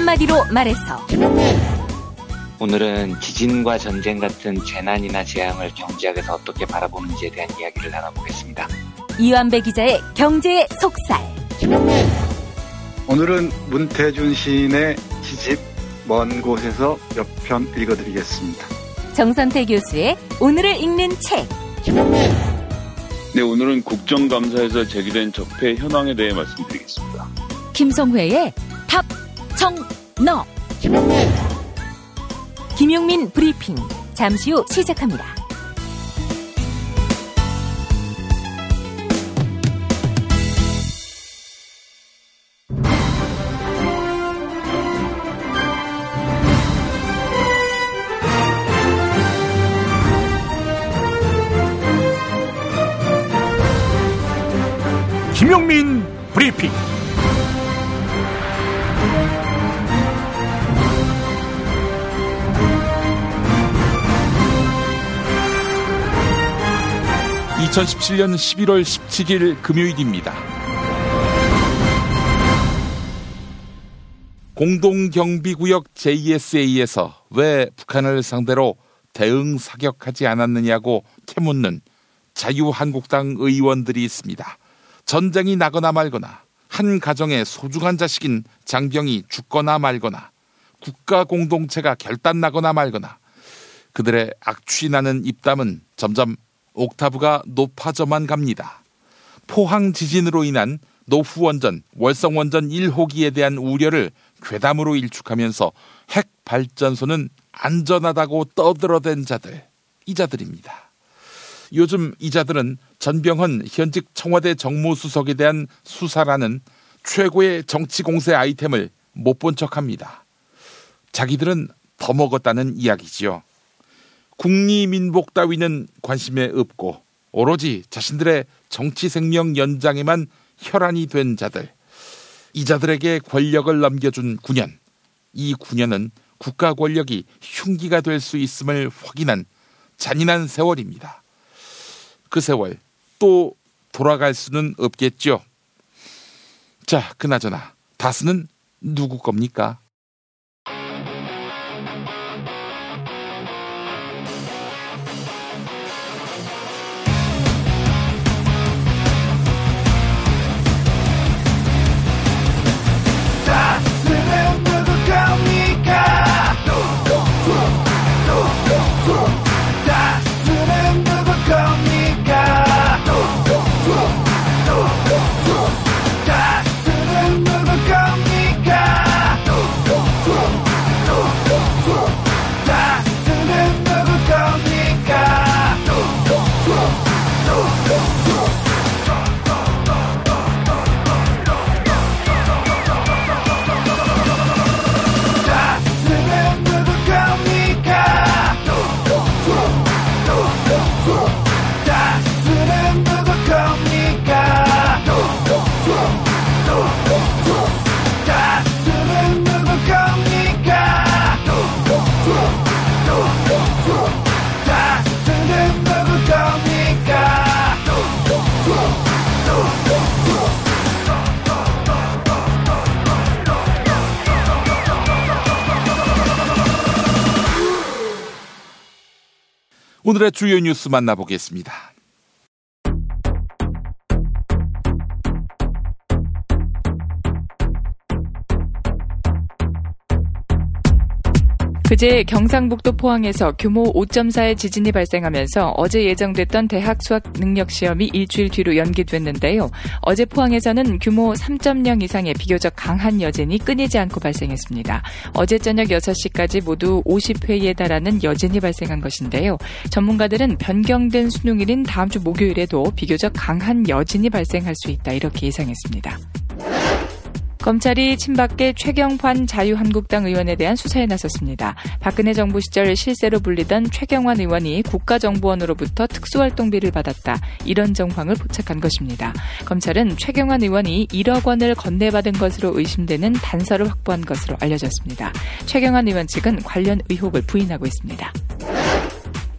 한마디로 말해서 오늘은 지진과 전쟁 같은 재난이나 재앙을 경제학에서 어떻게 바라보는지에 대한 이야기를 나눠보겠습니다. 이완배 기자의 경제의 속살. 오늘은 문태준 시인의 시집 먼 곳에서 몇 편 읽어드리겠습니다. 정선태 교수의 오늘을 읽는 책. 네, 오늘은 국정감사에서 제기된 적폐 현황에 대해 말씀드리겠습니다. 김성회의 답, 정, 너. 김용민 브리핑. 잠시 후 시작합니다. 김용민 브리핑. (2017년 11월 17일) 금요일입니다. 공동경비구역 JSA에서 왜 북한을 상대로 대응 사격하지 않았느냐고 캐묻는 자유한국당 의원들이 있습니다. 전쟁이 나거나 말거나, 한 가정의 소중한 자식인 장병이 죽거나 말거나, 국가 공동체가 결단나거나 말거나, 그들의 악취나는 입담은 점점 옥타브가 높아져만 갑니다. 포항 지진으로 인한 노후원전, 월성원전 1호기에 대한 우려를 괴담으로 일축하면서 핵 발전소는 안전하다고 떠들어댄 자들, 이 자들입니다. 요즘 이 자들은 전병헌 현직 청와대 정무수석에 대한 수사라는 최고의 정치 공세 아이템을 못 본 척합니다. 자기들은 더 먹었다는 이야기지요. 국리민복 따위는 관심에 없고 오로지 자신들의 정치 생명 연장에만 혈안이 된 자들, 이 자들에게 권력을 넘겨준 9년, 이 9년은 국가 권력이 흉기가 될 수 있음을 확인한 잔인한 세월입니다. 그 세월 또 돌아갈 수는 없겠죠. 자, 그나저나 다스는 누구 겁니까? 다스는 누구 겁니까? 다스는 누구 겁니까? 다스는 누구 겁니까? 다스는 누구 겁니까? 다스는 누구 겁니까? 다스는 누구 겁니까? 다스는 누구 겁니까? 다스는 누구 겁니까? 오늘의 주요 뉴스 만나보겠습니다. 그제 경상북도 포항에서 규모 5.4의 지진이 발생하면서 어제 예정됐던 대학 수학 능력 시험이 일주일 뒤로 연기됐는데요. 어제 포항에서는 규모 3.0 이상의 비교적 강한 여진이 끊이지 않고 발생했습니다. 어제 저녁 6시까지 모두 50회에 달하는 여진이 발생한 것인데요. 전문가들은 변경된 수능일인 다음 주 목요일에도 비교적 강한 여진이 발생할 수 있다, 이렇게 예상했습니다. 검찰이 친박계 최경환 자유한국당 의원에 대한 수사에 나섰습니다. 박근혜 정부 시절 실세로 불리던 최경환 의원이 국가정보원으로부터 특수활동비를 받았다, 이런 정황을 포착한 것입니다. 검찰은 최경환 의원이 1억 원을 건네받은 것으로 의심되는 단서를 확보한 것으로 알려졌습니다. 최경환 의원 측은 관련 의혹을 부인하고 있습니다.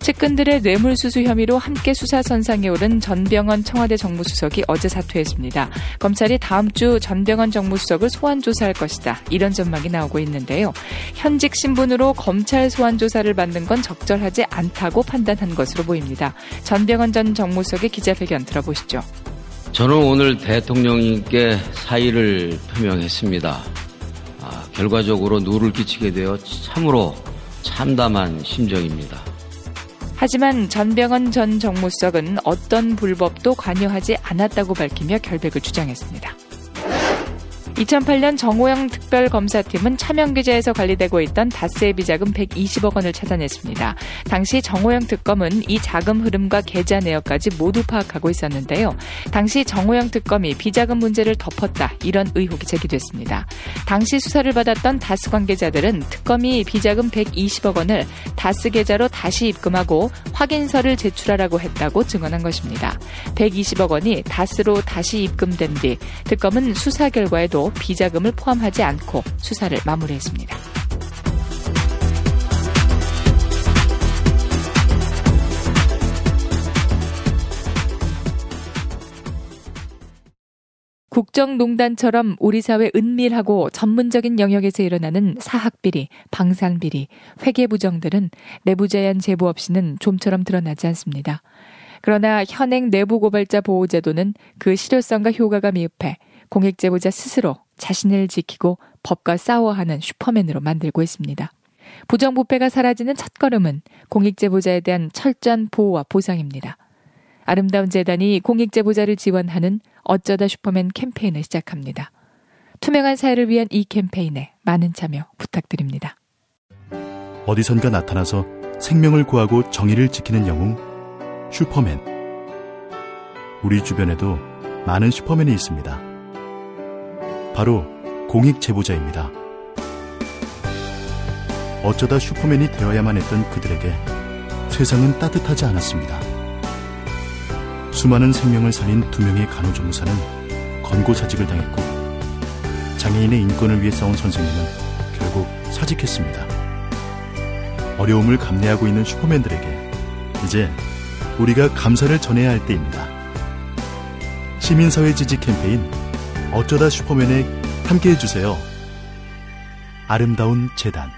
측근들의 뇌물수수 혐의로 함께 수사선상에 오른 전병헌 청와대 정무수석이 어제 사퇴했습니다. 검찰이 다음 주 전병헌 정무수석을 소환조사할 것이다. 이런 전망이 나오고 있는데요. 현직 신분으로 검찰 소환조사를 받는 건 적절하지 않다고 판단한 것으로 보입니다. 전병헌 전 정무수석의 기자회견 들어보시죠. 저는 오늘 대통령님께 사의를 표명했습니다. 결과적으로 누를 끼치게 되어 참으로 참담한 심정입니다. 하지만 전병헌 전 정무수석은 어떤 불법도 관여하지 않았다고 밝히며 결백을 주장했습니다. 2008년 정호영 특별검사팀은 차명기자에서 관리되고 있던 다스의 비자금 120억 원을 찾아냈습니다. 당시 정호영 특검은 이 자금 흐름과 계좌 내역까지 모두 파악하고 있었는데요. 당시 정호영 특검이 비자금 문제를 덮었다, 이런 의혹이 제기됐습니다. 당시 수사를 받았던 다스 관계자들은 특검이 비자금 120억 원을 다스 계좌로 다시 입금하고 확인서를 제출하라고 했다고 증언한 것입니다. 120억 원이 다스로 다시 입금된 뒤 특검은 수사 결과에도 비자금을 포함하지 않고 수사를 마무리했습니다. 국정농단처럼 우리 사회 은밀하고 전문적인 영역에서 일어나는 사학비리, 방산비리, 회계부정들은 내부자연 제보 없이는 좀처럼 드러나지 않습니다. 그러나 현행 내부고발자 보호제도는 그 실효성과 효과가 미흡해 공익제보자 스스로 자신을 지키고 법과 싸워하는 슈퍼맨으로 만들고 있습니다. 부정부패가 사라지는 첫걸음은 공익제보자에 대한 철저한 보호와 보상입니다. 아름다운 재단이 공익제보자를 지원하는 어쩌다 슈퍼맨 캠페인을 시작합니다. 투명한 사회를 위한 이 캠페인에 많은 참여 부탁드립니다. 어디선가 나타나서 생명을 구하고 정의를 지키는 영웅 슈퍼맨. 우리 주변에도 많은 슈퍼맨이 있습니다. 바로 공익제보자입니다. 어쩌다 슈퍼맨이 되어야만 했던 그들에게 세상은 따뜻하지 않았습니다. 수많은 생명을 살린 2명의 간호조무사는 권고사직을 당했고, 장애인의 인권을 위해 싸운 선생님은 결국 사직했습니다. 어려움을 감내하고 있는 슈퍼맨들에게 이제 우리가 감사를 전해야 할 때입니다. 시민사회 지지 캠페인 어쩌다 슈퍼맨에 함께해주세요. 아름다운 재단.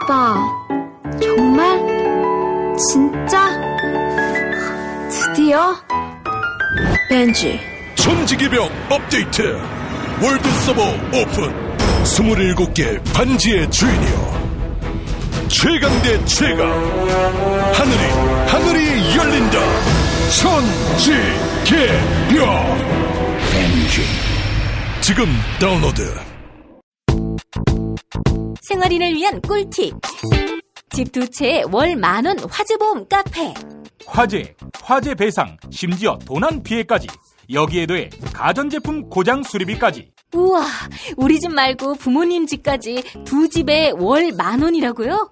오빠, 정말? 진짜? 드디어? 벤지 천지개벽 업데이트. 월드 서버 오픈. 27개 반지의 주인이여, 최강 대 최강. 하늘이 열린다. 천지개벽 벤지. 지금 다운로드. 생활인을 위한 꿀팁. 집 2채에 월 10,000원 화재보험 카페. 화재 배상, 심지어 도난 피해까지. 여기에 더해 가전제품 고장 수리비까지. 우와, 우리 집 말고 부모님 집까지 2집에 월 10,000원이라고요?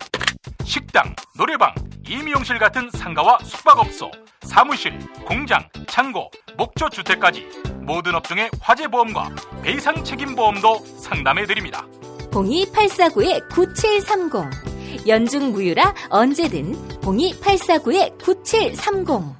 식당, 노래방, 임용실 같은 상가와 숙박업소, 사무실, 공장, 창고, 목조주택까지 모든 업종의 화재보험과 배상 책임보험도 상담해드립니다. 02849-9730. 연중 무휴라 언제든 02849-9730.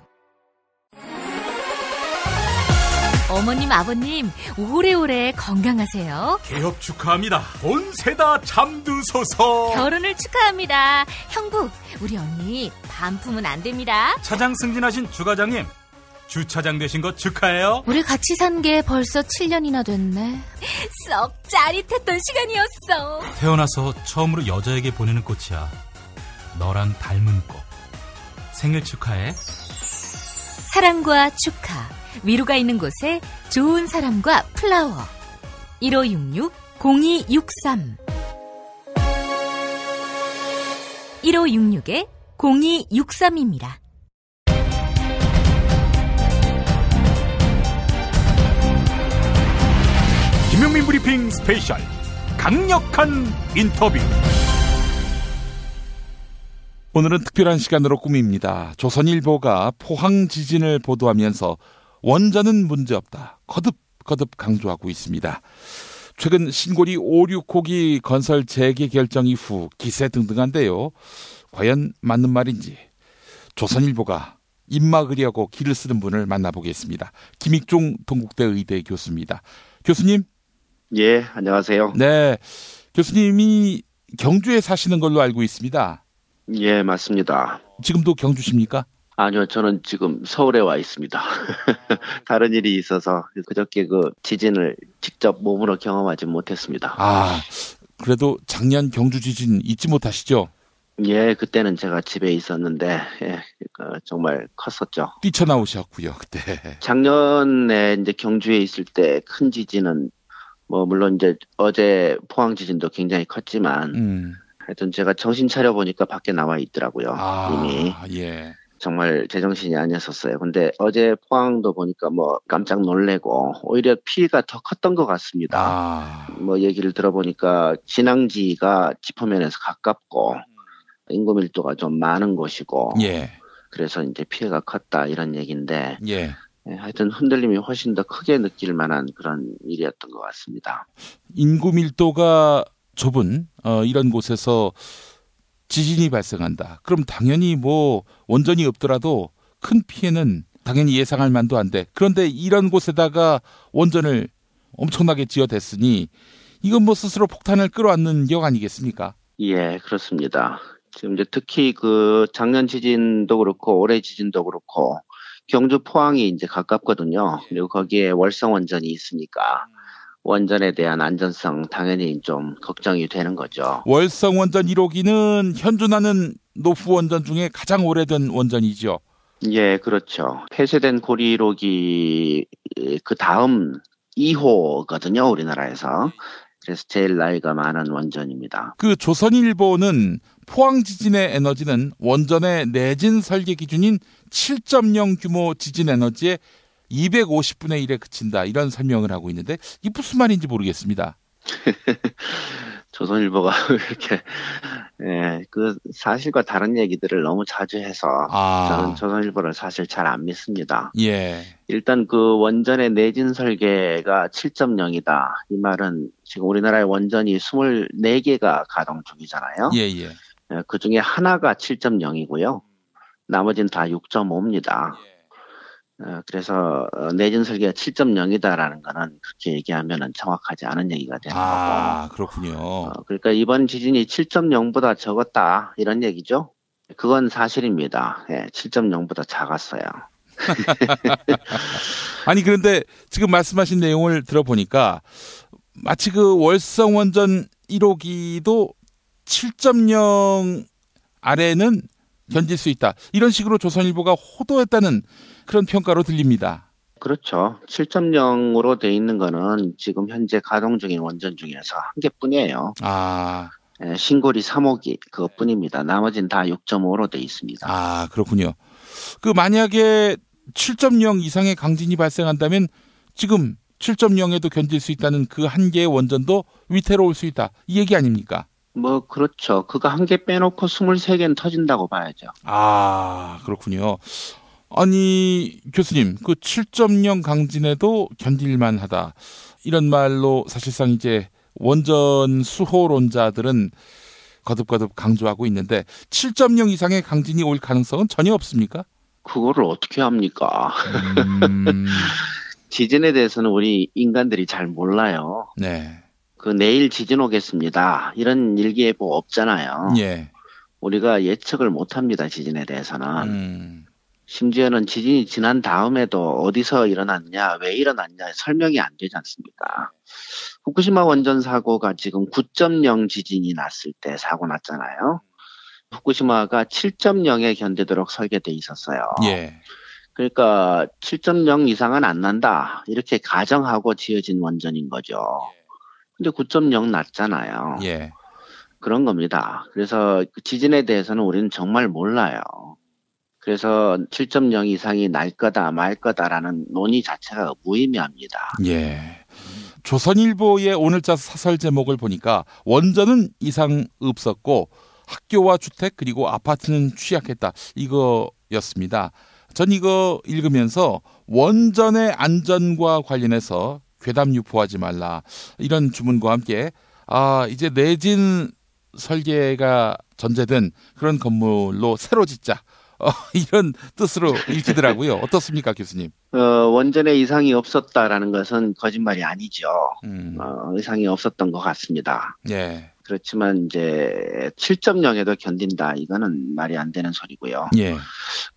어머님, 아버님, 오래오래 건강하세요. 개업 축하합니다. 본세다 잠드소서. 결혼을 축하합니다. 형부, 우리 언니 반품은 안 됩니다. 차장 승진하신 주과장님, 주차장 되신 거 축하해요. 우리 같이 산 게 벌써 7년이나 됐네. 썩 짜릿했던 시간이었어. 태어나서 처음으로 여자에게 보내는 꽃이야. 너랑 닮은 꽃. 생일 축하해. 사랑과 축하, 위로가 있는 곳에 좋은 사람과 플라워. 1566-0263 1566-0263입니다. 김용민 브리핑 스페셜 강력한 인터뷰. 오늘은 특별한 시간으로 꾸밉니다. 조선일보가 포항 지진을 보도하면서 원전은 문제없다 거듭 강조하고 있습니다. 최근 신고리 5, 6호기 건설 재개 결정 이후 기세 등등한데요. 과연 맞는 말인지 조선일보가 입막으려고 길을 쓰는 분을 만나보겠습니다. 김익종 동국대 의대 교수입니다. 교수님. 예, 안녕하세요. 네, 교수님이 경주에 사시는 걸로 알고 있습니다. 예, 맞습니다. 지금도 경주십니까? 아니요, 저는 지금 서울에 와 있습니다. 다른 일이 있어서 그저께 그 지진을 직접 몸으로 경험하지 못했습니다. 아, 그래도 작년 경주 지진 잊지 못하시죠? 예, 그때는 제가 집에 있었는데 정말 컸었죠. 뛰쳐나오셨고요, 그때. 작년에 이제 경주에 있을 때 큰 지진은 뭐 물론 이제 어제 포항 지진도 굉장히 컸지만 하여튼 제가 정신 차려 보니까 밖에 나와 있더라고요. 이미. 예. 정말 제정신이 아니었었어요. 근데 어제 포항도 보니까 뭐 깜짝 놀래고 오히려 피해가 더 컸던 것 같습니다. 뭐 얘기를 들어보니까 진앙지가 지표면에서 가깝고 인구 밀도가 좀 많은 곳이고 예. 그래서 이제 피해가 컸다 이런 얘기인데 예. 하여튼 흔들림이 훨씬 더 크게 느낄 만한 그런 일이었던 것 같습니다. 인구 밀도가 좁은 이런 곳에서 지진이 발생한다. 그럼 당연히 뭐 원전이 없더라도 큰 피해는 당연히 예상할 만도 한데, 그런데 이런 곳에다가 원전을 엄청나게 지어댔으니 이건 뭐 스스로 폭탄을 끌어안는 격 아니겠습니까? 예, 그렇습니다. 지금 이제 특히 그 작년 지진도 그렇고 올해 지진도 그렇고 경주 포항이 이제 가깝거든요. 그리고 거기에 월성 원전이 있으니까 원전에 대한 안전성 당연히 좀 걱정이 되는 거죠. 월성 원전 1호기는 현존하는 노후 원전 중에 가장 오래된 원전이죠. 예, 그렇죠. 폐쇄된 고리 1호기 그 다음 2호거든요, 우리나라에서. 그래서 제일 나이가 많은 원전입니다. 그 조선일보는 포항 지진의 에너지는 원전의 내진 설계 기준인 7.0 규모 지진 에너지의 250분의 1에 그친다, 이런 설명을 하고 있는데 이게 무슨 말인지 모르겠습니다. 조선일보가 이렇게 그 사실과 다른 얘기들을 너무 자주 해서 저는 조선일보를 사실 잘 안 믿습니다. 예. 일단 그 원전의 내진 설계가 7.0이다. 이 말은 지금 우리나라의 원전이 24개가 가동 중이잖아요. 예. 그 중에 하나가 7.0이고요. 나머지는 다 6.5입니다. 그래서 내진 설계가 7.0이다라는 거는 그렇게 얘기하면은 정확하지 않은 얘기가 되는 거고. 그렇군요. 그러니까 이번 지진이 7.0보다 적었다 이런 얘기죠. 그건 사실입니다. 7.0보다 작았어요. 아니, 그런데 지금 말씀하신 내용을 들어보니까 마치 그 월성 원전 1호기도 7.0 아래는 견딜 수 있다, 이런 식으로 조선일보가 호도했다는 그런 평가로 들립니다. 그렇죠. 7.0으로 돼 있는 거는 지금 현재 가동 중인 원전 중에서 한 개뿐이에요. 신고리 3호기 그것뿐입니다. 나머지는 다 6.5로 돼 있습니다. 그렇군요. 그 만약에 7.0 이상의 강진이 발생한다면 지금 7.0에도 견딜 수 있다는 그 한 개의 원전도 위태로울 수 있다, 이 얘기 아닙니까? 뭐 그렇죠. 그거 한 개 빼놓고 23개는 터진다고 봐야죠. 그렇군요. 아니, 교수님, 그 7.0 강진에도 견딜만 하다, 이런 말로 사실상 이제 원전 수호론자들은 거듭거듭 강조하고 있는데 7.0 이상의 강진이 올 가능성은 전혀 없습니까? 그거를 어떻게 합니까? 지진에 대해서는 우리 인간들이 잘 몰라요. 네. 그 내일 지진 오겠습니다, 이런 일기예보 없잖아요. 예. 우리가 예측을 못합니다, 지진에 대해서는. 심지어는 지진이 지난 다음에도 어디서 일어났냐, 왜 일어났냐 설명이 안 되지 않습니까? 후쿠시마 원전 사고가 지금 9.0 지진이 났을 때 사고 났잖아요. 후쿠시마가 7.0에 견디도록 설계돼 있었어요. 예. 그러니까 7.0 이상은 안 난다, 이렇게 가정하고 지어진 원전인 거죠. 근데 9.0 났잖아요. 예. 그런 겁니다. 그래서 그 지진에 대해서는 우리는 정말 몰라요. 그래서 7.0 이상이 날 거다 말 거다라는 논의 자체가 무의미합니다. 예. 조선일보의 오늘자 사설 제목을 보니까 원전은 이상 없었고 학교와 주택 그리고 아파트는 취약했다, 이거였습니다. 전 이거 읽으면서 원전의 안전과 관련해서 괴담 유포하지 말라. 이런 주문과 함께 이제 내진 설계가 전제된 그런 건물로 새로 짓자. 이런 뜻으로 읽히더라고요. 어떻습니까, 교수님? 원전에 이상이 없었다라는 것은 거짓말이 아니죠. 이상이 없었던 것 같습니다. 예. 그렇지만 이제 7.0에도 견딘다. 이거는 말이 안 되는 소리고요. 예.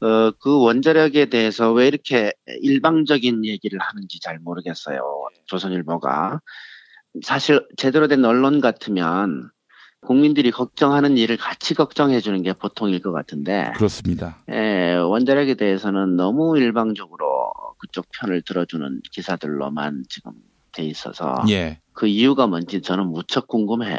그 원자력에 대해서 왜 이렇게 일방적인 얘기를 하는지 잘 모르겠어요. 조선일보가. 사실 제대로 된 언론 같으면 국민들이 걱정하는 일을 같이 걱정해 주는 게 보통일 것 같은데. 그렇습니다. 원자력에 대해서는 너무 일방적으로 그쪽 편을 들어주는 기사들로만 지금 돼 있어서. 예. 그 이유가 뭔지 저는 무척 궁금해요.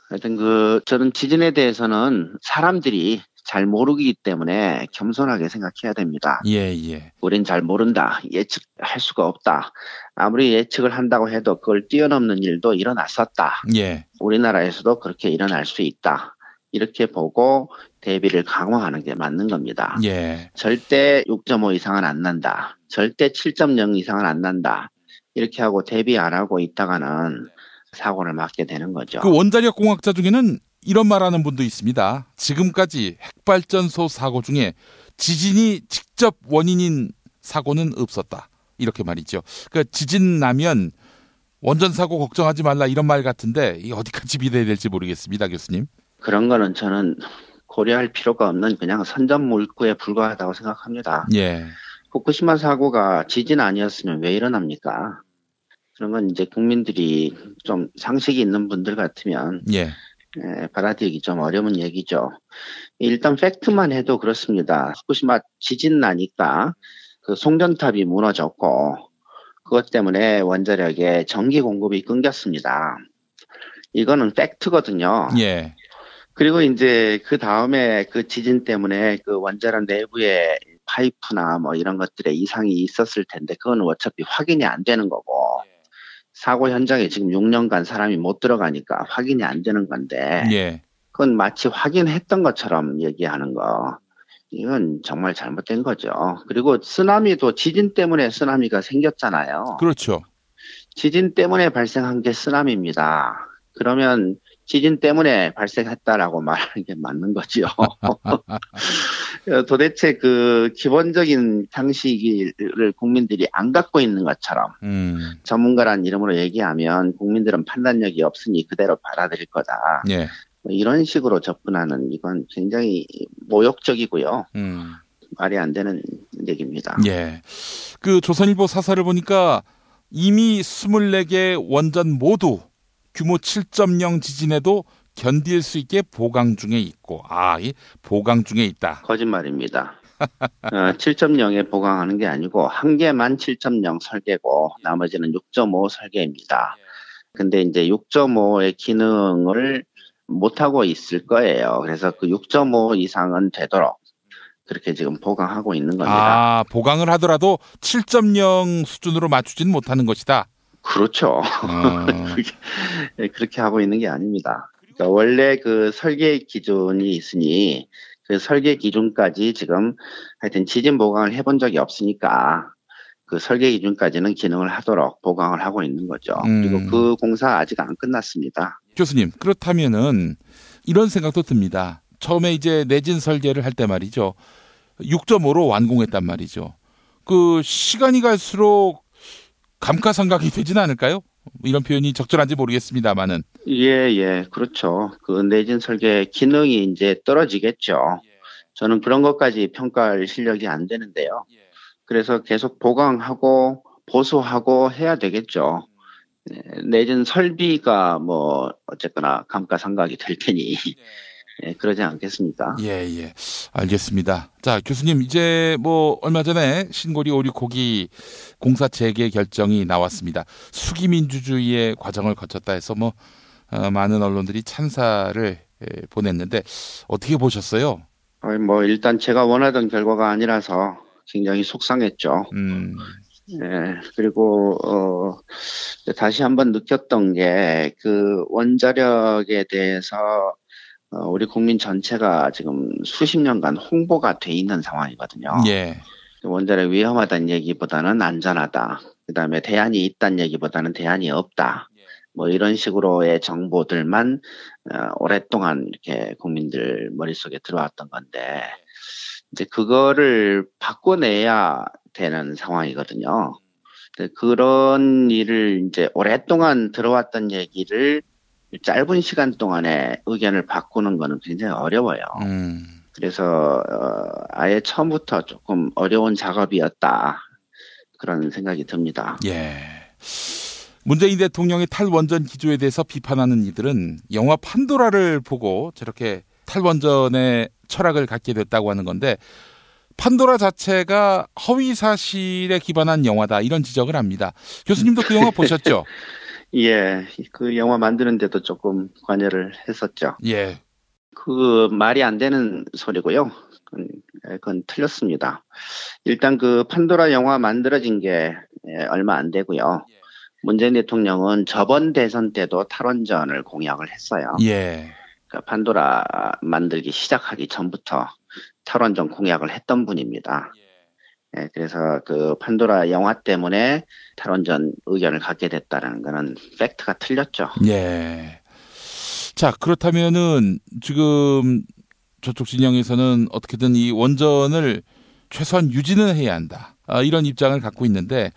하여튼 저는 지진에 대해서는 사람들이 잘 모르기 때문에 겸손하게 생각해야 됩니다. 예. 우린 잘 모른다. 예측할 수가 없다. 아무리 예측을 한다고 해도 그걸 뛰어넘는 일도 일어났었다. 예. 우리나라에서도 그렇게 일어날 수 있다. 이렇게 보고 대비를 강화하는 게 맞는 겁니다. 예. 절대 6.5 이상은 안 난다. 절대 7.0 이상은 안 난다. 이렇게 하고 대비 안 하고 있다가는 사고를 맞게 되는 거죠. 그 원자력 공학자 중에는 이런 말하는 분도 있습니다. 지금까지 핵발전소 사고 중에 지진이 직접 원인인 사고는 없었다. 이렇게 말이죠. 그러니까 지진 나면 원전 사고 걱정하지 말라 이런 말 같은데 이게 어디까지 믿어야 될지 모르겠습니다, 교수님. 그런 거는 저는 고려할 필요가 없는 그냥 선전물구에 불과하다고 생각합니다. 예. 후쿠시마 사고가 지진 아니었으면 왜 일어납니까? 그런 건 이제 국민들이 좀 상식이 있는 분들 같으면 받아들이기 좀 어려운 얘기죠. 일단 팩트만 해도 그렇습니다. 후쿠시마 지진 나니까 그 송전탑이 무너졌고 그것 때문에 원자력에 전기 공급이 끊겼습니다. 이거는 팩트거든요. 예. 그리고 이제 그 다음에 그 지진 때문에 그 원자력 내부에 파이프나 뭐 이런 것들에 이상이 있었을 텐데 그건 어차피 확인이 안 되는 거고 사고 현장에 지금 6년간 사람이 못 들어가니까 확인이 안 되는 건데 그건 마치 확인했던 것처럼 얘기하는 거 이건 정말 잘못된 거죠. 그리고 쓰나미도 지진 때문에 쓰나미가 생겼잖아요. 그렇죠. 지진 때문에 발생한 게 쓰나미입니다. 그러면 지진 때문에 발생했다라고 말하는 게 맞는 거죠. 도대체 그 기본적인 상식을 국민들이 안 갖고 있는 것처럼 전문가란 이름으로 얘기하면 국민들은 판단력이 없으니 그대로 받아들일 거다. 이런 식으로 접근하는 이건 굉장히 모욕적이고요. 말이 안 되는 얘기입니다. 예. 그 조선일보 사설을 보니까 이미 24개 원전 모두 규모 7.0 지진에도 견딜 수 있게 보강 중에 있고, 이 보강 중에 있다. 거짓말입니다. 7.0에 보강하는 게 아니고 한 개만 7.0 설계고 나머지는 6.5 설계입니다. 근데 이제 6.5의 기능을 못하고 있을 거예요. 그래서 그 6.5 이상은 되도록 그렇게 지금 보강하고 있는 겁니다. 보강을 하더라도 7.0 수준으로 맞추지는 못하는 것이다. 그렇죠. 그렇게 하고 있는 게 아닙니다. 그러니까 원래 그 설계 기준이 있으니 그 설계 기준까지 지금 하여튼 지진 보강을 해본 적이 없으니까 그 설계 기준까지는 기능을 하도록 보강을 하고 있는 거죠. 그리고 그 공사 아직 안 끝났습니다. 교수님, 그렇다면은 이런 생각도 듭니다. 처음에 이제 내진 설계를 할 때 말이죠. 6.5로 완공했단 말이죠. 그 시간이 갈수록 감가상각이 되지는 않을까요? 이런 표현이 적절한지 모르겠습니다만은. 예, 그렇죠. 그 내진 설계 기능이 이제 떨어지겠죠. 저는 그런 것까지 평가할 실력이 안 되는데요. 그래서 계속 보강하고 보수하고 해야 되겠죠. 내진 설비가 뭐 어쨌거나 감가상각이 될 테니 그러지 않겠습니까? 예. 알겠습니다. 자, 교수님 이제 뭐 얼마 전에 신고리 569기 공사 재개 결정이 나왔습니다. 수기민주주의의 과정을 거쳤다 해서 뭐 많은 언론들이 찬사를 보냈는데 어떻게 보셨어요? 뭐 일단 제가 원하던 결과가 아니라서 굉장히 속상했죠. 그리고 다시 한번 느꼈던 게 그 원자력에 대해서 우리 국민 전체가 지금 수십 년간 홍보가 돼 있는 상황이거든요. 원자력 위험하다는 얘기보다는 안전하다. 그다음에 대안이 있다는 얘기보다는 대안이 없다. 뭐 이런 식으로의 정보들만 오랫동안 이렇게 국민들 머릿속에 들어왔던 건데 이제 그거를 바꿔내야 되는 상황이거든요. 그런 일을 이제 오랫동안 들어왔던 얘기를 짧은 시간 동안에 의견을 바꾸는 거는 굉장히 어려워요. 그래서 아예 처음부터 조금 어려운 작업이었다. 그런 생각이 듭니다. 예. 문재인 대통령의 탈원전 기조에 대해서 비판하는 이들은 영화 판도라를 보고 저렇게 탈원전의 철학을 갖게 됐다고 하는 건데 판도라 자체가 허위 사실에 기반한 영화다 이런 지적을 합니다. 교수님도 그 영화 보셨죠? 예, 그 영화 만드는데도 조금 관여를 했었죠. 예. 그 말이 안 되는 소리고요. 그건 틀렸습니다. 일단 그 판도라 영화 만들어진 게 얼마 안 되고요. 문재인 대통령은 저번 대선 때도 탈원전을 공약을 했어요. 예. 그러니까 판도라 만들기 시작하기 전부터 탈원전 공약을 했던 분입니다. 예, 그래서 그 판도라 영화 때문에 탈원전 의견을 갖게 됐다는 거는 팩트가 틀렸죠. 예. 자, 그렇다면은 지금 저쪽 진영에서는 어떻게든 이 원전을 최소한 유지는 해야 한다. 이런 입장을 갖고 있는데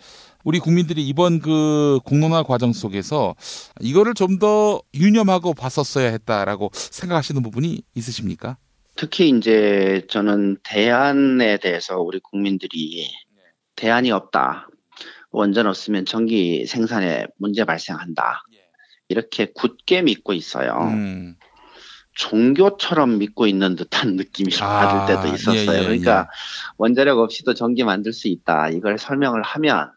우리 국민들이 이번 그 공론화 과정 속에서 이거를 좀 더 유념하고 봤었어야 했다라고 생각하시는 부분이 있으십니까? 특히 이제 저는 대안에 대해서 우리 국민들이 대안이 없다. 원전 없으면 전기 생산에 문제 발생한다. 이렇게 굳게 믿고 있어요. 종교처럼 믿고 있는 듯한 느낌이 받을 때도 있었어요. 그러니까 원자력 없이도 전기 만들 수 있다. 이걸 설명을 하면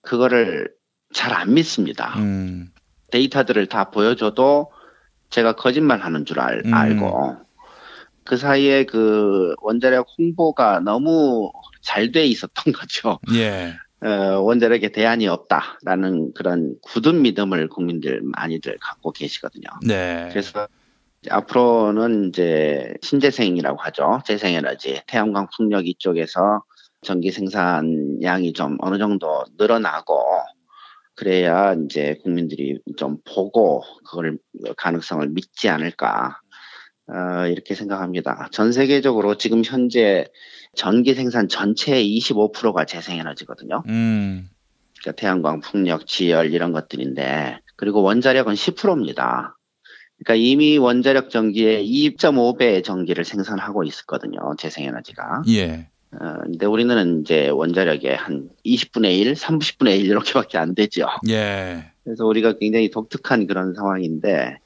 그거를 잘 안 믿습니다. 데이터들을 다 보여줘도 제가 거짓말하는 줄 알고 그 사이에 그 원자력 홍보가 너무 잘 돼 있었던 거죠. 예. 원자력에 대안이 없다라는 그런 굳은 믿음을 국민들 많이들 갖고 계시거든요. 네. 그래서 앞으로는 이제 신재생이라고 하죠. 재생에너지, 태양광 풍력 이쪽에서 전기 생산량이 좀 어느 정도 늘어나고 그래야 이제 국민들이 좀 보고 그걸 가능성을 믿지 않을까 이렇게 생각합니다. 전 세계적으로 지금 현재 전기 생산 전체의 25%가 재생에너지거든요. 그러니까 태양광, 풍력, 지열 이런 것들인데 그리고 원자력은 10%입니다. 그러니까 이미 원자력 전기의 2.5배의 전기를 생산하고 있었거든요. 재생에너지가. 예. 근데 우리는 이제 원자력의 한 20분의 1, 30분의 1 이렇게밖에 안 되죠. 예. 그래서 우리가 굉장히 독특한 그런 상황인데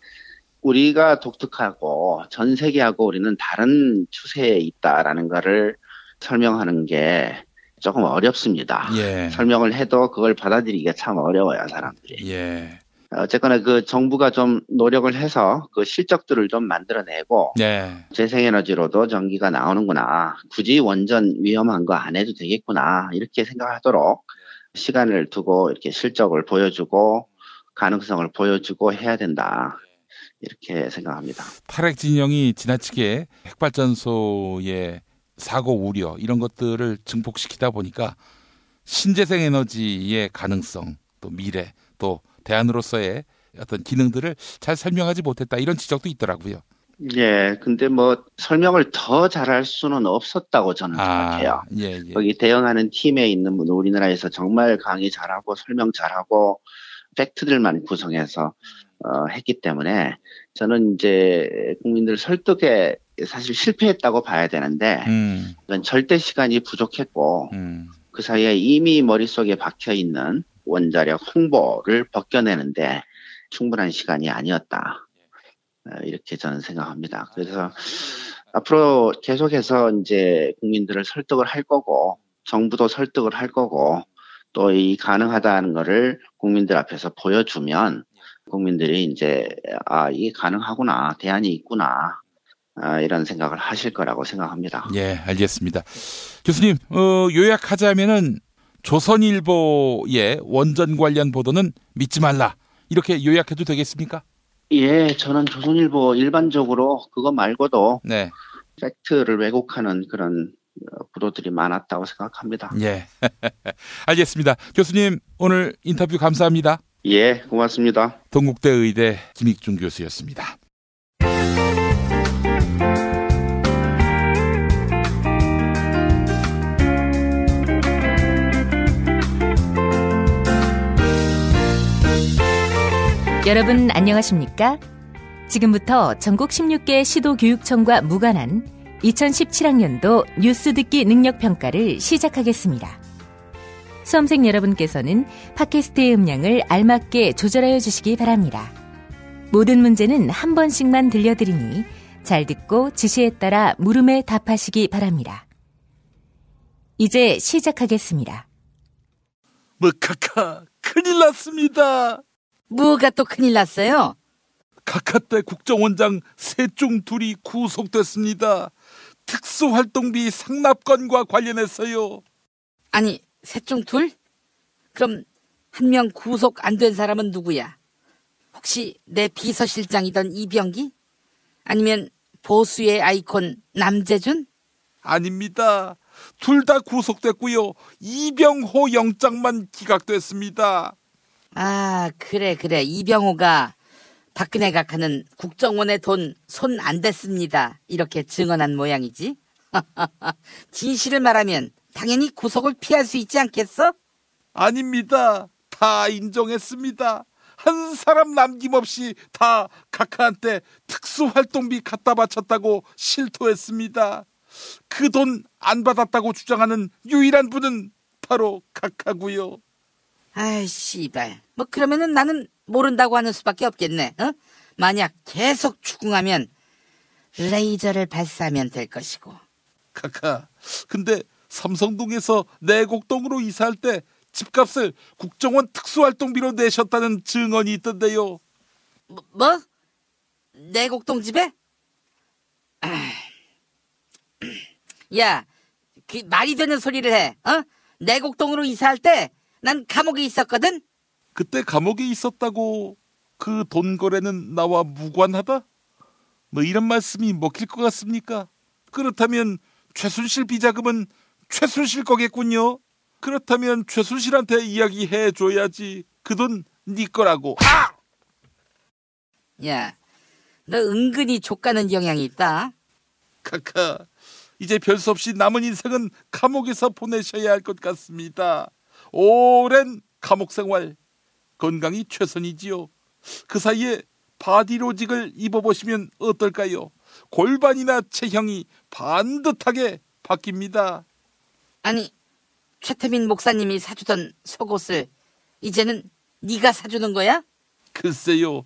우리가 독특하고 전 세계하고 우리는 다른 추세에 있다라는 거를 설명하는 게 조금 어렵습니다. 예. 설명을 해도 그걸 받아들이기가 참 어려워요, 사람들이. 예. 어쨌거나 그 정부가 좀 노력을 해서 그 실적들을 좀 만들어내고 재생에너지로도 전기가 나오는구나. 굳이 원전 위험한 거 안 해도 되겠구나. 이렇게 생각하도록 시간을 두고 이렇게 실적을 보여주고 가능성을 보여주고 해야 된다. 이렇게 생각합니다. 탈핵 진영이 지나치게 핵발전소의 사고 우려 이런 것들을 증폭시키다 보니까 신재생 에너지의 가능성 또 미래 또 대안으로서의 어떤 기능들을 잘 설명하지 못했다 이런 지적도 있더라고요. 예, 근데 뭐 설명을 더 잘할 수는 없었다고 저는 생각해요. 거기 대응하는 팀에 있는 분 우리나라에서 정말 강의 잘하고 설명 잘하고 팩트들만 구성해서 했기 때문에 저는 이제 국민들 설득에 사실 실패했다고 봐야 되는데 그건 절대 시간이 부족했고 그 사이에 이미 머릿속에 박혀있는 원자력 홍보를 벗겨내는데 충분한 시간이 아니었다. 이렇게 저는 생각합니다. 그래서 앞으로 계속해서 이제 국민들을 설득을 할 거고 정부도 설득을 할 거고 또 이 가능하다는 거를 국민들 앞에서 보여주면 국민들이 이제 이게 가능하구나, 대안이 있구나 이런 생각을 하실 거라고 생각합니다. 예, 알겠습니다. 교수님, 요약하자면은 조선일보의 원전 관련 보도는 믿지 말라 이렇게 요약해도 되겠습니까? 예, 저는 조선일보 일반적으로 그거 말고도 팩트를 왜곡하는 그런 구도들이 많았다고 생각합니다. 예. 알겠습니다. 교수님, 오늘 인터뷰 감사합니다. 예, 고맙습니다. 동국대 의대 김익중 교수였습니다. 여러분 안녕하십니까? 지금부터 전국 16개 시도교육청과 무관한 2017학년도 뉴스 듣기 능력평가를 시작하겠습니다. 수험생 여러분께서는 팟캐스트의 음량을 알맞게 조절하여 주시기 바랍니다. 모든 문제는 한 번씩만 들려드리니 잘 듣고 지시에 따라 물음에 답하시기 바랍니다. 이제 시작하겠습니다. 카카, 큰일 났습니다. 뭐가 또 큰일 났어요? 카카떼 국정원장 셋중 둘이 구속됐습니다. 특수활동비 상납건과 관련해서요. 아니, 셋중 둘? 그럼 한 명 구속 안 된 사람은 누구야? 혹시 내 비서실장이던 이병기? 아니면 보수의 아이콘 남재준? 아닙니다. 둘 다 구속됐고요. 이병호 영장만 기각됐습니다. 아, 그래. 이병호가 박근혜 각하는 국정원의 돈 손 안 댔습니다. 이렇게 증언한 모양이지. 진실을 말하면 당연히 구속을 피할 수 있지 않겠어? 아닙니다. 다 인정했습니다. 한 사람 남김없이 다 각하한테 특수활동비 갖다 바쳤다고 실토했습니다. 그 돈 안 받았다고 주장하는 유일한 분은 바로 각하고요. 아이 씨발, 뭐 그러면은 나는 모른다고 하는 수밖에 없겠네. 어? 만약 계속 추궁하면 레이저를 발사하면 될 것이고. 카카, 근데 삼성동에서 내곡동으로 이사할 때 집값을 국정원 특수활동비로 내셨다는 증언이 있던데요. 뭐? 내곡동 집에? 야, 그 말이 되는 소리를 해. 어? 내곡동으로 이사할 때 난 감옥에 있었거든. 그때 감옥에 있었다고 그 돈 거래는 나와 무관하다? 뭐 이런 말씀이 먹힐 것 같습니까? 그렇다면 최순실 비자금은 최순실 거겠군요. 그렇다면 최순실한테 이야기해줘야지. 그 돈 네 거라고. 아! 야, 너 은근히 족가는 경향이 있다. 카카, 이제 별 수 없이 남은 인생은 감옥에서 보내셔야 할 것 같습니다. 오랜 감옥 생활, 건강이 최선이지요. 그 사이에 바디로직을 입어보시면 어떨까요? 골반이나 체형이 반듯하게 바뀝니다. 아니, 최태민 목사님이 사주던 속옷을 이제는 네가 사주는 거야? 글쎄요,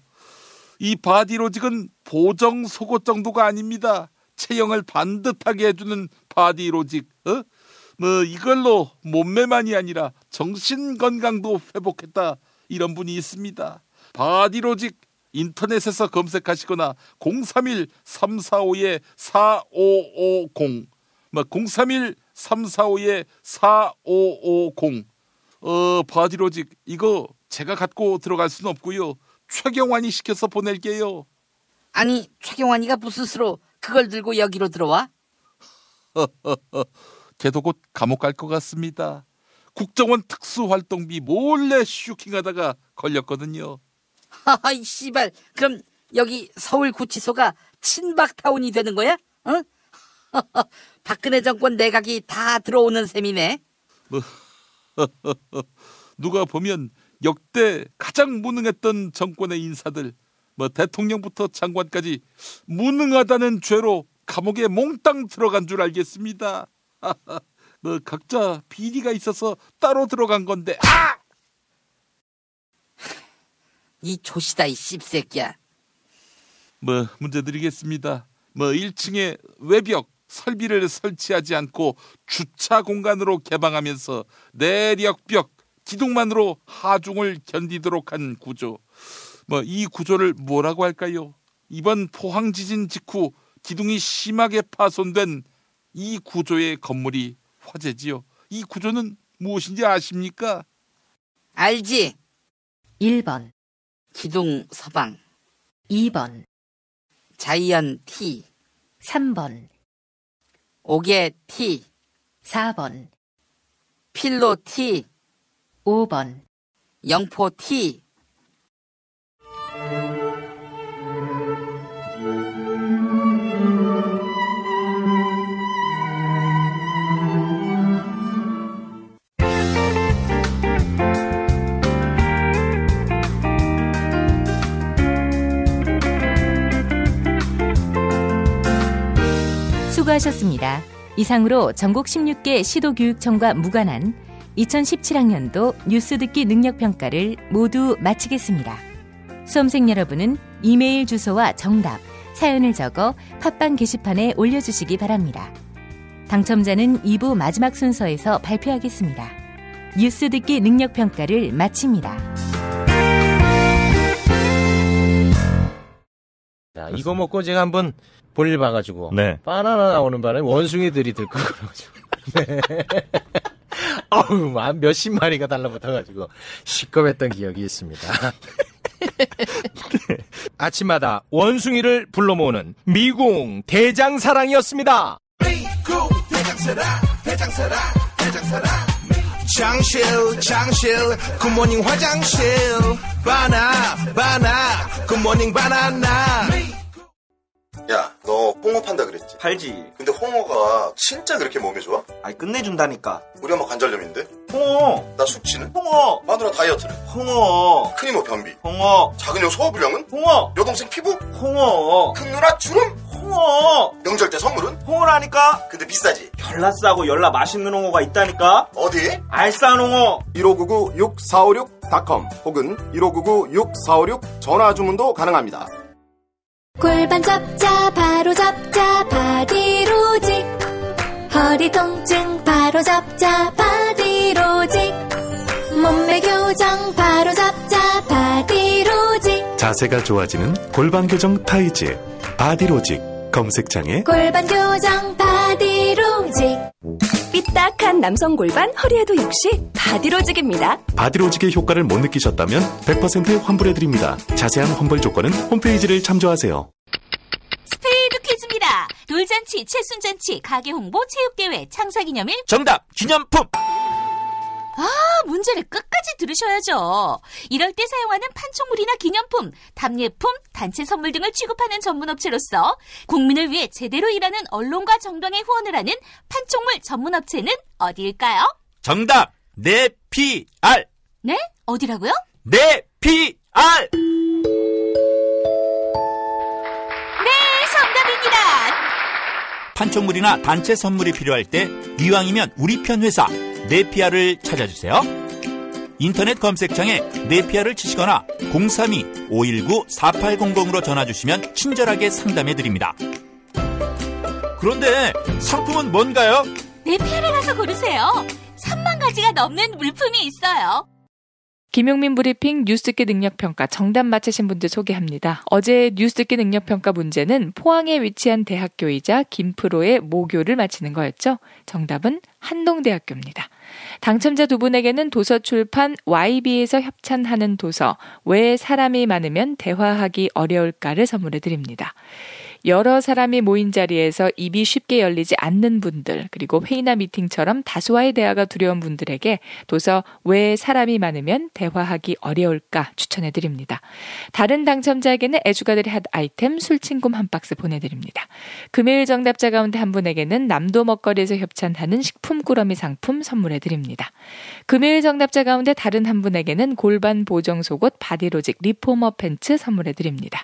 이 바디로직은 보정 속옷 정도가 아닙니다. 체형을 반듯하게 해주는 바디로직. 뭐 이걸로 몸매만이 아니라 정신 건강도 회복했다, 이런 분이 있습니다. 바디로직 인터넷에서 검색하시거나 031-345-4550 031-345-4550 바디로직 이거 제가 갖고 들어갈 수는 없고요. 최경환이 시켜서 보낼게요. 아니, 최경환이가 무슨 수로 그걸 들고 여기로 들어와? 걔도 곧 감옥 갈 것 같습니다. 국정원 특수활동비 몰래 슈킹하다가 걸렸거든요. 하하이 씨발, 그럼 여기 서울구치소가 친박타운이 되는 거야? 어? 박근혜 정권 내각이 다 들어오는 셈이네. 누가 보면 역대 가장 무능했던 정권의 인사들, 대통령부터 장관까지 무능하다는 죄로 감옥에 몽땅 들어간 줄 알겠습니다. 각자 비리가 있어서 따로 들어간 건데. 이 조시다, 이 씹새끼야. 문제 드리겠습니다. 1층에 외벽 설비를 설치하지 않고 주차 공간으로 개방하면서 내력벽 기둥만으로 하중을 견디도록 한 구조. 이 구조를 뭐라고 할까요? 이번 포항 지진 직후 기둥이 심하게 파손된 이 구조의 건물이 화제지요. 이 구조는 무엇인지 아십니까? 알지. 1번 기둥 서방, 2번 자이언 T, 3번 옥의 T, 4번, 필로 T. 5번, 영포 T. 수고하셨습니다. 이상으로 전국 16개 시도교육청과 무관한 2017학년도 뉴스 듣기 능력평가를 모두 마치겠습니다. 수험생 여러분은 이메일 주소와 정답, 사연을 적어 팟빵 게시판에 올려주시기 바랍니다. 당첨자는 2부 마지막 순서에서 발표하겠습니다. 뉴스 듣기 능력평가를 마칩니다. 자, 이거 먹고 제가 한번 볼일 봐가지고 네. 바나나 나오는 바람에 원숭이들이 들고 그래가지고 네. 어우, 몇십 마리가 달라붙어가지고 시끄럽했던 기억이 있습니다. 네. 아침마다 원숭이를 불러 모으는 미궁 대장사랑이었습니다. 미궁 대장사랑 장실 굿모닝 화장실 바나 굿모닝 바나나. 야, 너 홍어 판다 그랬지? 팔지. 근데 홍어가 진짜 그렇게 몸에 좋아? 아니, 끝내준다니까. 우리 엄마 관절염인데? 홍어. 나 숙취는? 홍어. 마누라 다이어트는? 홍어. 큰이모 변비? 홍어. 작은 형 소화불량은? 홍어. 여동생 피부? 홍어. 큰 누나 주름? 홍어. 명절 때 선물은? 홍어라니까. 근데 비싸지? 열나 싸고 열나 맛있는 홍어가 있다니까. 어디? 알싸한 홍어. 1599-6456.com 혹은 1599-6456 전화 주문도 가능합니다. 골반 잡자 바로 잡자 바디로직, 허리 통증 바로 잡자 바디로직, 몸매 교정 바로 잡자 바디로직, 자세가 좋아지는 골반 교정 타이즈 바디로직. 검색창에 골반 교정 바디로직. 삐딱한 남성 골반 허리에도 역시 바디로직입니다. 바디로직의 효과를 못 느끼셨다면 100% 환불해드립니다. 자세한 환불 조건은 홈페이지를 참조하세요. 스페이드 퀴즈입니다. 돌잔치, 칠순잔치, 가게 홍보, 체육대회, 창사기념일. 정답! 기념품! 문제를 끝까지 들으셔야죠. 이럴 때 사용하는 판촉물이나 기념품, 답례품, 단체 선물 등을 취급하는 전문업체로서 국민을 위해 제대로 일하는 언론과 정당에 후원을 하는 판촉물 전문업체는 어디일까요? 정답! 네피알! 네? 어디라고요? 네피알! 네, 정답입니다. 판촉물이나 단체 선물이 필요할 때 이왕이면 우리 편 회사 네피아를 찾아주세요. 인터넷 검색창에 네피아를 치시거나 032-519-4800으로 전화주시면 친절하게 상담해드립니다. 그런데 상품은 뭔가요? 네피아를 가서 고르세요. 3만 가지가 넘는 물품이 있어요. 김용민 브리핑 뉴스듣기 능력평가 정답 맞히신 분들 소개합니다. 어제 뉴스듣기 능력평가 문제는 포항에 위치한 대학교이자 김프로의 모교를 맞히는 거였죠. 정답은 한동대학교입니다. 당첨자 두 분에게는 도서출판 YB에서 협찬하는 도서 왜 사람이 많으면 대화하기 어려울까를 선물해 드립니다. 여러 사람이 모인 자리에서 입이 쉽게 열리지 않는 분들, 그리고 회의나 미팅처럼 다수와의 대화가 두려운 분들에게 도서 왜 사람이 많으면 대화하기 어려울까 추천해드립니다. 다른 당첨자에게는 애주가들의 핫 아이템 술친굼 한 박스 보내드립니다. 금요일 정답자 가운데 한 분에게는 남도 먹거리에서 협찬하는 식품 꾸러미 상품 선물해드립니다. 금요일 정답자 가운데 다른 한 분에게는 골반 보정 속옷 바디로직 리포머 팬츠 선물해드립니다.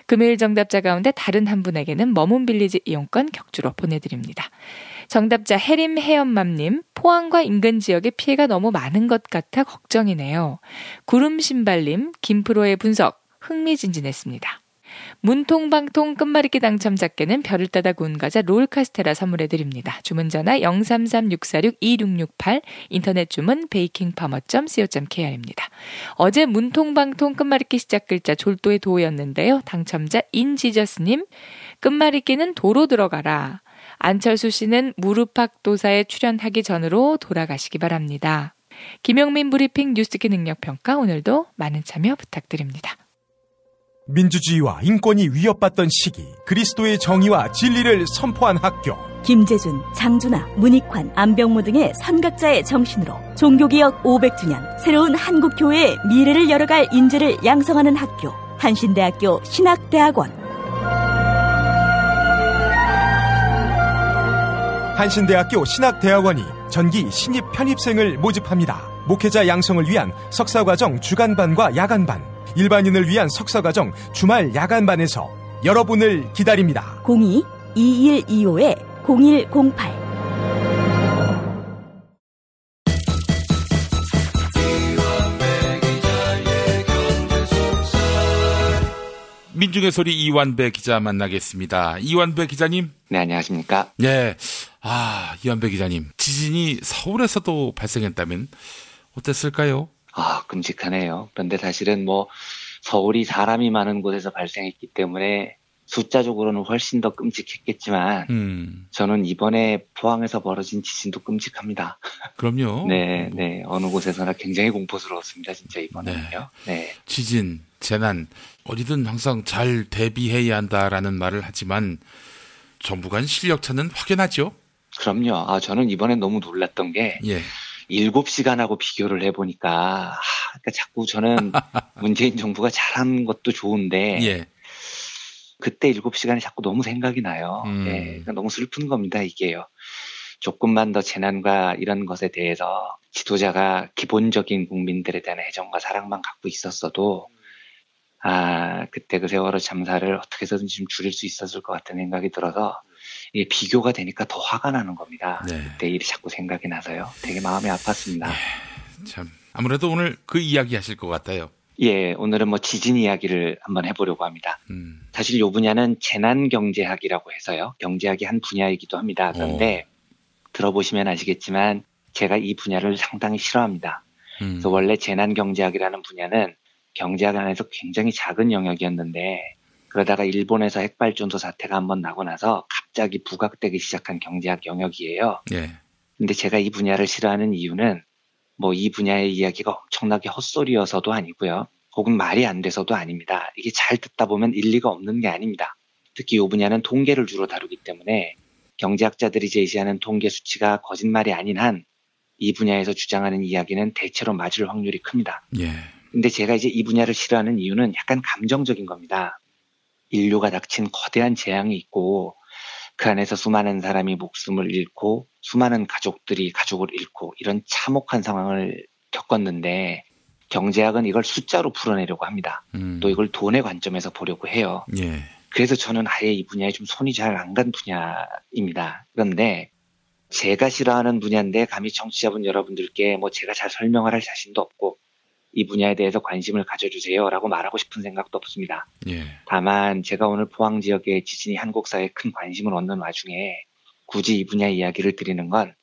금요일 정답자 가운데 다른 한 분에게는 머문 빌리지 이용권 격주로 보내드립니다. 정답자 해림 해연맘님, 포항과 인근 지역에 피해가 너무 많은 것 같아 걱정이네요. 구름신발님, 김프로의 분석 흥미진진했습니다. 문통방통 끝말잇기 당첨자께는 별을 따다 구운 과자 롤카스테라 선물해드립니다. 주문 전화 033-646-2668, 인터넷 주문 베이킹파머.co.kr입니다. 어제 문통방통 끝말잇기 시작 글자 졸도의 도였는데요. 당첨자 인지저스님, 끝말잇기는 도로 들어가라. 안철수 씨는 무릎팍도사에 출연하기 전으로 돌아가시기 바랍니다. 김용민 브리핑 뉴스듣기 능력평가 오늘도 많은 참여 부탁드립니다. 민주주의와 인권이 위협받던 시기 그리스도의 정의와 진리를 선포한 학교 김재준, 장준하, 문익환, 안병무 등의 선각자의 정신으로 종교개혁 500주년 새로운 한국교회의 미래를 열어갈 인재를 양성하는 학교 한신대학교 신학대학원. 한신대학교 신학대학원이 전기 신입 편입생을 모집합니다. 목회자 양성을 위한 석사과정 주간반과 야간반, 일반인을 위한 석사과정 주말 야간반에서 여러분을 기다립니다. 02-2125-0108. 민중의 소리 이완배 기자 만나겠습니다. 이완배 기자님. 네, 안녕하십니까. 네. 이완배 기자님. 지진이 서울에서도 발생했다면 어땠을까요? 끔찍하네요. 그런데 사실은 서울이 사람이 많은 곳에서 발생했기 때문에 숫자적으로는 훨씬 더 끔찍했겠지만 저는 이번에 포항에서 벌어진 지진도 끔찍합니다. 그럼요. 네. 어느 곳에서나 굉장히 공포스러웠습니다. 진짜 이번에는요. 네. 지진, 재난 어디든 항상 잘 대비해야 한다라는 말을 하지만 정부 간 실력차는 확연하죠. 그럼요. 저는 이번에 너무 놀랐던 게 7시간하고 비교를 해보니까 그러니까 자꾸 저는 문재인 정부가 잘한 것도 좋은데 그때 7시간이 자꾸 너무 생각이 나요. 네, 그러니까 너무 슬픈 겁니다, 이게요. 조금만 더 재난과 이런 것에 대해서 지도자가 기본적인 국민들에 대한 애정과 사랑만 갖고 있었어도 그때 그 세월호 참사를 어떻게 해서든지 좀 줄일 수 있었을 것 같은 생각이 들어서 이게 비교가 되니까 더 화가 나는 겁니다. 그때 일이 자꾸 생각이 나서요. 되게 마음이 아팠습니다. 참 아무래도 오늘 그 이야기 하실 것 같아요. 예, 오늘은 지진 이야기를 한번 해보려고 합니다. 사실 이 분야는 재난경제학이라고 해서요. 경제학의 한 분야이기도 합니다. 그런데 들어보시면 아시겠지만 제가 이 분야를 상당히 싫어합니다. 그래서 원래 재난경제학이라는 분야는 경제학 안에서 굉장히 작은 영역이었는데 그러다가 일본에서 핵발전소 사태가 한번 나고 나서 갑자기 부각되기 시작한 경제학 영역이에요. 근데 제가 이 분야를 싫어하는 이유는 이 분야의 이야기가 엄청나게 헛소리여서도 아니고요. 혹은 말이 안 돼서도 아닙니다. 이게 잘 듣다 보면 일리가 없는 게 아닙니다. 특히 이 분야는 통계를 주로 다루기 때문에 경제학자들이 제시하는 통계 수치가 거짓말이 아닌 한 이 분야에서 주장하는 이야기는 대체로 맞을 확률이 큽니다. 근데 제가 이제 이 분야를 싫어하는 이유는 약간 감정적인 겁니다. 인류가 닥친 거대한 재앙이 있고 그 안에서 수많은 사람이 목숨을 잃고 수많은 가족들이 가족을 잃고 이런 참혹한 상황을 겪었는데 경제학은 이걸 숫자로 풀어내려고 합니다. 또 이걸 돈의 관점에서 보려고 해요. 그래서 저는 아예 이 분야에 좀 손이 잘 안 간 분야입니다. 그런데 제가 싫어하는 분야인데 감히 청취자분 여러분들께 제가 잘 설명을 할 자신도 없고 이 분야에 대해서 관심을 가져주세요라고 말하고 싶은 생각도 없습니다. 다만 제가 오늘 포항 지역의 지진이 한국 사회에 큰 관심을 얻는 와중에 굳이 이 분야 이야기를 드리는 건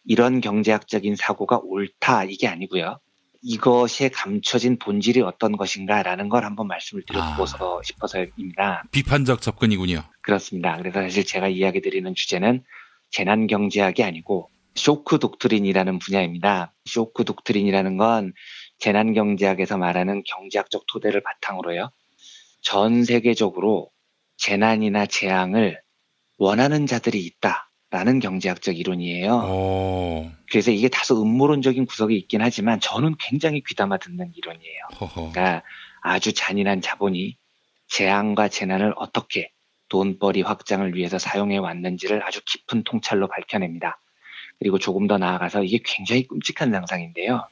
이런 경제학적인 사고가 옳다 이게 아니고요. 이것에 감춰진 본질이 어떤 것인가라는 걸 한번 말씀을 드려보고 싶어서입니다. 비판적 접근이군요. 그렇습니다. 그래서 사실 제가 이야기 드리는 주제는 재난경제학이 아니고 쇼크 독트린이라는 분야입니다. 쇼크 독트린이라는 건 재난경제학에서 말하는 경제학적 토대를 바탕으로요. 전 세계적으로 재난이나 재앙을 원하는 자들이 있다라는 경제학적 이론이에요. 그래서 이게 다소 음모론적인 구석이 있긴 하지만 저는 굉장히 귀담아 듣는 이론이에요. 그러니까 아주 잔인한 자본이 재앙과 재난을 어떻게 돈벌이 확장을 위해서 사용해 왔는지를 아주 깊은 통찰로 밝혀냅니다. 그리고 조금 더 나아가서 이게 굉장히 끔찍한 상상인데요.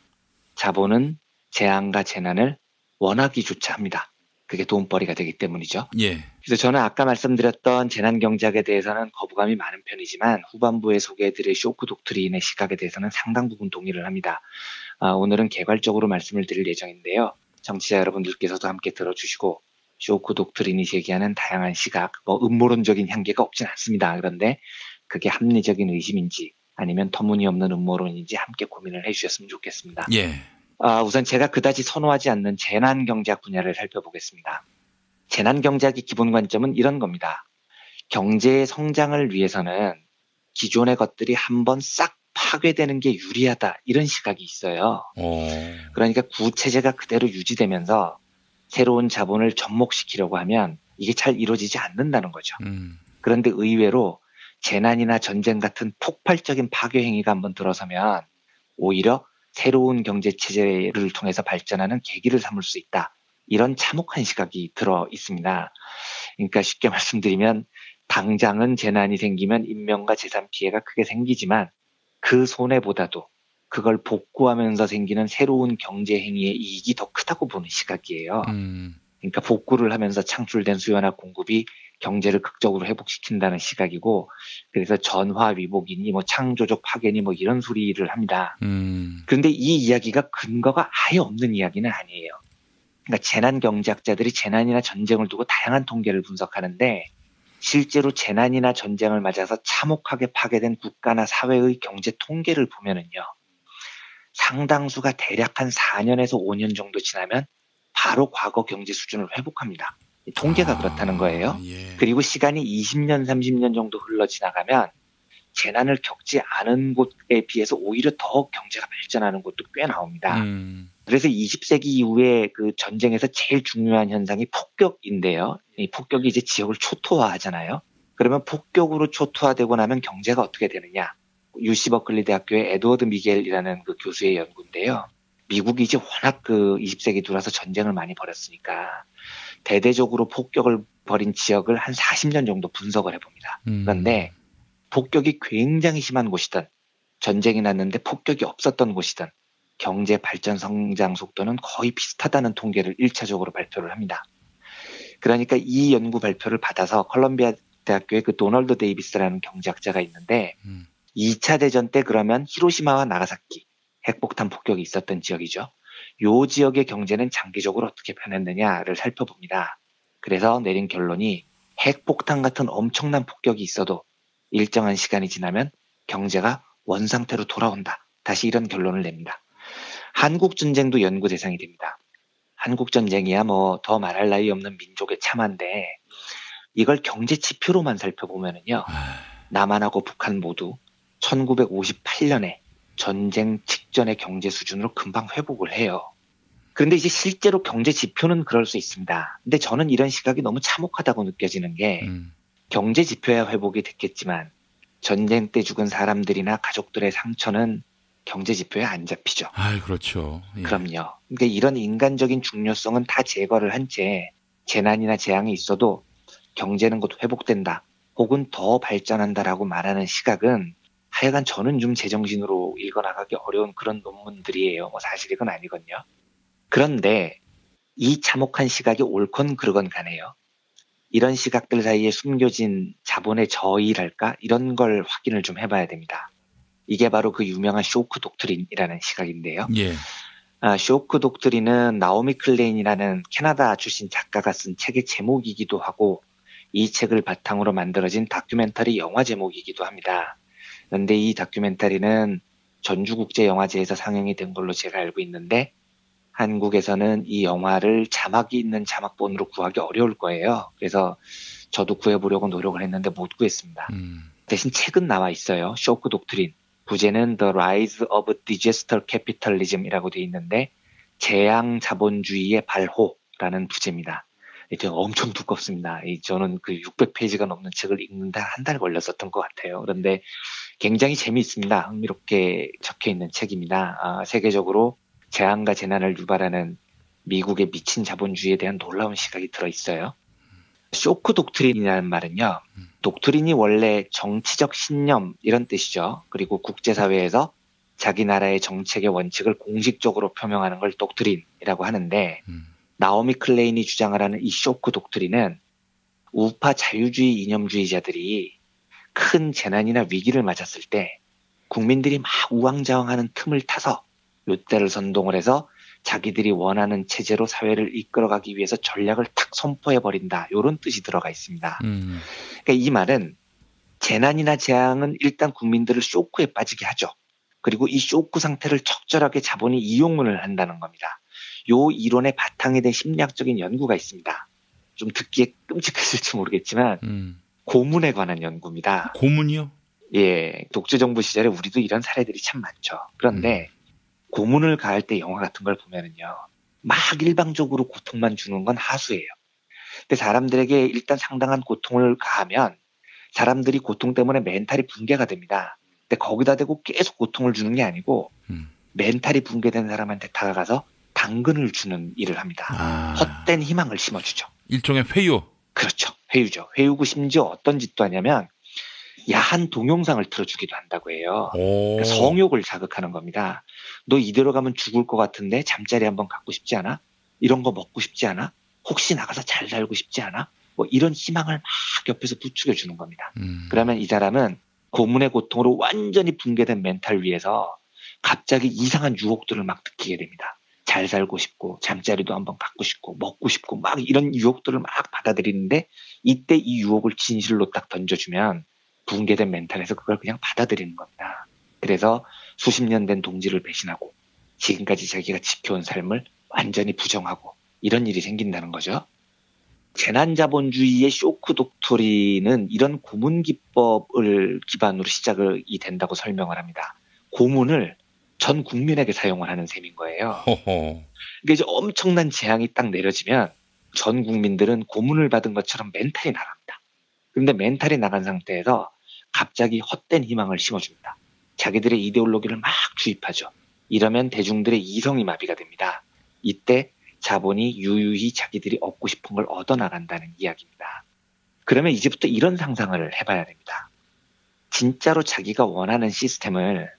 자본은 재앙과 재난을 원하기조차 합니다. 그게 돈벌이가 되기 때문이죠. 그래서 저는 아까 말씀드렸던 재난경제학에 대해서는 거부감이 많은 편이지만 후반부에 소개해드릴 쇼크 독트린의 시각에 대해서는 상당 부분 동의를 합니다. 오늘은 개괄적으로 말씀을 드릴 예정인데요. 청취자 여러분들께서도 함께 들어주시고 쇼크 독트린이 제기하는 다양한 시각, 음모론적인 향기가 없진 않습니다. 그런데 그게 합리적인 의심인지 아니면 터무니없는 음모론인지 함께 고민을 해주셨으면 좋겠습니다. 우선 제가 그다지 선호하지 않는 재난경제학 분야를 살펴보겠습니다. 재난경제학의 기본 관점은 이런 겁니다. 경제의 성장을 위해서는 기존의 것들이 한번 싹 파괴되는 게 유리하다 이런 시각이 있어요. 그러니까 구체제가 그대로 유지되면서 새로운 자본을 접목시키려고 하면 이게 잘 이루어지지 않는다는 거죠. 그런데 의외로 재난이나 전쟁 같은 폭발적인 파괴 행위가 한번 들어서면 오히려 새로운 경제 체제를 통해서 발전하는 계기를 삼을 수 있다. 이런 참혹한 시각이 들어 있습니다. 그러니까 쉽게 말씀드리면 당장은 재난이 생기면 인명과 재산 피해가 크게 생기지만 그 손해보다도 그걸 복구하면서 생기는 새로운 경제 행위의 이익이 더 크다고 보는 시각이에요. 그러니까 복구를 하면서 창출된 수요나 공급이 경제를 극적으로 회복시킨다는 시각이고, 그래서 전화위복이니 뭐 창조적 파괴니 뭐 이런 소리를 합니다. 그런데 이 이야기가 근거가 아예 없는 이야기는 아니에요. 그러니까 재난 경제학자들이 재난이나 전쟁을 두고 다양한 통계를 분석하는데, 실제로 재난이나 전쟁을 맞아서 참혹하게 파괴된 국가나 사회의 경제 통계를 보면은요, 상당수가 대략 한 4년에서 5년 정도 지나면 바로 과거 경제 수준을 회복합니다. 통계가 그렇다는 거예요. 그리고 시간이 20년, 30년 정도 흘러 지나가면 재난을 겪지 않은 곳에 비해서 오히려 더 경제가 발전하는 곳도 꽤 나옵니다. 그래서 20세기 이후에 그 전쟁에서 제일 중요한 현상이 폭격인데요. 이 폭격이 이제 지역을 초토화하잖아요. 그러면 폭격으로 초토화되고 나면 경제가 어떻게 되느냐? UC 버클리 대학교의 에드워드 미겔이라는 그 교수의 연구인데요. 미국이 이제 워낙 그 20세기 들어서 전쟁을 많이 벌였으니까 대대적으로 폭격을 벌인 지역을 한 40년 정도 분석을 해봅니다. 그런데 폭격이 굉장히 심한 곳이든 전쟁이 났는데 폭격이 없었던 곳이든 경제 발전 성장 속도는 거의 비슷하다는 통계를 1차적으로 발표를 합니다. 그러니까 이 연구 발표를 받아서 컬럼비아 대학교의 그 도널드 데이비스라는 경제학자가 있는데 2차 대전 때 그러면 히로시마와 나가사키 핵폭탄 폭격이 있었던 지역이죠. 요 지역의 경제는 장기적으로 어떻게 변했느냐를 살펴봅니다. 그래서 내린 결론이 핵폭탄 같은 엄청난 폭격이 있어도 일정한 시간이 지나면 경제가 원상태로 돌아온다. 다시 이런 결론을 냅니다. 한국전쟁도 연구 대상이 됩니다. 한국전쟁이야 뭐 더 말할 나위 없는 민족의 참화인데 이걸 경제 지표로만 살펴보면은요. 남한하고 북한 모두 1958년에 전쟁 직전의 경제 수준으로 금방 회복을 해요. 그런데 이제 실제로 경제 지표는 그럴 수 있습니다. 근데 저는 이런 시각이 너무 참혹하다고 느껴지는 게 경제 지표야 회복이 됐겠지만 전쟁 때 죽은 사람들이나 가족들의 상처는 경제 지표에 안 잡히죠. 아, 그렇죠. 예. 그럼요. 그러니까 이런 인간적인 중요성은 다 제거를 한 채 재난이나 재앙이 있어도 경제는 곧 회복된다. 혹은 더 발전한다라고 말하는 시각은 하여간 저는 좀 제정신으로 읽어나가기 어려운 그런 논문들이에요. 뭐 사실이건 아니건요. 그런데 이 참혹한 시각이 옳건 그르건 가네요. 이런 시각들 사이에 숨겨진 자본의 저의랄까? 이런 걸 확인을 좀 해봐야 됩니다. 이게 바로 그 유명한 쇼크 독트린이라는 시각인데요. 예. 쇼크 독트린은 나오미 클레인이라는 캐나다 출신 작가가 쓴 책의 제목이기도 하고 이 책을 바탕으로 만들어진 다큐멘터리 영화 제목이기도 합니다. 그런데 이 다큐멘터리는 전주국제영화제에서 상영이 된 걸로 제가 알고 있는데 한국에서는 이 영화를 자막이 있는 자막본으로 구하기 어려울 거예요. 그래서 저도 구해보려고 노력을 했는데 못 구했습니다. 대신 책은 나와 있어요. 쇼크 독트린. 부제는 The Rise of Disaster Capitalism이라고 되어 있는데 재앙 자본주의의 발호라는 부제입니다. 되게 엄청 두껍습니다. 저는 그 600페이지가 넘는 책을 읽는데 한 달 걸렸었던 것 같아요. 그런데 굉장히 재미있습니다. 흥미롭게 적혀 있는 책입니다. 세계적으로 재앙과 재난을 유발하는 미국의 미친 자본주의에 대한 놀라운 시각이 들어있어요. 쇼크 독트린이라는 말은요. 독트린이 원래 정치적 신념 이런 뜻이죠. 그리고 국제사회에서 자기 나라의 정책의 원칙을 공식적으로 표명하는 걸 독트린이라고 하는데 나오미 클레인이 주장을 하는 이 쇼크 독트린은 우파 자유주의 이념주의자들이 큰 재난이나 위기를 맞았을 때 국민들이 막 우왕좌왕하는 틈을 타서 요때를 선동을 해서 자기들이 원하는 체제로 사회를 이끌어가기 위해서 전략을 탁 선포해버린다. 이런 뜻이 들어가 있습니다. 그러니까 이 말은 재난이나 재앙은 일단 국민들을 쇼크에 빠지게 하죠. 그리고 이 쇼크 상태를 적절하게 자본이 이용을 한다는 겁니다. 요 이론의 바탕에 대한 심리학적인 연구가 있습니다. 좀 듣기에 끔찍했을지 모르겠지만 고문에 관한 연구입니다. 고문이요? 예, 독재정부 시절에 우리도 이런 사례들이 참 많죠. 그런데 고문을 가할 때 영화 같은 걸 보면은요, 막 일방적으로 고통만 주는 건 하수예요. 근데 사람들에게 일단 상당한 고통을 가하면 사람들이 고통 때문에 멘탈이 붕괴가 됩니다. 근데 거기다 대고 계속 고통을 주는 게 아니고 멘탈이 붕괴된 사람한테 다가가서 당근을 주는 일을 합니다. 헛된 희망을 심어주죠. 일종의 회유. 그렇죠. 회유죠. 회유고 심지어 어떤 짓도 하냐면 야한 동영상을 틀어주기도 한다고 해요. 그러니까 성욕을 자극하는 겁니다. 너 이대로 가면 죽을 것 같은데 잠자리 한번 갖고 싶지 않아? 이런 거 먹고 싶지 않아? 혹시 나가서 잘 살고 싶지 않아? 뭐 이런 희망을 막 옆에서 부추겨 주는 겁니다. 그러면 이 사람은 고문의 고통으로 완전히 붕괴된 멘탈 위에서 갑자기 이상한 유혹들을 막 느끼게 됩니다. 잘 살고 싶고 잠자리도 한번 갖고 싶고 먹고 싶고 막 이런 유혹들을 막 받아들이는데 이때 이 유혹을 진실로 딱 던져주면 붕괴된 멘탈에서 그걸 그냥 받아들이는 겁니다. 그래서 수십 년 된 동지를 배신하고 지금까지 자기가 지켜온 삶을 완전히 부정하고 이런 일이 생긴다는 거죠. 재난자본주의의 쇼크 독트린은 이런 고문 기법을 기반으로 시작이 된다고 설명을 합니다. 고문을 전 국민에게 사용을 하는 셈인 거예요. 그러니까 이제 엄청난 재앙이 딱 내려지면 전 국민들은 고문을 받은 것처럼 멘탈이 나갑니다. 그런데 멘탈이 나간 상태에서 갑자기 헛된 희망을 심어줍니다. 자기들의 이데올로기를 막 주입하죠. 이러면 대중들의 이성이 마비가 됩니다. 이때 자본이 유유히 자기들이 얻고 싶은 걸 얻어나간다는 이야기입니다. 그러면 이제부터 이런 상상을 해봐야 됩니다. 진짜로 자기가 원하는 시스템을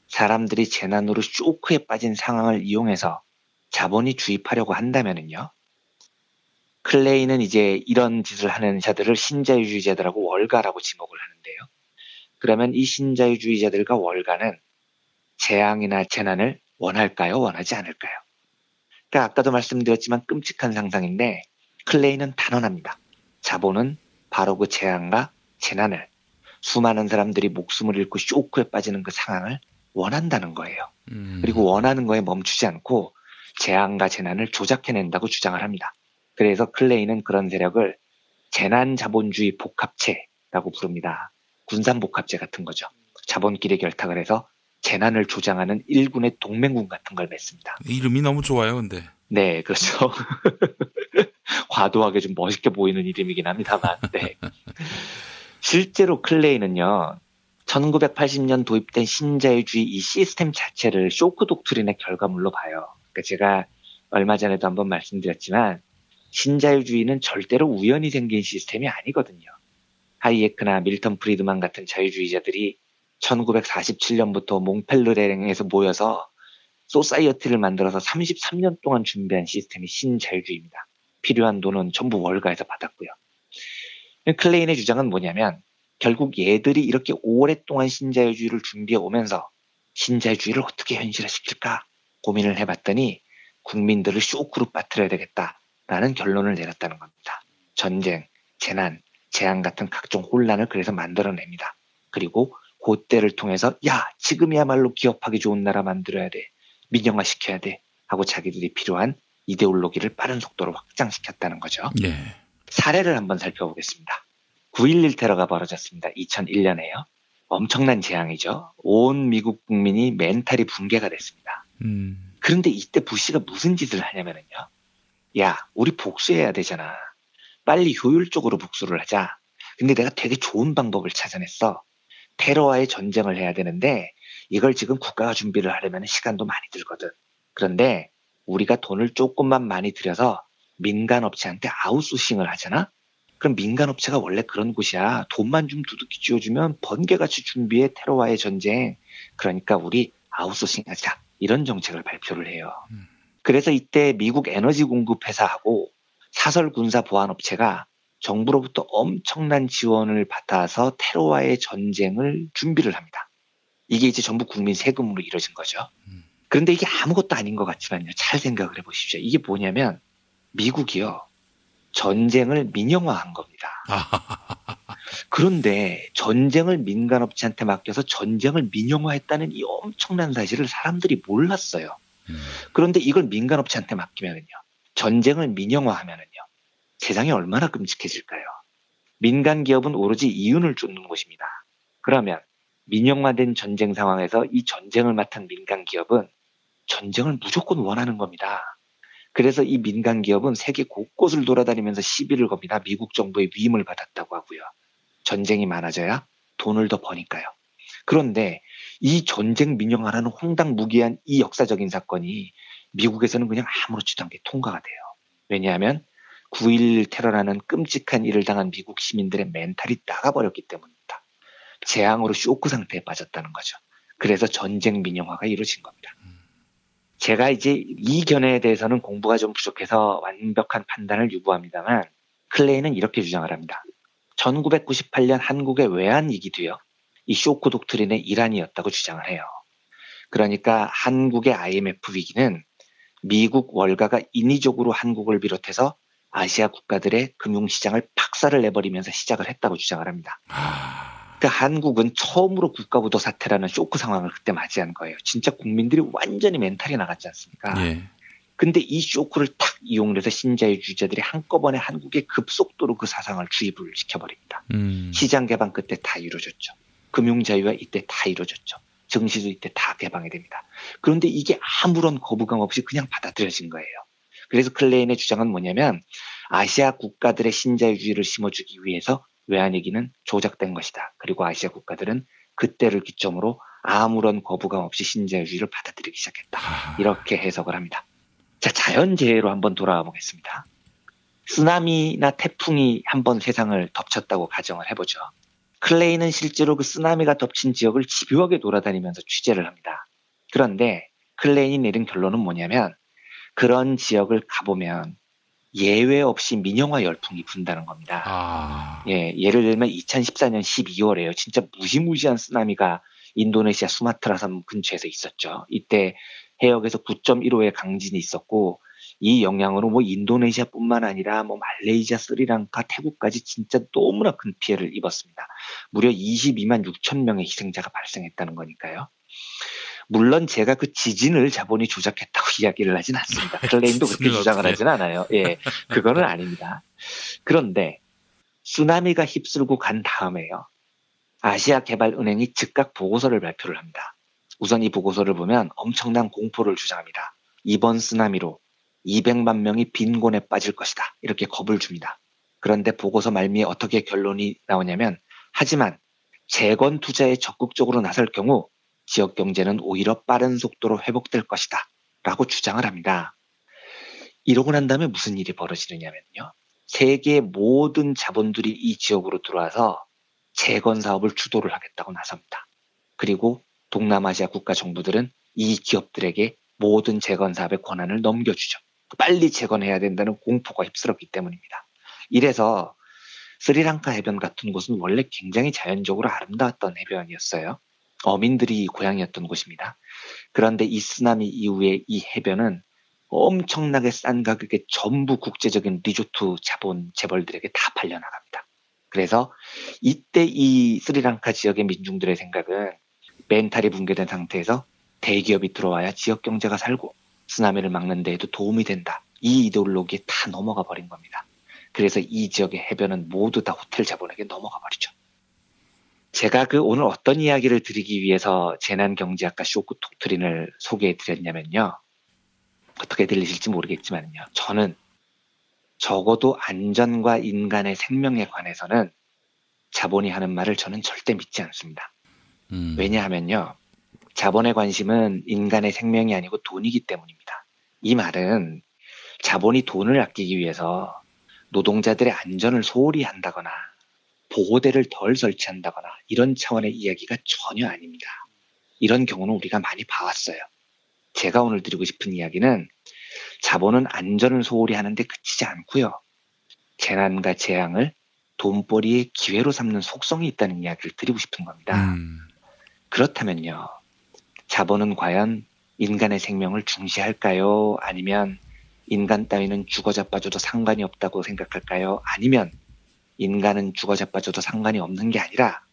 사람들이 재난으로 쇼크에 빠진 상황을 이용해서 자본이 주입하려고 한다면은요. 클레이는 이제 이런 짓을 하는 자들을 신자유주의자들하고 월가라고 지목을 하는데요. 그러면 이 신자유주의자들과 월가는 재앙이나 재난을 원할까요? 원하지 않을까요? 그러니까 아까도 말씀드렸지만 끔찍한 상상인데 클레이는 단언합니다. 자본은 바로 그 재앙과 재난을 수많은 사람들이 목숨을 잃고 쇼크에 빠지는 그 상황을 원한다는 거예요. 그리고 원하는 거에 멈추지 않고 재앙과 재난을 조작해낸다고 주장을 합니다. 그래서 클레이는 그런 세력을 재난자본주의 복합체라고 부릅니다. 군산복합체 같은 거죠. 자본끼리 결탁을 해서 재난을 조장하는 일군의 동맹군 같은 걸 맺습니다. 이름이 너무 좋아요, 근데. 네, 그렇죠. 과도하게 좀 멋있게 보이는 이름이긴 합니다만. 네. 실제로 클레이는요. 1980년 도입된 신자유주의 이 시스템 자체를 쇼크 독트린의 결과물로 봐요. 그러니까 제가 얼마 전에도 한번 말씀드렸지만 신자유주의는 절대로 우연히 생긴 시스템이 아니거든요. 하이에크나 밀턴 프리드만 같은 자유주의자들이 1947년부터 몽펠르랭에서 모여서 소사이어티를 만들어서 33년 동안 준비한 시스템이 신자유주의입니다. 필요한 돈은 전부 월가에서 받았고요. 클레인의 주장은 뭐냐면 결국 얘들이 이렇게 오랫동안 신자유주의를 준비해 오면서 신자유주의를 어떻게 현실화시킬까 고민을 해봤더니 국민들을 쇼크로 빠뜨려야 되겠다라는 결론을 내렸다는 겁니다. 전쟁, 재난, 재앙 같은 각종 혼란을 그래서 만들어냅니다. 그리고 그때를 통해서 야 지금이야말로 기업하기 좋은 나라 만들어야 돼. 민영화시켜야 돼. 하고 자기들이 필요한 이데올로기를 빠른 속도로 확장시켰다는 거죠. 네. 사례를 한번 살펴보겠습니다. 9.11 테러가 벌어졌습니다. 2001년에요. 엄청난 재앙이죠. 온 미국 국민이 멘탈이 붕괴가 됐습니다. 그런데 이때 부시가 무슨 짓을 하냐면요. 야, 우리 복수해야 되잖아. 빨리 효율적으로 복수를 하자. 근데 내가 되게 좋은 방법을 찾아냈어. 테러와의 전쟁을 해야 되는데 이걸 지금 국가가 준비를 하려면 시간도 많이 들거든. 그런데 우리가 돈을 조금만 많이 들여서 민간업체한테 아웃소싱을 하잖아? 그럼 민간업체가 원래 그런 곳이야. 돈만 좀 두둑히 쥐어주면 번개같이 준비해 테러와의 전쟁. 그러니까 우리 아웃소싱하자. 이런 정책을 발표를 해요. 그래서 이때 미국 에너지 공급 회사하고 사설 군사 보안업체가 정부로부터 엄청난 지원을 받아서 테러와의 전쟁을 준비를 합니다. 이게 이제 전부 국민 세금으로 이루어진 거죠. 그런데 이게 아무것도 아닌 것 같지만요. 잘 생각을 해보십시오. 이게 뭐냐면 미국이요. 전쟁을 민영화한 겁니다. 그런데 전쟁을 민간업체한테 맡겨서 전쟁을 민영화했다는 이 엄청난 사실을 사람들이 몰랐어요. 그런데 이걸 민간업체한테 맡기면은요. 전쟁을 민영화하면은요. 세상이 얼마나 끔찍해질까요? 민간 기업은 오로지 이윤을 쫓는 곳입니다. 그러면 민영화된 전쟁 상황에서 이 전쟁을 맡은 민간 기업은 전쟁을 무조건 원하는 겁니다. 그래서 이 민간 기업은 세계 곳곳을 돌아다니면서 시비를 겁니다. 미국 정부의 위임을 받았다고 하고요. 전쟁이 많아져야 돈을 더 버니까요. 그런데 이 전쟁 민영화라는 황당무계한 이 역사적인 사건이 미국에서는 그냥 아무렇지도 않게 통과가 돼요. 왜냐하면 9.11 테러라는 끔찍한 일을 당한 미국 시민들의 멘탈이 나가버렸기 때문입니다. 재앙으로 쇼크 상태에 빠졌다는 거죠. 그래서 전쟁 민영화가 이루어진 겁니다. 제가 이제 이 견해에 대해서는 공부가 좀 부족해서 완벽한 판단을 유보합니다만 클레이는 이렇게 주장을 합니다. 1998년 한국의 외환위기도요. 이 쇼크 독트린의 일환이었다고 주장을 해요. 그러니까 한국의 IMF 위기는 미국 월가가 인위적으로 한국을 비롯해서 아시아 국가들의 금융시장을 박살을 내버리면서 시작을 했다고 주장을 합니다. 그러니까 한국은 처음으로 국가부도 사태라는 쇼크 상황을 그때 맞이한 거예요. 진짜 국민들이 완전히 멘탈이 나갔지 않습니까? 예. 근데 이 쇼크를 탁 이용해서 신자유주의자들이 한꺼번에 한국에 급속도로 그 사상을 주입을 시켜버립니다. 시장 개방 그때 다 이루어졌죠. 금융자유화 이때 다 이루어졌죠. 증시도 이때 다 개방이 됩니다. 그런데 이게 아무런 거부감 없이 그냥 받아들여진 거예요. 그래서 클레인의 주장은 뭐냐면 아시아 국가들의 신자유주의를 심어주기 위해서 외환위기는 조작된 것이다. 그리고 아시아 국가들은 그때를 기점으로 아무런 거부감 없이 신자유주의를 받아들이기 시작했다. 이렇게 해석을 합니다. 자, 자연재해로 한번 돌아와 보겠습니다. 쓰나미나 태풍이 한번 세상을 덮쳤다고 가정을 해보죠. 클레이는 실제로 그 쓰나미가 덮친 지역을 집요하게 돌아다니면서 취재를 합니다. 그런데 클레인이 내린 결론은 뭐냐면 그런 지역을 가보면 예외 없이 민영화 열풍이 분다는 겁니다. 예, 예를 들면 2014년 12월에요. 진짜 무시무시한 쓰나미가 인도네시아 수마트라 섬 근처에서 있었죠. 이때 해역에서 9.15의 강진이 있었고 이 영향으로 뭐 인도네시아뿐만 아니라 뭐 말레이시아, 스리랑카, 태국까지 진짜 너무나 큰 피해를 입었습니다. 무려 22만 6천 명의 희생자가 발생했다는 거니까요. 물론 제가 그 지진을 자본이 조작했다고 이야기를 하진 않습니다. 클레인도 그렇게 주장을 하진 않아요. 예, 그거는 아닙니다. 그런데 쓰나미가 휩쓸고 간 다음에요. 아시아개발은행이 즉각 보고서를 발표를 합니다. 우선 이 보고서를 보면 엄청난 공포를 주장합니다. 이번 쓰나미로 200만 명이 빈곤에 빠질 것이다. 이렇게 겁을 줍니다. 그런데 보고서 말미에 어떻게 결론이 나오냐면 하지만 재건 투자에 적극적으로 나설 경우 지역 경제는 오히려 빠른 속도로 회복될 것이다. 라고 주장을 합니다. 이러고 난 다음에 무슨 일이 벌어지느냐면요. 세계의 모든 자본들이 이 지역으로 들어와서 재건 사업을 주도를 하겠다고 나섭니다. 그리고 동남아시아 국가 정부들은 이 기업들에게 모든 재건 사업의 권한을 넘겨주죠. 빨리 재건해야 된다는 공포가 휩쓸었기 때문입니다. 이래서 스리랑카 해변 같은 곳은 원래 굉장히 자연적으로 아름다웠던 해변이었어요. 어민들이 고향이었던 곳입니다. 그런데 이 쓰나미 이후에 이 해변은 엄청나게 싼 가격에 전부 국제적인 리조트 자본 재벌들에게 다 팔려나갑니다. 그래서 이때 이 스리랑카 지역의 민중들의 생각은 멘탈이 붕괴된 상태에서 대기업이 들어와야 지역 경제가 살고 쓰나미를 막는 데에도 도움이 된다. 이 이데올로기에 다 넘어가 버린 겁니다. 그래서 이 지역의 해변은 모두 다 호텔 자본에게 넘어가 버리죠. 제가 오늘 어떤 이야기를 드리기 위해서 재난경제학과 쇼크 독트린을 소개해 드렸냐면요. 어떻게 들리실지 모르겠지만요. 저는 적어도 안전과 인간의 생명에 관해서는 자본이 하는 말을 저는 절대 믿지 않습니다. 왜냐하면요. 자본의 관심은 인간의 생명이 아니고 돈이기 때문입니다. 이 말은 자본이 돈을 아끼기 위해서 노동자들의 안전을 소홀히 한다거나 보호대를 덜 설치한다거나 이런 차원의 이야기가 전혀 아닙니다. 이런 경우는 우리가 많이 봐왔어요. 제가 오늘 드리고 싶은 이야기는 자본은 안전을 소홀히 하는데 그치지 않고요. 재난과 재앙을 돈벌이의 기회로 삼는 속성이 있다는 이야기를 드리고 싶은 겁니다. 그렇다면요. 자본은 과연 인간의 생명을 중시할까요? 아니면 인간 따위는 죽어 자빠져도 상관이 없다고 생각할까요? 아니면 인간은 죽어 자빠져도 상관이 없는 게 아니라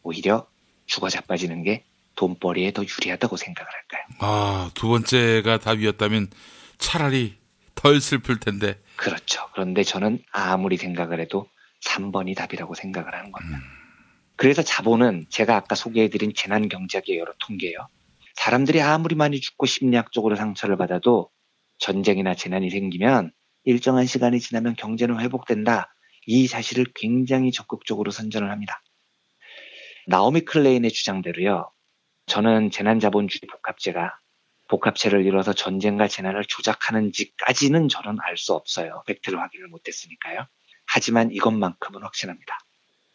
오히려 죽어 자빠지는 게 돈벌이에 더 유리하다고 생각을 할까요? 두 번째가 답이었다면 차라리 덜 슬플 텐데. 그렇죠. 그런데 저는 아무리 생각을 해도 3번이 답이라고 생각을 하는 겁니다. 그래서 자본은 제가 아까 소개해드린 재난경제학의 여러 통계예요. 사람들이 아무리 많이 죽고 심리학적으로 상처를 받아도 전쟁이나 재난이 생기면 일정한 시간이 지나면 경제는 회복된다. 이 사실을 굉장히 적극적으로 선전을 합니다. 나오미 클레인의 주장대로요. 저는 재난자본주의 복합체를 이뤄서 전쟁과 재난을 조작하는지까지는 저는 알 수 없어요. 팩트를 확인을 못했으니까요. 하지만 이것만큼은 확신합니다.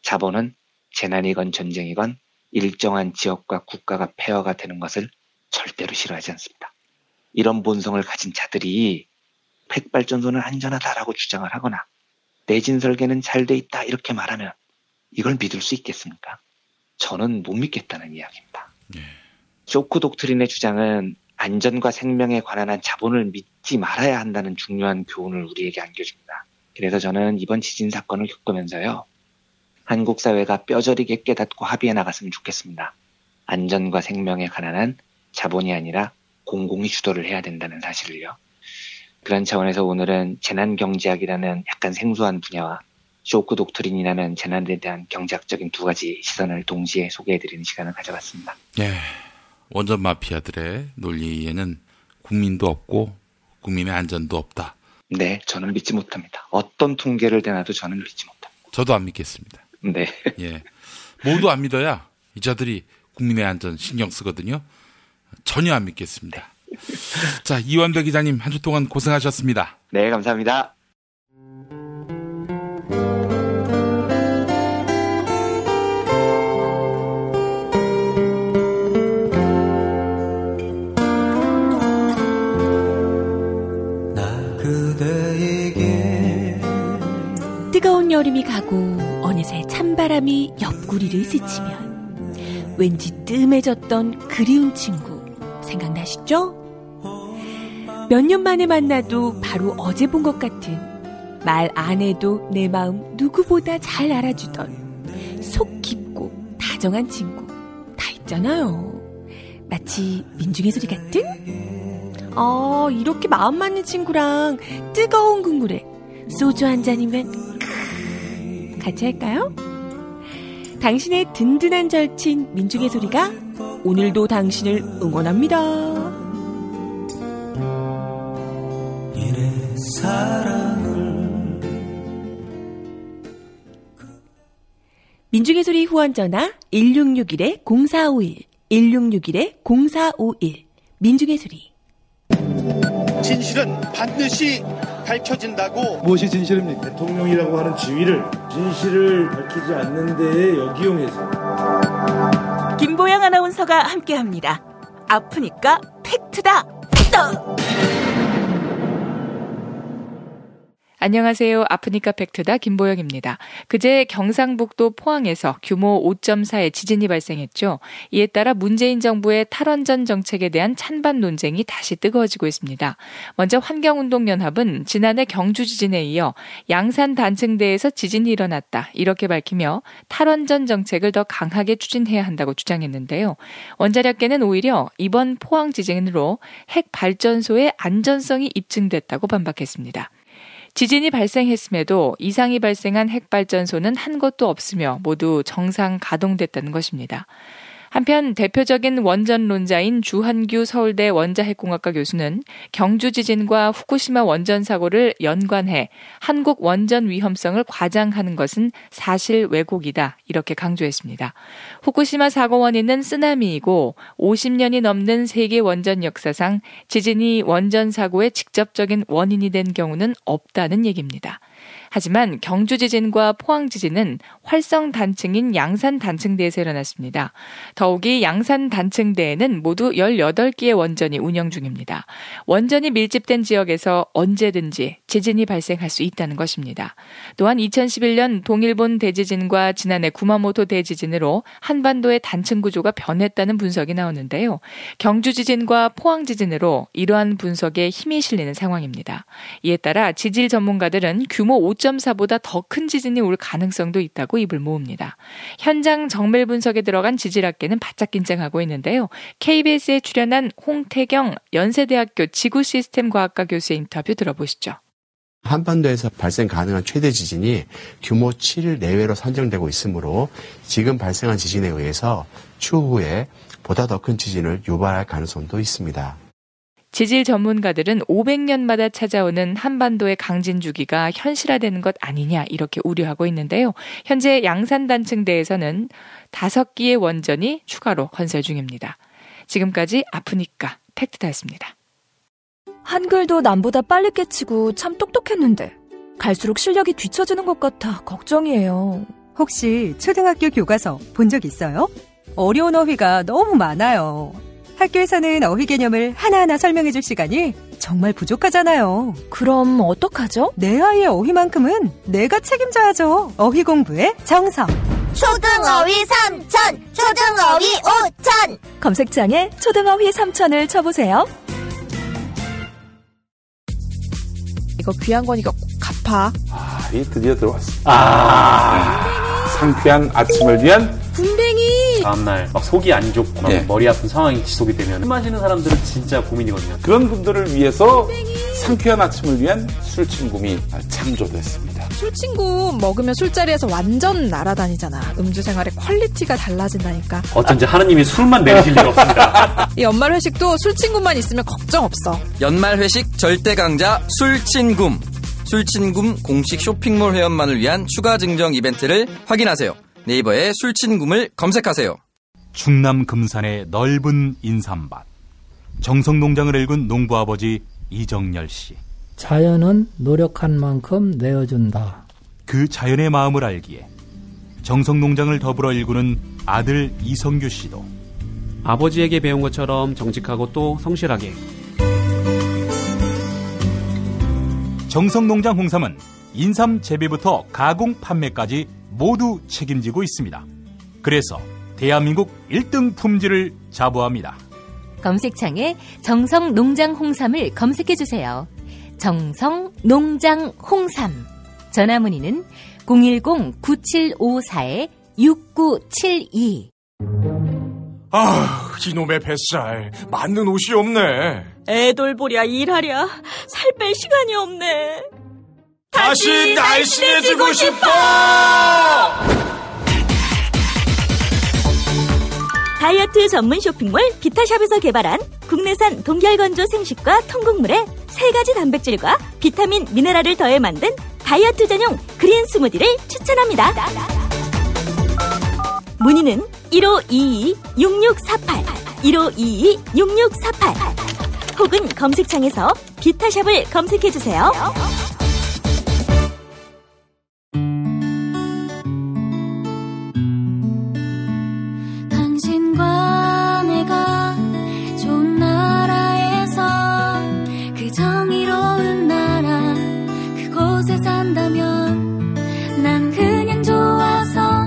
자본은 재난이건 전쟁이건 일정한 지역과 국가가 폐허가 되는 것을 절대로 싫어하지 않습니다. 이런 본성을 가진 자들이 핵발전소는 안전하다라고 주장을 하거나 내진 설계는 잘 돼 있다 이렇게 말하면 이걸 믿을 수 있겠습니까? 저는 못 믿겠다는 이야기입니다. 쇼크 독트린의 주장은 안전과 생명에 관한 한 자본을 믿지 말아야 한다는 중요한 교훈을 우리에게 안겨줍니다. 그래서 저는 이번 지진 사건을 겪으면서요. 한국 사회가 뼈저리게 깨닫고 합의해 나갔으면 좋겠습니다. 안전과 생명에 관한 한 자본이 아니라 공공이 주도를 해야 된다는 사실을요. 그런 차원에서 오늘은 재난경제학이라는 약간 생소한 분야와 쇼크 독트린이라는 재난에 대한 경제학적인 두 가지 시선을 동시에 소개해드리는 시간을 가져봤습니다. 네, 원전 마피아들의 논리에는 국민도 없고 국민의 안전도 없다. 네, 저는 믿지 못합니다. 어떤 통계를 대놔도 저는 믿지 못합니다. 저도 안 믿겠습니다. 네. 예, 모두 안 믿어야 이 자들이 국민의 안전 신경 쓰거든요. 전혀 안 믿겠습니다. 자, 이완배 기자님 한 주 동안 고생하셨습니다. 네, 감사합니다. 뜨거운 여름이 가고 어느새 찬바람이 옆구리를 스치면 왠지 뜸해졌던 그리운 친구 생각나시죠? 몇 년 만에 만나도 바로 어제 본 것 같은 말 안 해도 내 마음 누구보다 잘 알아주던 속 깊고 다정한 친구 다 있잖아요. 마치 민중의 소리 같은? 이렇게 마음 맞는 친구랑 뜨거운 국물에 소주 한 잔이면 같이 할까요? 당신의 든든한 절친 민중의 소리가 오늘도 당신을 응원합니다. 민중의 소리 후원 전화 1661-0451 1661-0451 민중의 소리. 진실은 반드시 밝혀진다고. 무엇이 진실입니까? 대통령이라고 하는 지위를 진실을 밝히지 않는 데에 역이용해서. 김보영 아나운서가 함께합니다. 아프니까 팩트다. 안녕하세요. 아프니까 팩트다 김보영입니다. 그제 경상북도 포항에서 규모 5.4의 지진이 발생했죠. 이에 따라 문재인 정부의 탈원전 정책에 대한 찬반 논쟁이 다시 뜨거워지고 있습니다. 먼저 환경운동연합은 지난해 경주 지진에 이어 양산 단층대에서 지진이 일어났다 이렇게 밝히며 탈원전 정책을 더 강하게 추진해야 한다고 주장했는데요. 원자력계는 오히려 이번 포항 지진으로 핵발전소의 안전성이 입증됐다고 반박했습니다. 지진이 발생했음에도 이상이 발생한 핵발전소는 한 곳도 없으며 모두 정상 가동됐다는 것입니다. 한편 대표적인 원전론자인 주한규 서울대 원자핵공학과 교수는 경주 지진과 후쿠시마 원전 사고를 연관해 한국 원전 위험성을 과장하는 것은 사실 왜곡이다 이렇게 강조했습니다. 후쿠시마 사고 원인은 쓰나미이고 50년이 넘는 세계 원전 역사상 지진이 원전 사고의 직접적인 원인이 된 경우는 없다는 얘기입니다. 하지만 경주 지진과 포항 지진은 활성 단층인 양산 단층대에서 일어났습니다. 더욱이 양산 단층대에는 모두 18개의 원전이 운영 중입니다. 원전이 밀집된 지역에서 언제든지 지진이 발생할 수 있다는 것입니다. 또한 2011년 동일본 대지진과 지난해 구마모토 대지진으로 한반도의 단층 구조가 변했다는 분석이 나오는데요. 경주 지진과 포항 지진으로 이러한 분석에 힘이 실리는 상황입니다. 이에 따라 지질 전문가들은 규모 5.4보다 더 큰 지진이 올 가능성도 있다고 입을 모읍니다. 현장 정밀 분석에 들어간 지질학계는 바짝 긴장하고 있는데요. KBS에 출연한 홍태경 연세대학교 지구시스템과학과 교수의 인터뷰 들어보시죠. 한반도에서 발생 가능한 최대 지진이 규모 7 내외로 선정되고 있으므로 지금 발생한 지진에 의해서 추후에 보다 더 큰 지진을 유발할 가능성도 있습니다. 지질 전문가들은 500년마다 찾아오는 한반도의 강진 주기가 현실화되는 것 아니냐 이렇게 우려하고 있는데요. 현재 양산단층대에서는 5기의 원전이 추가로 건설 중입니다. 지금까지 아프니까 팩트다였습니다. 한글도 남보다 빨리 깨치고 참 똑똑했는데 갈수록 실력이 뒤처지는 것 같아 걱정이에요. 혹시 초등학교 교과서 본 적 있어요? 어려운 어휘가 너무 많아요. 학교에서는 어휘 개념을 하나하나 설명해줄 시간이 정말 부족하잖아요. 그럼 어떡하죠? 내 아이의 어휘만큼은 내가 책임져야죠. 어휘 공부의 정성. 초등어휘 3000, 초등어휘 5000. 검색창에 초등어휘 3000을 쳐보세요. 이거 귀한 거니까 꼭 갚아. 이 드디어 들어왔습니다. 상쾌한 아침을 위한 군뱅이. 다음날 막 속이 안 좋고 막 머리 아픈 상황이 지속이 되면 술 마시는 사람들은 진짜 고민이거든요. 그런 분들을 위해서 상쾌한 아침을 위한 술친굼이 창조됐습니다. 술친굼 먹으면 술자리에서 완전 날아다니잖아. 음주 생활의 퀄리티가 달라진다니까. 어쩐지 하느님이 술만 내리실 일 없습니다. 이 연말 회식도 술친굼만 있으면 걱정 없어. 연말 회식 절대 강자 술친굼. 술친굼 공식 쇼핑몰 회원만을 위한 추가 증정 이벤트를 확인하세요. 네이버에 술친굼을 검색하세요. 충남 금산의 넓은 인삼밭. 정성농장을 일군 농부아버지 이정열 씨. 자연은 노력한 만큼 내어준다. 그 자연의 마음을 알기에 정성농장을 더불어 일구는 아들 이성규 씨도 아버지에게 배운 것처럼 정직하고 또 성실하게. 정성농장 홍삼은 인삼 재배부터 가공 판매까지 모두 책임지고 있습니다. 그래서 대한민국 1등 품질을 자부합니다. 검색창에 정성농장 홍삼을 검색해주세요. 정성농장 홍삼. 전화문의는 010-9754-6972. 아, 이놈의 뱃살. 맞는 옷이 없네. 애 돌보랴 일하랴 살 뺄 시간이 없네. 다시 날씬해지고 싶어! 다이어트 전문 쇼핑몰 비타샵에서 개발한 국내산 동결건조 생식과 통곡물에 3가지 단백질과 비타민, 미네랄을 더해 만든 다이어트 전용 그린 스무디를 추천합니다. 문의는 1522-6648, 1522-6648 혹은 검색창에서 비타샵을 검색해주세요. 당신과 내가 좋은 나라에서 그 정의로운 나라 그곳에 산다면 난 그냥 좋아서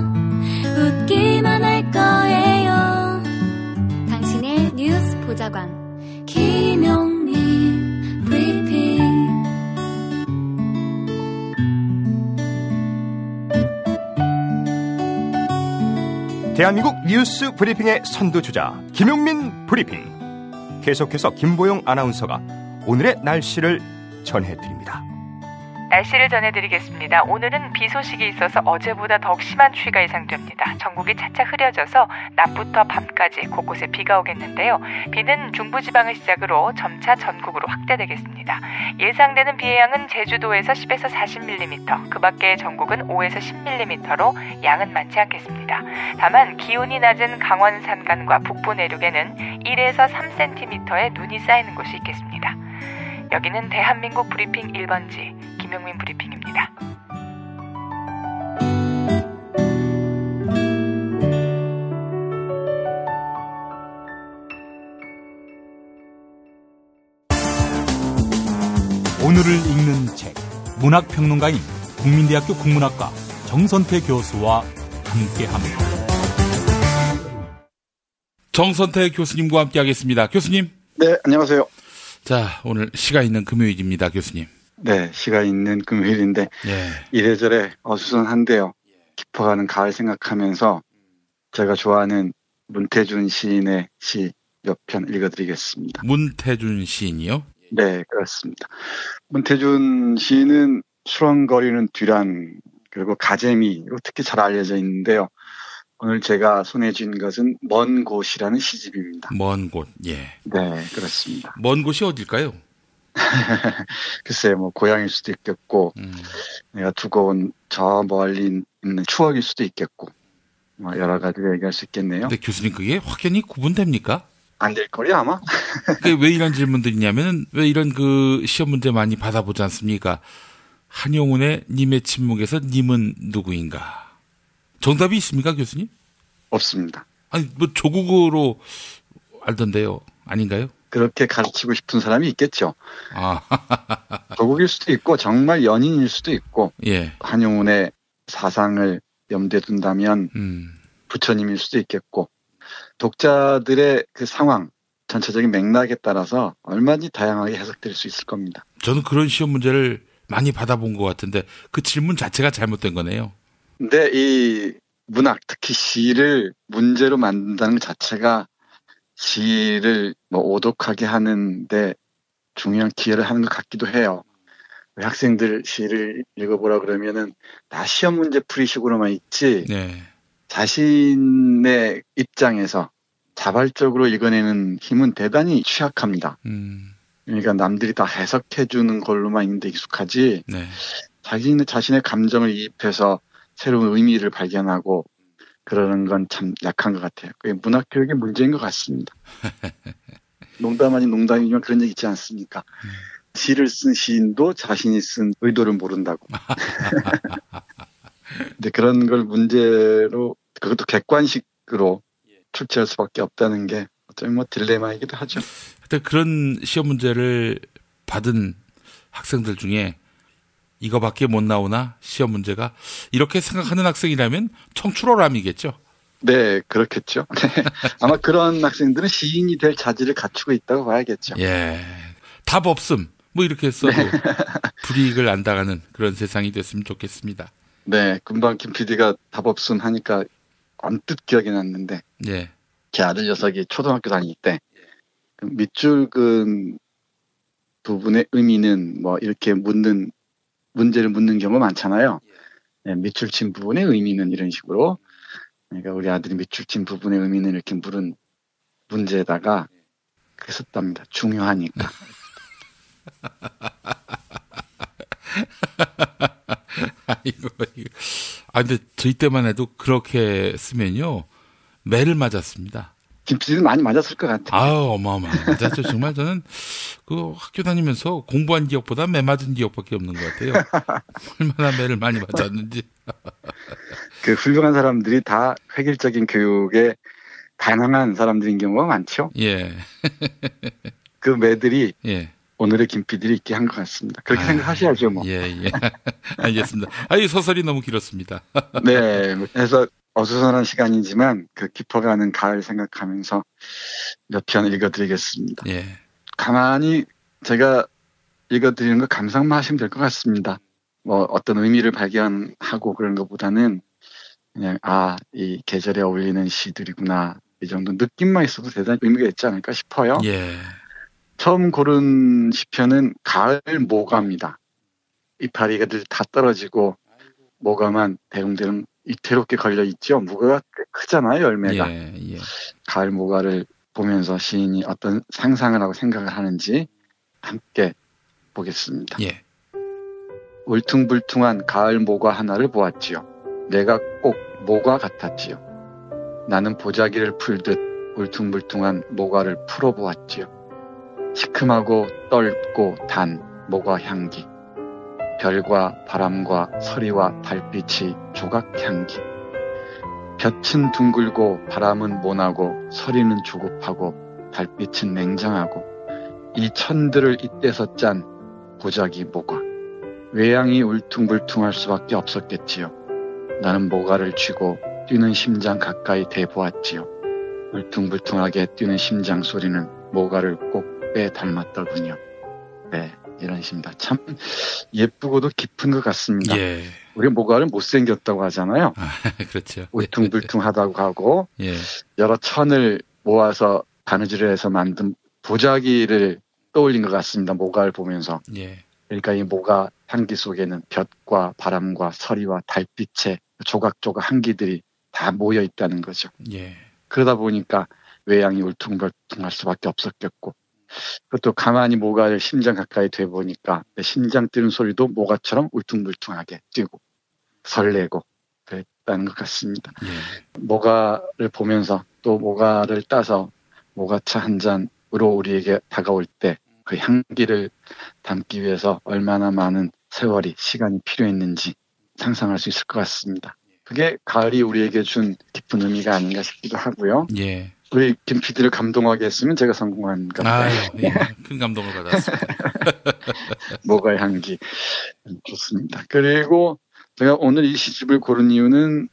웃기만 할 거예요. 당신의 뉴스 보좌관 김용민 브리핑. 대한민국 뉴스 브리핑의 선두주자 김용민 브리핑. 계속해서 김보영 아나운서가 오늘의 날씨를 전해드립니다. 날씨를 전해드리겠습니다. 오늘은 비 소식이 있어서 어제보다 더욱 심한 추위가 예상됩니다. 전국이 차차 흐려져서 낮부터 밤까지 곳곳에 비가 오겠는데요. 비는 중부지방을 시작으로 점차 전국으로 확대되겠습니다. 예상되는 비의 양은 제주도에서 10에서 40mm, 그 밖에 전국은 5에서 10mm로 양은 많지 않겠습니다. 다만 기온이 낮은 강원 산간과 북부 내륙에는 1에서 3cm의 눈이 쌓이는 곳이 있겠습니다. 여기는 대한민국 브리핑 1번지 김용민 브리핑입니다. 오늘을 읽는 책, 문학평론가인 국민대학교 국문학과 정선태 교수와 함께합니다. 정선태 교수님과 함께하겠습니다. 교수님. 네, 안녕하세요. 자, 오늘 시가 있는 금요일입니다, 교수님. 네, 시가 있는 금요일인데 이래저래 어수선한데요. 깊어가는 가을 생각하면서 제가 좋아하는 문태준 시인의 시 몇 편 읽어드리겠습니다. 문태준 시인이요? 네, 그렇습니다. 문태준 시인은 수렁거리는 뒤란 그리고 가재미로 특히 잘 알려져 있는데요. 오늘 제가 손에 쥔 것은 먼 곳이라는 시집입니다. 먼 곳, 예. 네, 그렇습니다. 먼 곳이 어딜까요? 글쎄요, 뭐 고향일 수도 있겠고, 내가 두고 온 저 멀리 있는 추억일 수도 있겠고, 뭐 여러 가지를 얘기할 수 있겠네요. 근데 교수님 그게 확연히 구분됩니까? 안 될 거리 아마. 왜 이런 질문들이냐면은 왜 이런 그 시험 문제 많이 받아보지 않습니까? 한용운의 님의 침묵에서 님은 누구인가? 정답이 있습니까, 교수님? 없습니다. 아니 뭐 조국어로 알던데요, 아닌가요? 그렇게 가르치고 싶은 사람이 있겠죠. 아. 조국일 수도 있고 정말 연인일 수도 있고 예. 한용운의 사상을 염두에 둔다면 부처님일 수도 있겠고 독자들의 그 상황, 전체적인 맥락에 따라서 얼마든지 다양하게 해석될 수 있을 겁니다. 저는 그런 시험 문제를 많이 받아본 것 같은데 그 질문 자체가 잘못된 거네요. 근데 이 문학, 특히 시를 문제로 만든다는 것 자체가 시를 뭐 오독하게 하는데 중요한 기여를 하는 것 같기도 해요. 학생들 시를 읽어보라 그러면은 다 시험 문제 풀이식으로만 읽지 네. 자신의 입장에서 자발적으로 읽어내는 힘은 대단히 취약합니다. 그러니까 남들이 다 해석해주는 걸로만 읽는데 익숙하지 네. 자신의 감정을 이입해서 새로운 의미를 발견하고 그러는 건 참 약한 것 같아요. 그게 문학 교육의 문제인 것 같습니다. 농담 아닌 농담이지만 그런 얘기 있지 않습니까? 시를 쓴 시인도 자신이 쓴 의도를 모른다고. 근데 그런 걸 문제로 그것도 객관식으로 출제할 수밖에 없다는 게 어쩌면 뭐 딜레마이기도 하죠. 근데 그런 시험 문제를 받은 학생들 중에 이거밖에 못 나오나 시험 문제가 이렇게 생각하는 학생이라면 청출어람이겠죠. 네, 그렇겠죠. 아마 그런 학생들은 시인이 될 자질을 갖추고 있다고 봐야겠죠. 예, 답 없음 뭐 이렇게 했어도 네. 불이익을 안 당하는 그런 세상이 됐으면 좋겠습니다. 네, 금방 김 PD가 답 없음 하니까 언뜻 기억이 났는데 예. 제 아들 녀석이 초등학교 다닐 때 밑줄 근 부분의 의미는 뭐 이렇게 문제를 묻는 경우가 많잖아요. 네, 밑줄 친 부분의 의미는 이런 식으로. 그러니까 우리 아들이 밑줄 친 부분의 의미는 이렇게 물은 문제에다가 그렇게 썼답니다. 중요하니까. 이거. 아, 근데 저희 때만 해도 그렇게 쓰면요. 매를 맞았습니다. 김PD는 많이 맞았을 것 같아요. 아유, 어마어마하게 맞았죠. 정말 저는 그 학교 다니면서 공부한 기억보다 매 맞은 기억밖에 없는 것 같아요. 얼마나 매를 많이 맞았는지. 그 훌륭한 사람들이 다 획일적인 교육에 가능한 사람들인 경우가 많죠. 예. 그 매들이 예. 오늘의 김PD를 있게 한 것 같습니다. 그렇게 생각하셔야죠, 뭐. 예, 예. 알겠습니다. 이 소설이 너무 길었습니다. 네. 그래서 어수선한 시간이지만 그 깊어가는 가을 생각하면서 몇 편 읽어드리겠습니다. 예. 가만히 제가 읽어드리는 거 감상만 하시면 될 것 같습니다. 뭐 어떤 의미를 발견하고 그런 것보다는 그냥 이 계절에 어울리는 시들이구나 이 정도 느낌만 있어도 대단히 의미가 있지 않을까 싶어요. 예. 처음 고른 시편은 가을 모과입니다. 이파리가 늘 다 떨어지고 모과만 대롱대롱 이태롭게 걸려 있죠. 무게가 꽤 크잖아요, 열매가. 예, 예. 가을 모과를 보면서 시인이 어떤 상상을 하고 생각을 하는지 함께 보겠습니다. 예. 울퉁불퉁한 가을 모과 하나를 보았지요. 내가 꼭 모과 같았지요. 나는 보자기를 풀듯 울퉁불퉁한 모과를 풀어보았지요. 시큼하고 떫고 단 모과 향기. 별과 바람과 서리와 달빛이 조각향기. 볕은 둥글고 바람은 모나고 서리는 조급하고 달빛은 냉정하고 이 천들을 잇대서 짠 보자기 모과. 외양이 울퉁불퉁할 수밖에 없었겠지요. 나는 모과를 쥐고 뛰는 심장 가까이 대보았지요. 울퉁불퉁하게 뛰는 심장 소리는 모과를 꼭 빼 닮았더군요. 네. 이런 식입니다. 참 예쁘고도 깊은 것 같습니다. 예. 우리 모과를 못생겼다고 하잖아요. 그렇죠. 울퉁불퉁하다고 하고 예. 여러 천을 모아서 바느질을 해서 만든 보자기를 떠올린 것 같습니다. 모과를 보면서. 예. 그러니까 이 모과 향기 속에는 볕과 바람과 서리와 달빛의 조각조각 향기들이 다 모여 있다는 거죠. 예. 그러다 보니까 외양이 울퉁불퉁할 수밖에 없었겠고, 그것도 가만히 모가를 심장 가까이 대 보니까 심장 뛰는 소리도 모가처럼 울퉁불퉁하게 뛰고 설레고 그랬다는 것 같습니다. 예. 모가를 보면서 또 모가를 따서 모가차 한 잔으로 우리에게 다가올 때 그 향기를 담기 위해서 얼마나 많은 세월이 시간이 필요했는지 상상할 수 있을 것 같습니다. 그게 가을이 우리에게 준 깊은 의미가 아닌가 싶기도 하고요. 예. 우리 김 PD를 감동하게 했으면 제가 성공한 건데. 예. 큰 감동을 받았습니다. 모가의 향기 좋습니다. 그리고 제가 오늘 이 시집을 고른 이유는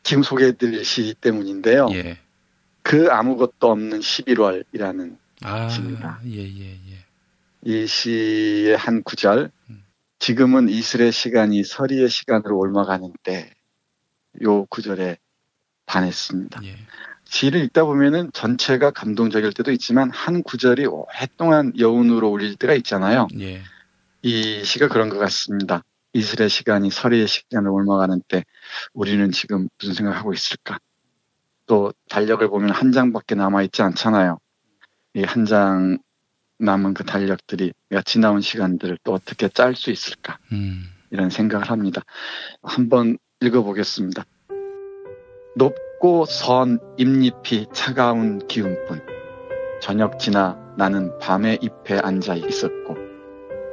지금 소개해드릴 시 때문인데요. 예. 그 아무것도 없는 11월이라는 시입니다. 예. 이 시의 한 구절, 지금은 이슬의 시간이 서리의 시간으로 옮아가는 때, 요 구절에 반했습니다. 예. 시를 읽다 보면은 전체가 감동적일 때도 있지만 한 구절이 오랫동안 여운으로 울릴 때가 있잖아요. 예. 이 시가 그런 것 같습니다. 이슬의 시간이 서리의 시간을 옮아가는 때 우리는 지금 무슨 생각하고 있을까? 또 달력을 보면 한 장밖에 남아있지 않잖아요. 이 한 장 남은 그 달력들이 내가 지나온 시간들을 또 어떻게 짤 수 있을까? 이런 생각을 합니다. 한번 읽어보겠습니다. 높고 선 잎잎이 차가운 기운뿐. 저녁 지나 나는 밤의 잎에 앉아 있었고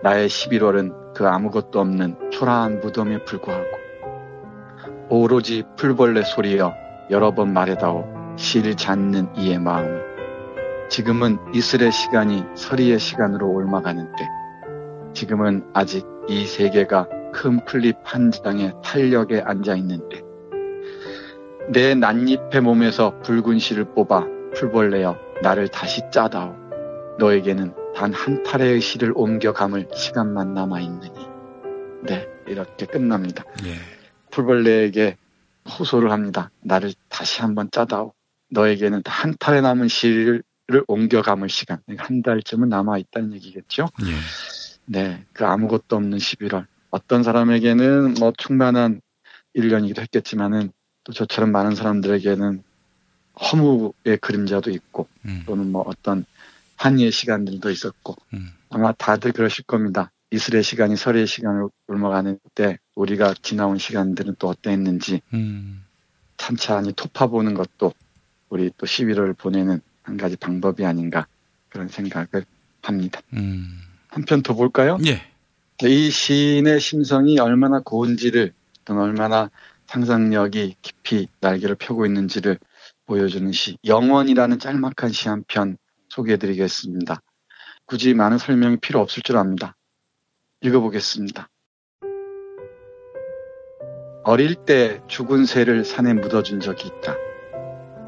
나의 11월은 그 아무것도 없는 초라한 무덤에 불과하고 오로지 풀벌레 소리여 여러 번 말해다오 실 잦는 이의 마음이 지금은 이슬의 시간이 서리의 시간으로 옮아가는 때 지금은 아직 이 세계가 큰 풀잎 한 장의 탄력에 앉아있는데 내 낫잎의 몸에서 붉은 실을 뽑아 풀벌레여 나를 다시 짜다오 너에게는 단 한 타래의 실을 옮겨감을 시간만 남아있느니 네 이렇게 끝납니다. 예. 풀벌레에게 호소를 합니다. 나를 다시 한번 짜다오 너에게는 한 타래 남은 실을 옮겨감을 시간 한 달쯤은 남아있다는 얘기겠죠. 예. 네, 그 아무것도 없는 11월 어떤 사람에게는 뭐 충만한 1년이기도 했겠지만은 또 저처럼 많은 사람들에게는 허무의 그림자도 있고 또는 뭐 어떤 한이의 시간들도 있었고 아마 다들 그러실 겁니다. 이슬의 시간이 서리의 시간을 옮아가는 때 우리가 지나온 시간들은 또 어땠는지 찬찬히 토파보는 것도 우리 또 11월을 보내는 한 가지 방법이 아닌가 그런 생각을 합니다. 한 편 더 볼까요? 예. 이 시인의 심성이 얼마나 고운지를 또는 얼마나 상상력이 깊이 날개를 펴고 있는지를 보여주는 시 영원이라는 짤막한 시 한 편 소개해드리겠습니다. 굳이 많은 설명이 필요 없을 줄 압니다. 읽어보겠습니다. 어릴 때 죽은 새를 산에 묻어준 적이 있다.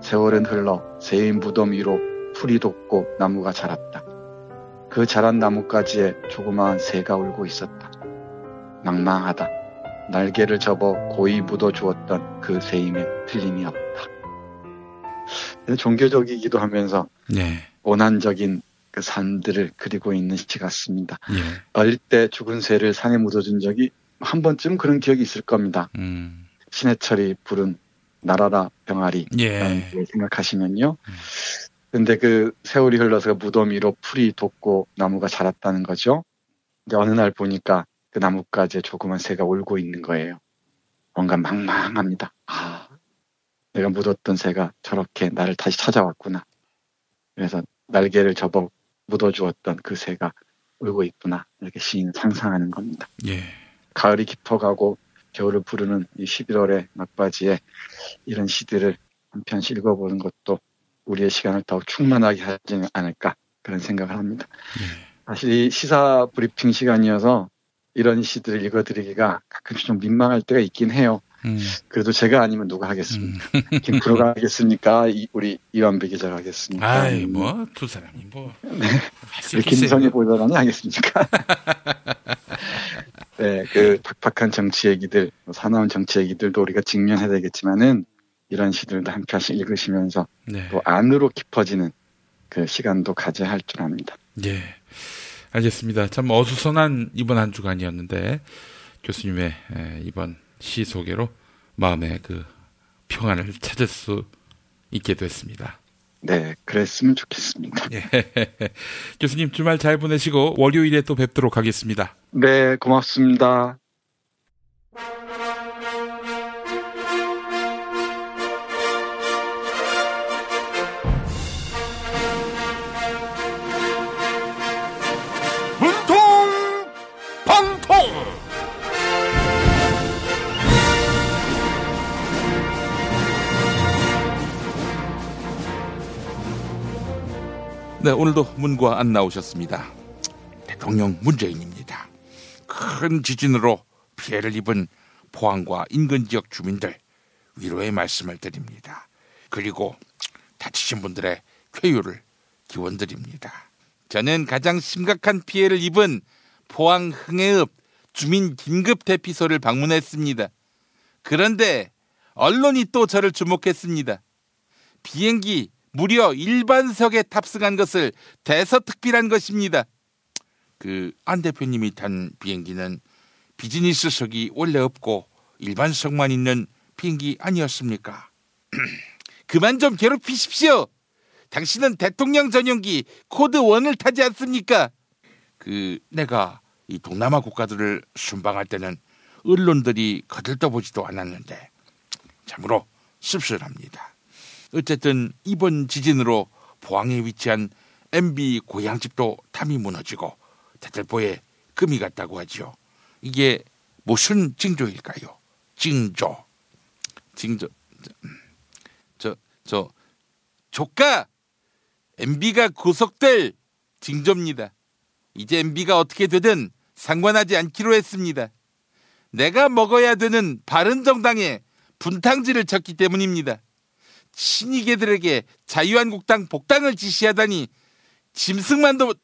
세월은 흘러 새의 무덤 위로 풀이 돋고 나무가 자랐다. 그 자란 나뭇가지에 조그마한 새가 울고 있었다. 망망하다. 날개를 접어 고이 묻어주었던 그 새임에 틀림이 없다. 종교적이기도 하면서 네. 오난적인 그 산들을 그리고 있는 시 같습니다. 예. 어릴 때 죽은 새를 산에 묻어준 적이 한 번쯤 그런 기억이 있을 겁니다. 신해철이 부른 나라라 병아리 예. 생각하시면요. 근데 그 세월이 흘러서 무덤 위로 풀이 돋고 나무가 자랐다는 거죠. 이제 어느 날 보니까 그 나뭇가지에 조그만 새가 울고 있는 거예요. 뭔가 망망합니다. 아, 내가 묻었던 새가 저렇게 나를 다시 찾아왔구나. 그래서 날개를 접어 묻어주었던 그 새가 울고 있구나. 이렇게 시인은 상상하는 겁니다. 예. 가을이 깊어가고 겨울을 부르는 이 11월의 막바지에 이런 시들을 한 편씩 읽어보는 것도 우리의 시간을 더욱 충만하게 하지 않을까 그런 생각을 합니다. 사실 이 시사 브리핑 시간이어서 이런 시들을 읽어드리기가 가끔씩 좀 민망할 때가 있긴 해요. 그래도 제가 아니면 누가 하겠습니까? 김프로가 하겠습니까? 우리 이완배 기자가 하겠습니까? 아이, 뭐, 두 사람이 뭐. 네. 우리 김성희 보좌관이 하겠습니까? 네, 그 팍팍한 정치 얘기들, 사나운 정치 얘기들도 우리가 직면해야 되겠지만은 이런 시들도 한 편씩 읽으시면서 네. 또 안으로 깊어지는 그 시간도 가져야 할 줄 압니다. 예. 알겠습니다. 참 어수선한 이번 한 주간이었는데 교수님의 이번 시 소개로 마음에 그 평안을 찾을 수 있게 됐습니다. 네, 그랬으면 좋겠습니다. 예. 교수님 주말 잘 보내시고 월요일에 또 뵙도록 하겠습니다. 네, 고맙습니다. 네, 오늘도 문과 안 나오셨습니다. 대통령 문재인입니다. 큰 지진으로 피해를 입은 포항과 인근 지역 주민들 위로의 말씀을 드립니다. 그리고 다치신 분들의 쾌유를 기원드립니다. 저는 가장 심각한 피해를 입은 포항 흥해읍 주민 긴급 대피소를 방문했습니다. 그런데 언론이 또 저를 주목했습니다. 비행기 무려 일반석에 탑승한 것을 대서특필한 것입니다. 안 대표님이 탄 비행기는 비즈니스석이 원래 없고 일반석만 있는 비행기 아니었습니까? 그만 좀 괴롭히십시오. 당신은 대통령 전용기 코드 1을 타지 않습니까? 내가 이 동남아 국가들을 순방할 때는 언론들이 거들떠보지도 않았는데 참으로 씁쓸합니다. 어쨌든 이번 지진으로 포항에 위치한 MB 고향집도 탐이 무너지고 대들보에 금이 갔다고 하죠. 이게 무슨 징조일까요? 징조. 조카 MB가 구속될 징조입니다. 이제 MB가 어떻게 되든 상관하지 않기로 했습니다. 내가 먹어야 되는 바른정당에 분탕질을 쳤기 때문입니다. 친이계들에게 자유한국당 복당을 지시하다니 쥐만도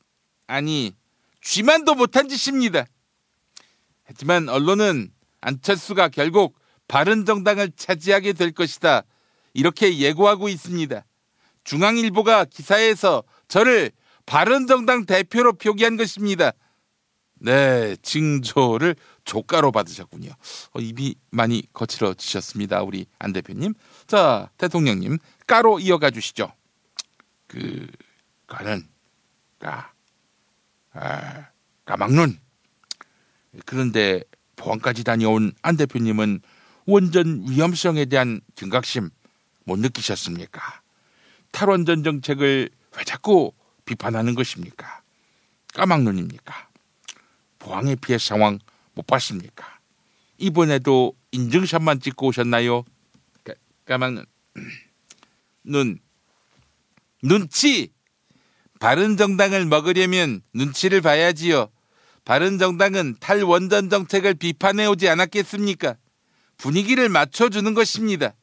못한 짓입니다. 하지만 언론은 안철수가 결국 바른정당을 차지하게 될 것이다 이렇게 예고하고 있습니다. 중앙일보가 기사에서 저를 바른정당 대표로 표기한 것입니다. 네, 징조를 조가로 받으셨군요. 입이 많이 거칠어지셨습니다. 우리 안 대표님. 자, 대통령님 가로 이어가 주시죠. 까막눈. 그런데 포항까지 다녀온 안 대표님은 원전 위험성에 대한 경각심 못 느끼셨습니까? 탈원전 정책을 왜 자꾸 비판하는 것입니까? 까막눈입니까? 포항의 피해 상황 못 봤습니까? 이번에도 인증샷만 찍고 오셨나요? 까막눈. 눈치. 바른정당을 먹으려면 눈치를 봐야지요. 바른정당은 탈원전 정책을 비판해오지 않았겠습니까? 분위기를 맞춰주는 것입니다.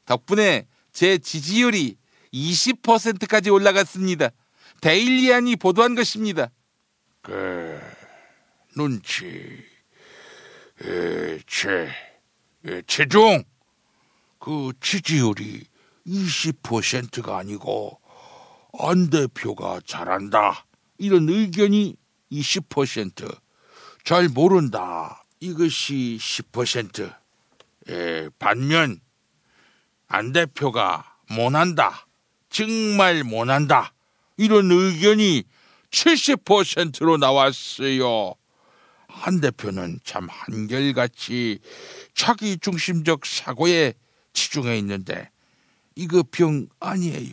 덕분에 제 지지율이 20%까지 올라갔습니다. 데일리안이 보도한 것입니다. 눈치. 최종 지지율이 20%가 아니고 안 대표가 잘한다 이런 의견이 20%, 잘 모른다 이것이 10%, 반면 안 대표가 못한다, 정말 못한다 이런 의견이 70%로 나왔어요. 안 대표는 참 한결같이 자기중심적 사고에 치중해 있는데 이거 병 아니에요.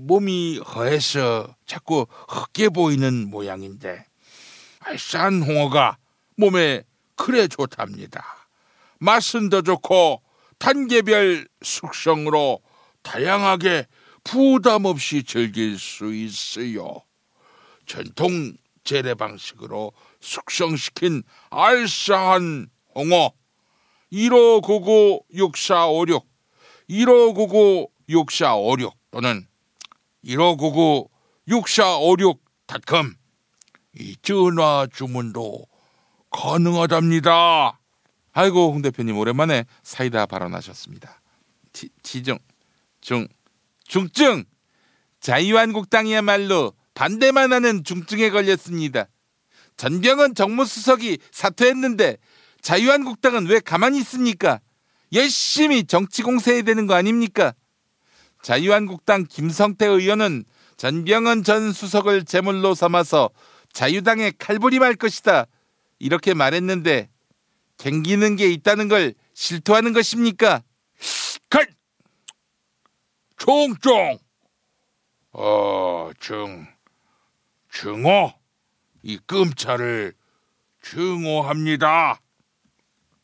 몸이 허해서 자꾸 헛게 보이는 모양인데 알싸한 홍어가 몸에 그래 좋답니다. 맛은 더 좋고 단계별 숙성으로 다양하게 부담 없이 즐길 수 있어요. 전통 재래 방식으로 숙성시킨 알싸한 홍어 1599-6456 1599-6456 또는 1599-6456.com 이 전화 주문도 가능하답니다. 아이고 홍 대표님 오랜만에 사이다 발언하셨습니다. 중증 자유한국당이야말로 반대만 하는 중증에 걸렸습니다. 전병헌 정무수석이 사퇴했는데 자유한국당은 왜 가만히 있습니까? 열심히 정치 공세해야 되는 거 아닙니까? 자유한국당 김성태 의원은 전병헌 전 수석을 제물로 삼아서 자유당에 칼부림할 것이다 이렇게 말했는데 갱기는 게 있다는 걸 실토하는 것입니까? 총총 증오 이 끔차를 증오합니다.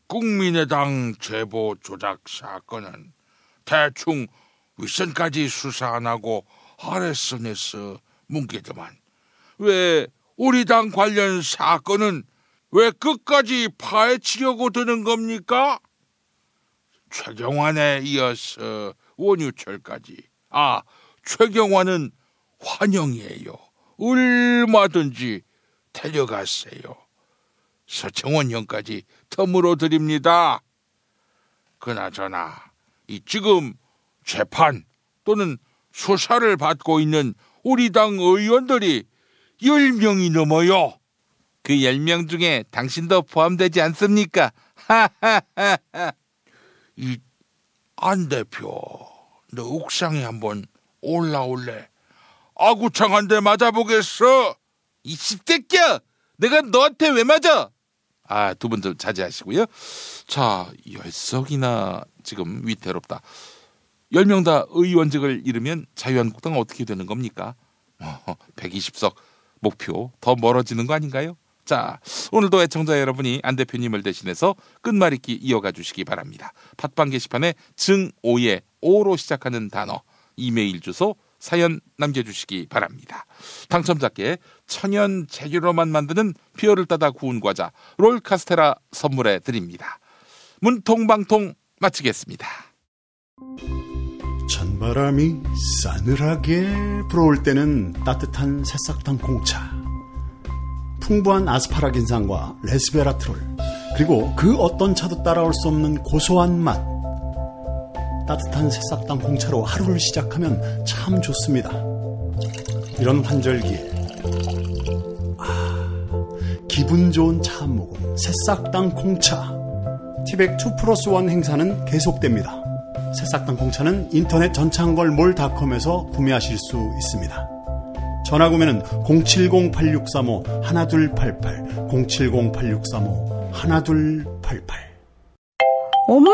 국민의당 제보 조작 사건은 대충 윗선까지 수사 안 하고 RSN에서 뭉개더만 왜 우리 당 관련 사건은 왜 끝까지 파헤치려고 드는 겁니까? 최경환에 이어서 원유철까지. 최경환은 환영이에요. 얼마든지 데려가세요. 서청원 형까지 덤으로 드립니다. 그나저나 지금 재판 또는 수사를 받고 있는 우리 당 의원들이 10명이 넘어요. 그 10명 중에 당신도 포함되지 않습니까? 안 대표, 너 옥상에 한번 올라올래? 아구창 한 대 맞아보겠어. 이 씹새끼야! 내가 너한테 왜 맞아? 두 분 좀 자제하시고요. 자, 10석이나 지금 위태롭다. 10명 다 의원직을 잃으면 자유한국당은 어떻게 되는 겁니까? 120석 목표 더 멀어지는 거 아닌가요? 자, 오늘도 애청자 여러분이 안 대표님을 대신해서 끝말잇기 이어가 주시기 바랍니다. 팟빵 게시판에 증오의 오로 시작하는 단어, 이메일 주소, 사연 남겨주시기 바랍니다. 당첨자께 천연 재료로만 만드는 피어를 따다 구운 과자 롤카스테라 선물해 드립니다. 문통방통 마치겠습니다. 찬바람이 싸늘하게 불어올 때는 따뜻한 새싹당 공차, 풍부한 아스파라긴산과 레스베라트롤, 그리고 그 어떤 차도 따라올 수 없는 고소한 맛. 따뜻한 새싹당 공차로 하루를 시작하면 참 좋습니다. 이런 환절기에 기분 좋은 차 한 모금 새싹당 공차. 티백 2+1 행사는 계속됩니다. 새싹당 공차는 인터넷 전창걸몰닷컴에서 구매하실 수 있습니다. 전화 구매는 070-8635-1288, 070-8635-1288. 엄마,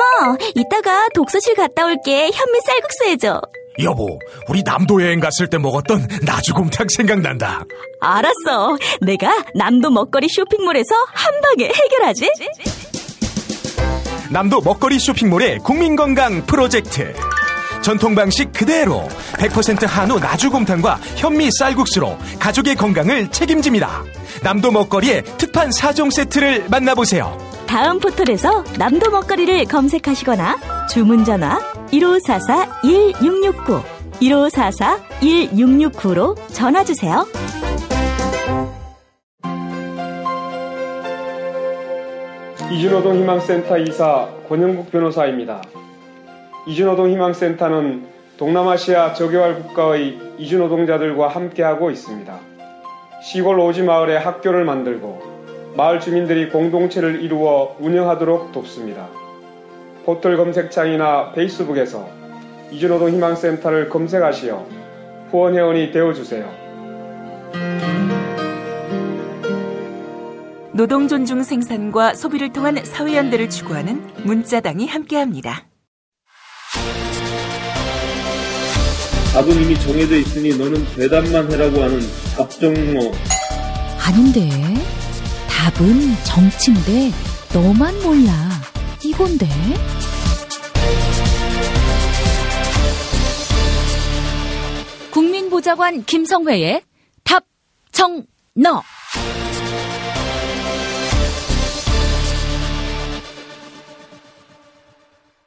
이따가 독서실 갔다 올게. 현미 쌀국수 해줘. 여보, 우리 남도 여행 갔을 때 먹었던 나주곰탕 생각난다. 알았어. 내가 남도 먹거리 쇼핑몰에서 한 방에 해결하지. 남도 먹거리 쇼핑몰의 국민건강 프로젝트. 전통 방식 그대로 100% 한우 나주곰탕과 현미 쌀국수로 가족의 건강을 책임집니다. 남도 먹거리의 특판 4종 세트를 만나보세요. 다음 포털에서 남도 먹거리를 검색하시거나 주문 전화 1544-1669, 1544-1669로 전화주세요. 이준호동 희망센터 이사 권영국 변호사입니다. 이준호동 희망센터는 동남아시아 저개발 국가의 이주노동자들과 함께하고 있습니다. 시골 오지 마을에 학교를 만들고 마을 주민들이 공동체를 이루어 운영하도록 돕습니다. 포털 검색창이나 페이스북에서 이주노동 희망센터를 검색하시어 후원회원이 되어주세요. 노동 존중 생산과 소비를 통한 사회연대를 추구하는 문자당이 함께합니다. 답은 이미 정해져 있으니 너는 대답만 해라고 하는 답정모. 아닌데. 답은 정치인데 너만 몰라. 이건데. 국민보좌관 김성회의 답정너.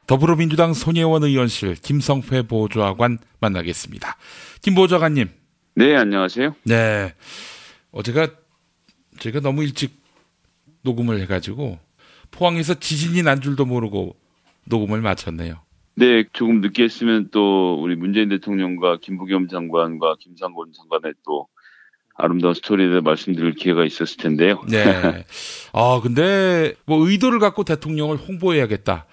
더불어민주당 손혜원 의원실 김성회 보좌관 만나겠습니다. 김 보좌관님. 네, 안녕하세요. 네. 제가 너무 일찍 녹음을 해가지고 포항에서 지진이 난 줄도 모르고 녹음을 마쳤네요. 네, 조금 늦게 했으면 또 우리 문재인 대통령과 김부겸 장관과 김상곤 장관의 또 아름다운 스토리에 대해 말씀드릴 기회가 있었을 텐데요. 네. 근데 뭐 의도를 갖고 대통령을 홍보해야겠다.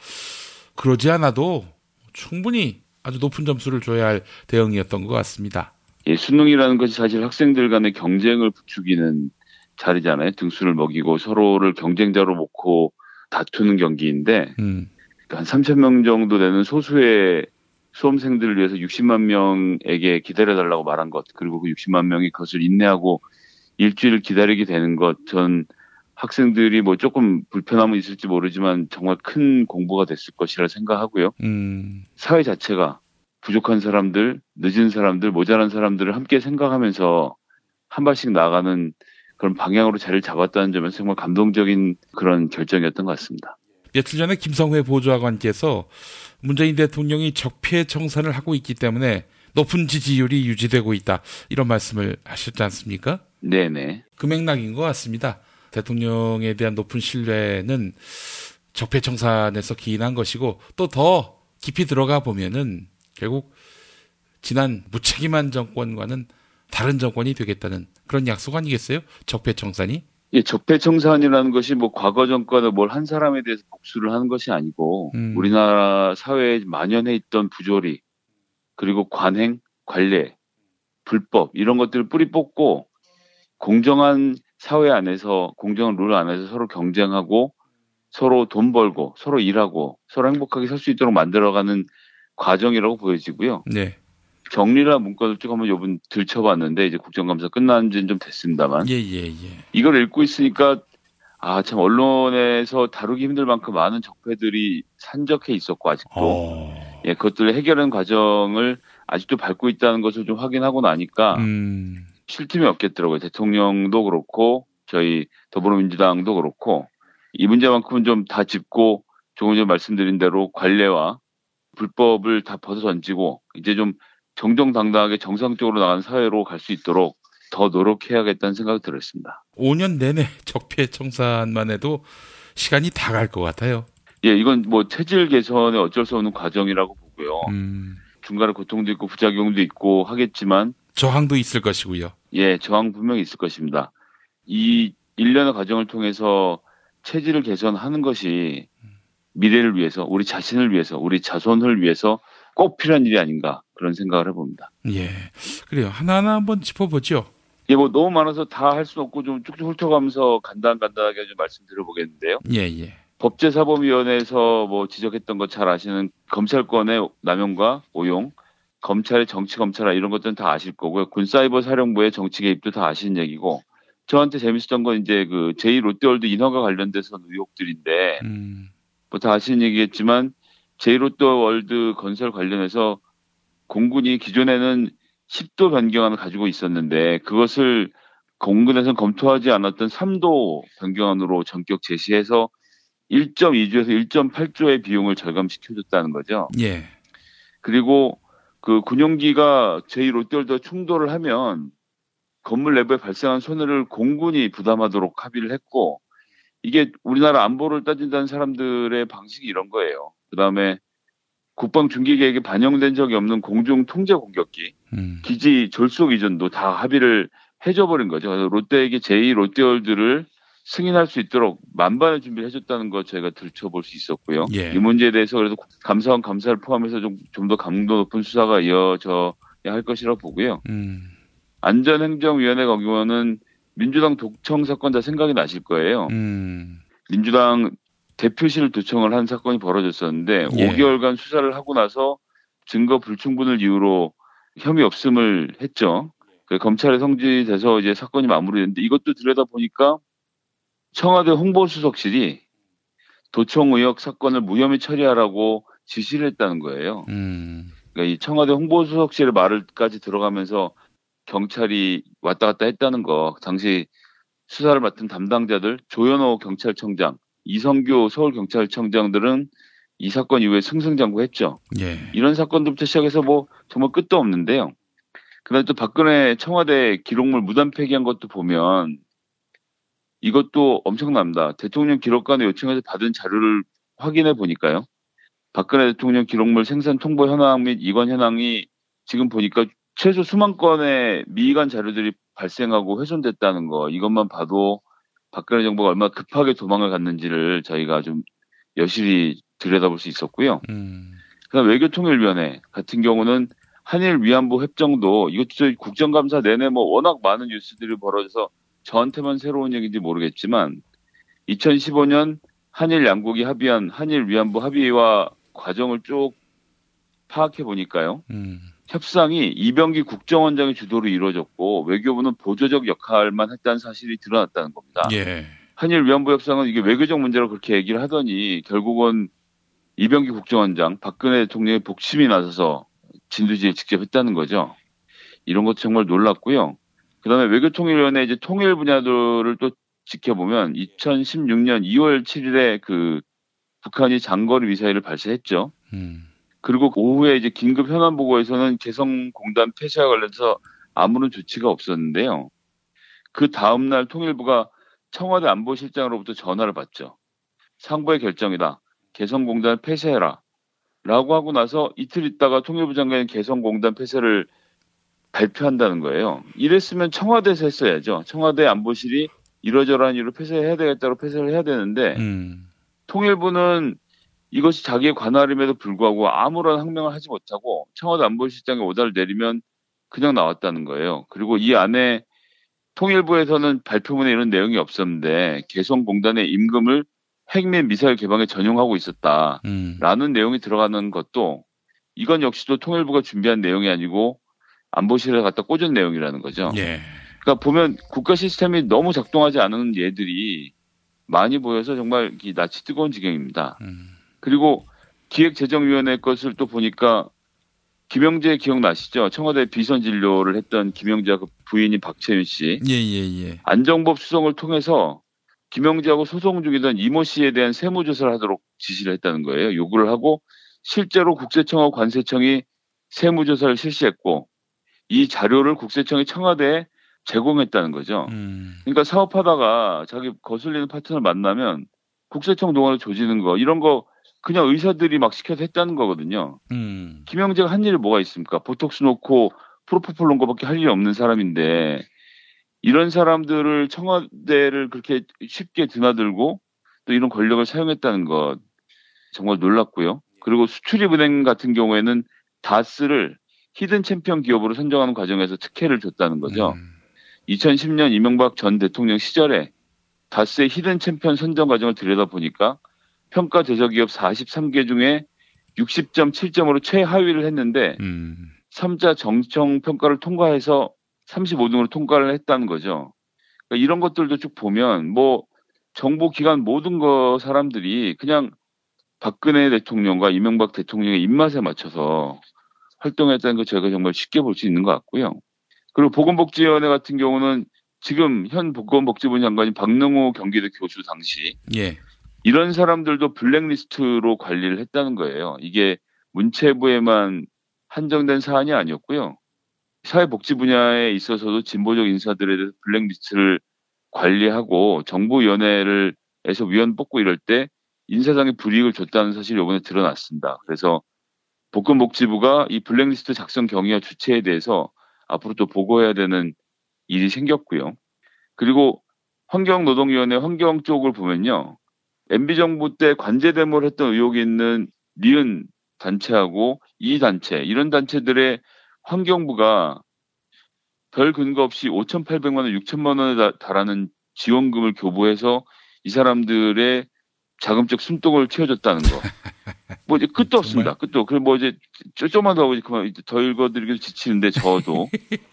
그러지 않아도 충분히 아주 높은 점수를 줘야 할 대응이었던 것 같습니다. 예, 수능이라는 것이 사실 학생들 간의 경쟁을 부추기는 자리잖아요. 등수를 먹이고 서로를 경쟁자로 놓고 다투는 경기인데 한 3,000명 정도 되는 소수의 수험생들을 위해서 60만 명에게 기다려달라고 말한 것, 그리고 그 60만 명이 그것을 인내하고 일주일 기다리게 되는 것, 전 학생들이 뭐 조금 불편함은 있을지 모르지만 정말 큰 공부가 됐을 것이라 생각하고요. 사회 자체가 부족한 사람들, 늦은 사람들, 모자란 사람들을 함께 생각하면서 한 발씩 나아가는 그런 방향으로 자리를 잡았다는 점에서 정말 감동적인 그런 결정이었던 것 같습니다. 며칠 전에 김성회 보좌관께서 문재인 대통령이 적폐 청산을 하고 있기 때문에 높은 지지율이 유지되고 있다, 이런 말씀을 하셨지 않습니까? 네네. 그 맥락인 것 같습니다. 대통령에 대한 높은 신뢰는 적폐 청산에서 기인한 것이고, 또 더 깊이 들어가 보면은 결국 지난 무책임한 정권과는 다른 정권이 되겠다는 그런 약속 아니겠어요? 적폐 청산이? 예, 적폐 청산이라는 것이 뭐 과거 정권에 뭘 한 사람에 대해서 복수를 하는 것이 아니고 우리나라 사회에 만연해 있던 부조리, 그리고 관행, 관례, 불법 이런 것들을 뿌리 뽑고 공정한 사회 안에서, 공정한 룰 안에서 서로 경쟁하고 서로 돈 벌고 서로 일하고 서로 행복하게 살 수 있도록 만들어가는 과정이라고 보여지고요. 네. 정리란 문건을 쭉 한번 요번 들춰봤는데 이제 국정감사 끝난 지는 좀 됐습니다만 이걸 읽고 있으니까 참 언론에서 다루기 힘들 만큼 많은 적폐들이 산적해 있었고 아직도 예, 그것들을 해결하는 과정을 아직도 밟고 있다는 것을 좀 확인하고 나니까 쉴 틈이 없겠더라고요. 대통령도 그렇고 저희 더불어민주당도 그렇고 이 문제만큼은 좀 다 짚고 조금 전에 말씀드린 대로 관례와 불법을 다 벗어던지고 이제 좀 정정당당하게 정상적으로 나가는 사회로 갈 수 있도록 더 노력해야겠다는 생각이 들었습니다. 5년 내내 적폐 청산만 해도 시간이 다 갈 것 같아요. 예, 이건 뭐 체질 개선에 어쩔 수 없는 과정이라고 보고요. 중간에 고통도 있고 부작용도 있고 하겠지만 저항도 있을 것이고요. 예, 저항 분명히 있을 것입니다. 이 1년의 과정을 통해서 체질을 개선하는 것이 미래를 위해서, 우리 자신을 위해서, 우리 자손을 위해서 꼭 필요한 일이 아닌가 그런 생각을 해봅니다. 예, 그래요. 하나하나 한번 짚어보죠. 예, 뭐 너무 많아서 다 할 수 없고 좀 쭉쭉 훑어가면서 간단하게 좀 말씀드려보겠는데요. 예. 법제사법위원회에서 뭐 지적했던 거 잘 아시는 검찰권의 남용과 오용, 검찰의 정치 검찰화 이런 것들은 다 아실 거고요. 군사이버사령부의 정치 개입도 다 아시는 얘기고, 저한테 재밌었던 건 이제 그 제2롯데월드 인허가 관련돼서 의혹들인데, 뭐 다 아시는 얘기겠지만 제2롯데월드 건설 관련해서 공군이 기존에는 10도 변경안을 가지고 있었는데 그것을 공군에서는 검토하지 않았던 3도 변경안으로 전격 제시해서 1.2조에서 1.8조의 비용을 절감시켜줬다는 거죠. 예. 그리고 그 군용기가 제2롯데월드와 충돌을 하면 건물 내부에 발생한 손해를 공군이 부담하도록 합의를 했고, 이게 우리나라 안보를 따진다는 사람들의 방식이 이런 거예요. 그다음에 국방 중기 계획에 반영된 적이 없는 공중 통제 공격기, 기지 졸속 이전도 다 합의를 해줘버린 거죠. 그래서 롯데에게 제2롯데월드를 승인할 수 있도록 만반의 준비를 해줬다는 거 저희가 들춰볼 수 있었고요. 예. 이 문제에 대해서 그래도 감사원 감사를 포함해서 좀 더 강도 높은 수사가 이어져야 할 것이라고 보고요. 안전행정위원회 거기서는 민주당 도청 사건 다 생각이 나실 거예요. 민주당 대표실 도청을 한 사건이 벌어졌었는데 5개월간 수사를 하고 나서 증거 불충분을 이유로 혐의 없음을 했죠. 검찰에 성질돼서 이제 사건이 마무리됐는데 이것도 들여다보니까 청와대 홍보수석실이 도청 의혹 사건을 무혐의 처리하라고 지시를 했다는 거예요. 그러니까 이 청와대 홍보수석실의 말을까지 들어가면서 경찰이 왔다 갔다 했다는 거, 당시 수사를 맡은 담당자들, 조현호 경찰청장, 이성규 서울경찰청장들은 이 사건 이후에 승승장구했죠. 예. 이런 사건들부터 시작해서 뭐 정말 끝도 없는데요. 그다음에 또 박근혜 청와대 기록물 무단 폐기한 것도 보면 이것도 엄청납니다. 대통령 기록관에 요청해서 받은 자료를 확인해 보니까요. 박근혜 대통령 기록물 생산 통보 현황 및 이관 현황이 지금 보니까 최소 수만 건의 미이관 자료들이 발생하고 훼손됐다는 거, 이것만 봐도 박근혜 정부가 얼마나 급하게 도망을 갔는지를 저희가 좀 여실히 들여다볼 수 있었고요. 그다음 외교통일위원회 같은 경우는 한일 위안부 협정도 이것도 국정감사 내내 뭐 워낙 많은 뉴스들이 벌어져서 저한테만 새로운 얘기인지 모르겠지만 2015년 한일 양국이 합의한 한일 위안부 합의와 과정을 쭉 파악해 보니까요. 협상이 이병기 국정원장의 주도로 이루어졌고 외교부는 보조적 역할만 했다는 사실이 드러났다는 겁니다. 예. 한일 위안부 협상은 이게 외교적 문제로 그렇게 얘기를 하더니 결국은 이병기 국정원장, 박근혜 대통령의 복심이 나서서 진두지휘를 직접 했다는 거죠. 이런 것도 정말 놀랐고요. 그다음에 외교통일위원회 이제 통일 분야들을 또 지켜보면 2016년 2월 7일에 그 북한이 장거리 미사일을 발사했죠. 그리고 오후에 이제 긴급 현안 보고에서는 개성공단 폐쇄와 관련해서 아무런 조치가 없었는데요. 그 다음 날 통일부가 청와대 안보실장으로부터 전화를 받죠. 상부의 결정이다. 개성공단을 폐쇄해라. 라고 하고 나서 이틀 있다가 통일부 장관이 개성공단 폐쇄를 발표한다는 거예요. 이랬으면 청와대에서 했어야죠. 청와대 안보실이 이러저러한 이유로 폐쇄해야 되겠다고 폐쇄를 해야 되는데 통일부는 이것이 자기의 관할임에도 불구하고 아무런 항명을 하지 못하고 청와대 안보실장이 오다를 내리면 그냥 나왔다는 거예요. 그리고 이 안에 통일부에서는 발표문에 이런 내용이 없었는데 개성공단의 임금을 핵 및 미사일 개방에 전용하고 있었다라는 내용이 들어가는 것도 이건 역시도 통일부가 준비한 내용이 아니고 안보실에 갖다 꽂은 내용이라는 거죠. 예. 그러니까 보면 국가 시스템이 너무 작동하지 않은 예들이 많이 보여서 정말 낯이 뜨거운 지경입니다. 그리고 기획재정위원회 것을 또 보니까 김영재 기억나시죠? 청와대 비선 진료를 했던 김영재하고 부인인 박채윤 씨. 예. 안정법 수정을 통해서 김영재하고 소송 중이던 이모 씨에 대한 세무조사를 하도록 지시를 했다는 거예요. 요구를 하고 실제로 국세청하고 관세청이 세무조사를 실시했고 이 자료를 국세청이 청와대에 제공했다는 거죠. 그러니까 사업하다가 자기 거슬리는 파트너를 만나면 국세청 동원을 조지는 거 이런 거 그냥 의사들이 막 시켜서 했다는 거거든요. 김영재가 한 일이 뭐가 있습니까? 보톡스 놓고 프로포폴 놓은 거밖에 할 일이 없는 사람인데 이런 사람들을 청와대를 그렇게 쉽게 드나들고 또 이런 권력을 사용했다는 것 정말 놀랐고요. 그리고 수출입은행 같은 경우에는 다스를 히든 챔피언 기업으로 선정하는 과정에서 특혜를 줬다는 거죠. 2010년 이명박 전 대통령 시절에 다스의 히든 챔피언 선정 과정을 들여다보니까 평가 대저기업 43개 중에 60.7점으로 최하위를 했는데 3자 정청 평가를 통과해서 35등으로 통과를 했다는 거죠. 그러니까 이런 것들도 쭉 보면 뭐 정보기관 모든 사람들이 그냥 박근혜 대통령과 이명박 대통령의 입맛에 맞춰서 활동했다는 거 저희가 정말 쉽게 볼 수 있는 것 같고요. 그리고 보건복지위원회 같은 경우는 지금 현 보건복지부 장관인 박능호 경기도 교수 당시 이런 사람들도 블랙리스트로 관리를 했다는 거예요. 이게 문체부에만 한정된 사안이 아니었고요. 사회복지 분야에 있어서도 진보적 인사들에 대해서 블랙리스트를 관리하고 정부위원회에서 위원 뽑고 이럴 때 인사상의 불이익을 줬다는 사실이 이번에 드러났습니다. 그래서 보건복지부가 이 블랙리스트 작성 경위와 주체에 대해서 앞으로 또 보고해야 되는 일이 생겼고요. 그리고 환경노동위원회 환경 쪽을 보면요. MB정부 때 관제대모를 했던 의혹이 있는 니은 단체하고 이 단체 이런 단체들의 환경부가 별 근거 없이 5,800만 원, 6천만 원에 달하는 지원금을 교부해서 이 사람들의 자금적 숨통을 틔워줬다는 거. 뭐 이제 끝도 없습니다. 끝도. 그리고 뭐 이제 좀만 더 그만 더 읽어드리기도 지치는데 저도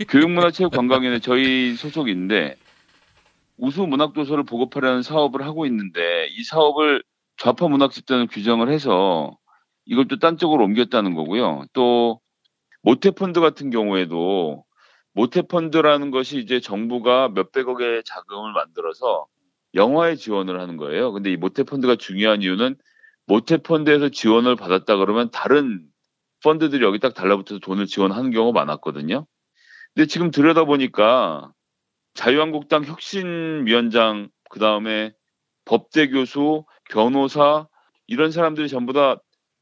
교육문화체육관광위원회 저희 소속인데 우수 문학도서를 보급하려는 사업을 하고 있는데 이 사업을 좌파 문학 집단을 규정을 해서 이걸 또 딴 쪽으로 옮겼다는 거고요. 또 모태펀드 같은 경우에도 모태펀드라는 것이 이제 정부가 몇백억의 자금을 만들어서 영화에 지원을 하는 거예요. 근데 이 모태펀드가 중요한 이유는 모태펀드에서 지원을 받았다 그러면 다른 펀드들이 여기 딱 달라붙어서 돈을 지원하는 경우가 많았거든요. 근데 지금 들여다보니까 자유한국당 혁신위원장, 그 다음에 법대 교수, 변호사 이런 사람들이 전부 다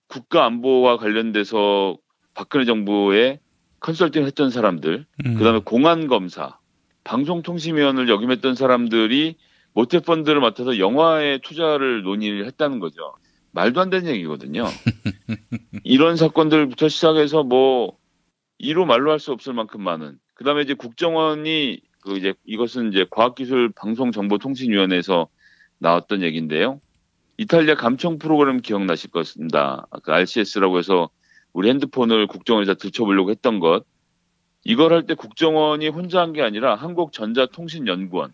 국가안보와 관련돼서 박근혜 정부에 컨설팅을 했던 사람들, 그 다음에 공안검사, 방송통신위원을 역임했던 사람들이 모태펀드를 맡아서 영화에 투자를 논의를 했다는 거죠. 말도 안 되는 얘기거든요. 이런 사건들부터 시작해서 뭐 이루 말로 할 수 없을 만큼 많은. 그다음에 이제 국정원이 이것은 이제 과학기술방송정보통신위원회에서 나왔던 얘기인데요. 이탈리아 감청 프로그램 기억나실 것입니다. 그 RCS라고 해서 우리 핸드폰을 국정원에서 들춰보려고 했던 것. 이걸 할 때 국정원이 혼자 한 게 아니라 한국전자통신연구원.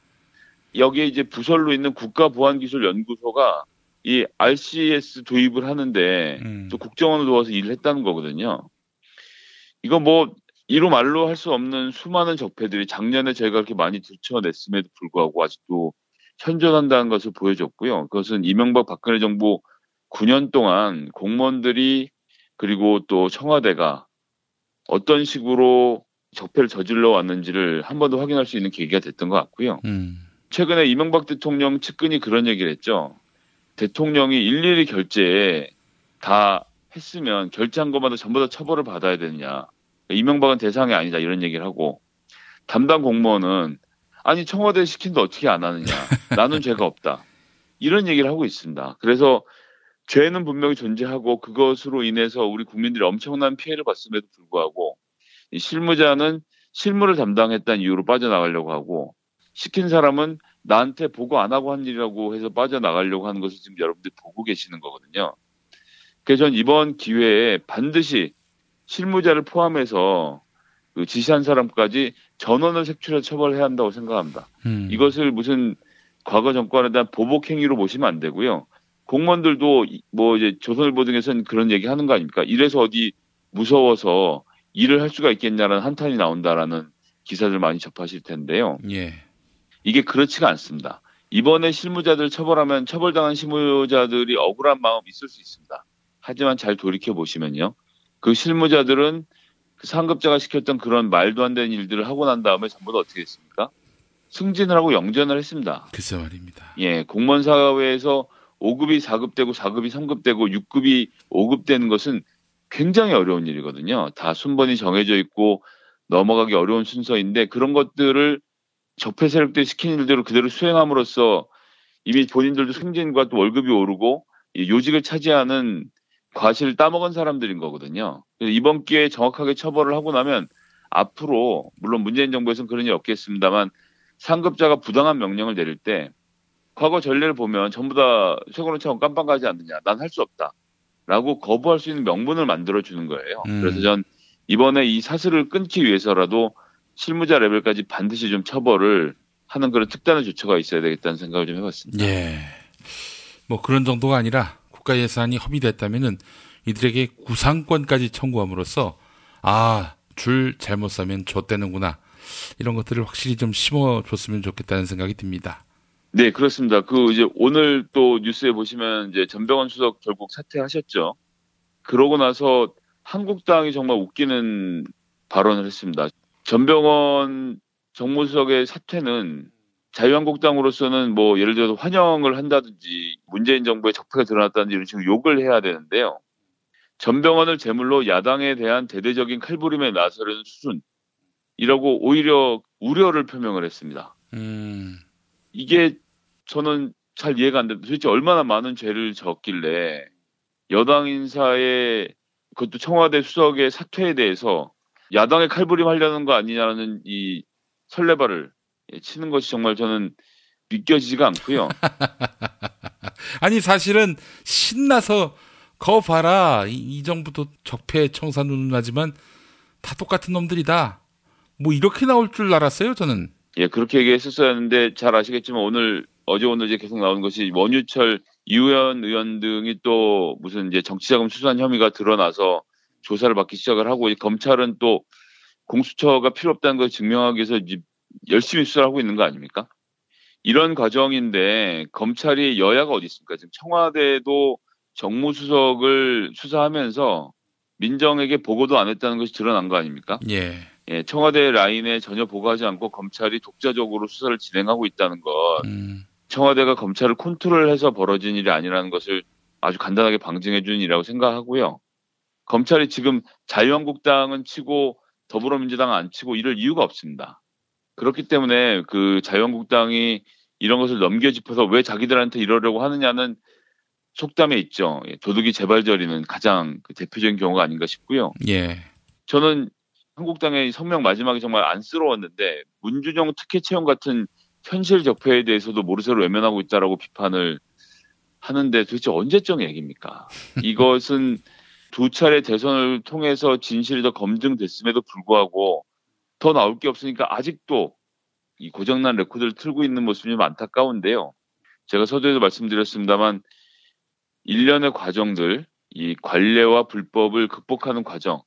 여기에 이제 부설로 있는 국가보안기술연구소가 이 RCS 도입을 하는데 또 국정원을 도와서 일을 했다는 거거든요. 이거 뭐 이루 말로 할 수 없는 수많은 적폐들이 작년에 저희가 그렇게 많이 들춰냈음에도 불구하고 아직도 현존한다는 것을 보여줬고요. 그것은 이명박 박근혜 정부 9년 동안 공무원들이 그리고 또 청와대가 어떤 식으로 적폐를 저질러 왔는지를 한 번 더 확인할 수 있는 계기가 됐던 것 같고요. 최근에 이명박 대통령 측근이 그런 얘기를 했죠. 대통령이 일일이 결제에 다 했으면 결제한 것마다 전부 다 처벌을 받아야 되느냐. 이명박은 대상이 아니다 이런 얘기를 하고 담당 공무원은 아니 청와대 시킨데 어떻게 안 하느냐. 나는 죄가 없다. 이런 얘기를 하고 있습니다. 그래서 죄는 분명히 존재하고 그것으로 인해서 우리 국민들이 엄청난 피해를 봤음에도 불구하고 이 실무자는 실무를 담당했다는 이유로 빠져나가려고 하고 시킨 사람은 나한테 보고 안 하고 한 일이라고 해서 빠져나가려고 하는 것을 지금 여러분들이 보고 계시는 거거든요. 그래서 전 이번 기회에 반드시 실무자를 포함해서 그 지시한 사람까지 전원을 색출해서 처벌해야 한다고 생각합니다. 이것을 무슨 과거 정권에 대한 보복 행위로 보시면 안 되고요. 공무원들도 뭐 이제 조선일보 등에서는 그런 얘기 하는 거 아닙니까? 이래서 어디 무서워서 일을 할 수가 있겠냐라는 한탄이 나온다라는 기사들 많이 접하실 텐데요. 예. 이게 그렇지가 않습니다. 이번에 실무자들 처벌하면 처벌당한 실무자들이 억울한 마음 있을 수 있습니다. 하지만 잘 돌이켜 보시면요. 그 실무자들은 그 상급자가 시켰던 그런 말도 안 되는 일들을 하고 난 다음에 전부 다 어떻게 했습니까? 승진을 하고 영전을 했습니다. 글쎄 말입니다. 예, 공무원 사회에서 5급이 4급되고 4급이 3급되고 6급이 5급되는 것은 굉장히 어려운 일이거든요. 다 순번이 정해져 있고 넘어가기 어려운 순서인데 그런 것들을 적폐 세력들이 시킨 일대로 그대로 수행함으로써 이미 본인들도 승진과 또 월급이 오르고 요직을 차지하는 과실을 따먹은 사람들인 거거든요. 그래서 이번 기회에 정확하게 처벌을 하고 나면 앞으로 물론 문재인 정부에서는 그런 일이 없겠습니다만 상급자가 부당한 명령을 내릴 때 과거 전례를 보면 전부 다 최고론처럼 깜빵 가지 않느냐. 난 할 수 없다. 라고 거부할 수 있는 명분을 만들어주는 거예요. 그래서 전 이번에 이 사슬을 끊기 위해서라도 실무자 레벨까지 반드시 좀 처벌을 하는 그런 특단의 조처가 있어야 되겠다는 생각을 좀 해봤습니다. 예. 뭐 그런 정도가 아니라 국가 예산이 허비됐다면은 이들에게 구상권까지 청구함으로써 줄 잘못 사면 좆되는구나. 이런 것들을 확실히 좀 심어줬으면 좋겠다는 생각이 듭니다. 네, 그렇습니다. 이제 오늘 또 뉴스에 보시면 이제 전병헌 수석 결국 사퇴하셨죠. 그러고 나서 한국당이 정말 웃기는 발언을 했습니다. 전병헌 정무수석의 사퇴는 자유한국당으로서는 뭐 예를 들어서 환영을 한다든지 문재인 정부의 적폐가 드러났다든지 이런 식으로 욕을 해야 되는데요. 전병헌을 제물로 야당에 대한 대대적인 칼부림에 나서려는 수준이라고 오히려 우려를 표명을 했습니다. 이게 저는 잘 이해가 안 됩니다. 도대체 얼마나 많은 죄를 졌길래 여당 인사의 그것도 청와대 수석의 사퇴에 대해서 야당의 칼부림 하려는 거 아니냐는 이 설레발을 치는 것이 정말 저는 믿겨지지가 않고요. 아니 사실은 신나서 거 봐라. 이 정부도 적폐 청산운운하지만 다 똑같은 놈들이다. 뭐 이렇게 나올 줄 알았어요 저는. 예, 그렇게 얘기했었어야 하는데 잘 아시겠지만 어제 오늘 이제 계속 나오는 것이 원유철, 이우현 의원 등이 또 무슨 이제 정치자금 수수한 혐의가 드러나서 조사를 받기 시작을 하고 검찰은 또 공수처가 필요 없다는 걸 증명하기 위해서 이제 열심히 수사를 하고 있는 거 아닙니까? 이런 과정인데 검찰이 여야가 어디 있습니까? 지금 청와대도 정무수석을 수사하면서 민정에게 보고도 안 했다는 것이 드러난 거 아닙니까? 예. 예, 청와대 라인에 전혀 보고하지 않고 검찰이 독자적으로 수사를 진행하고 있다는 것. 청와대가 검찰을 컨트롤해서 벌어진 일이 아니라는 것을 아주 간단하게 방증해 주는 일이라고 생각하고요. 검찰이 지금 자유한국당은 치고 더불어민주당은 안 치고 이럴 이유가 없습니다. 그렇기 때문에 그 자유한국당이 이런 것을 넘겨짚어서 왜 자기들한테 이러려고 하느냐는 속담에 있죠. 도둑이 재발절이는 가장 대표적인 경우가 아닌가 싶고요. 예. 저는 한국당의 성명 마지막에 정말 안쓰러웠는데 문준용 특혜 채용 같은 현실 적폐에 대해서도 모르쇠로 외면하고 있다라고 비판을 하는데 도대체 언제적 얘기입니까? 이것은 두 차례 대선을 통해서 진실이 더 검증됐음에도 불구하고 더 나올 게 없으니까 아직도 이 고장난 레코드를 틀고 있는 모습이 좀 안타까운데요. 제가 서두에도 말씀드렸습니다만 일련의 과정들, 이 관례와 불법을 극복하는 과정,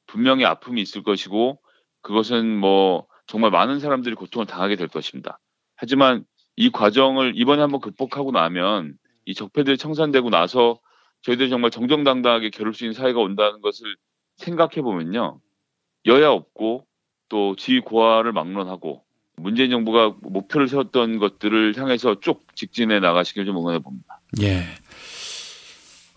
분명히 아픔이 있을 것이고 그것은 뭐 정말 많은 사람들이 고통을 당하게 될 것입니다. 하지만 이 과정을 이번에 한번 극복하고 나면 이 적폐들이 청산되고 나서 저희들이 정말 정정당당하게 겨룰 수 있는 사회가 온다는 것을 생각해 보면요. 여야 없고 또 지위 고하를 막론하고 문재인 정부가 목표를 세웠던 것들을 향해서 쭉 직진해 나가시길 좀 응원해 봅니다. 예.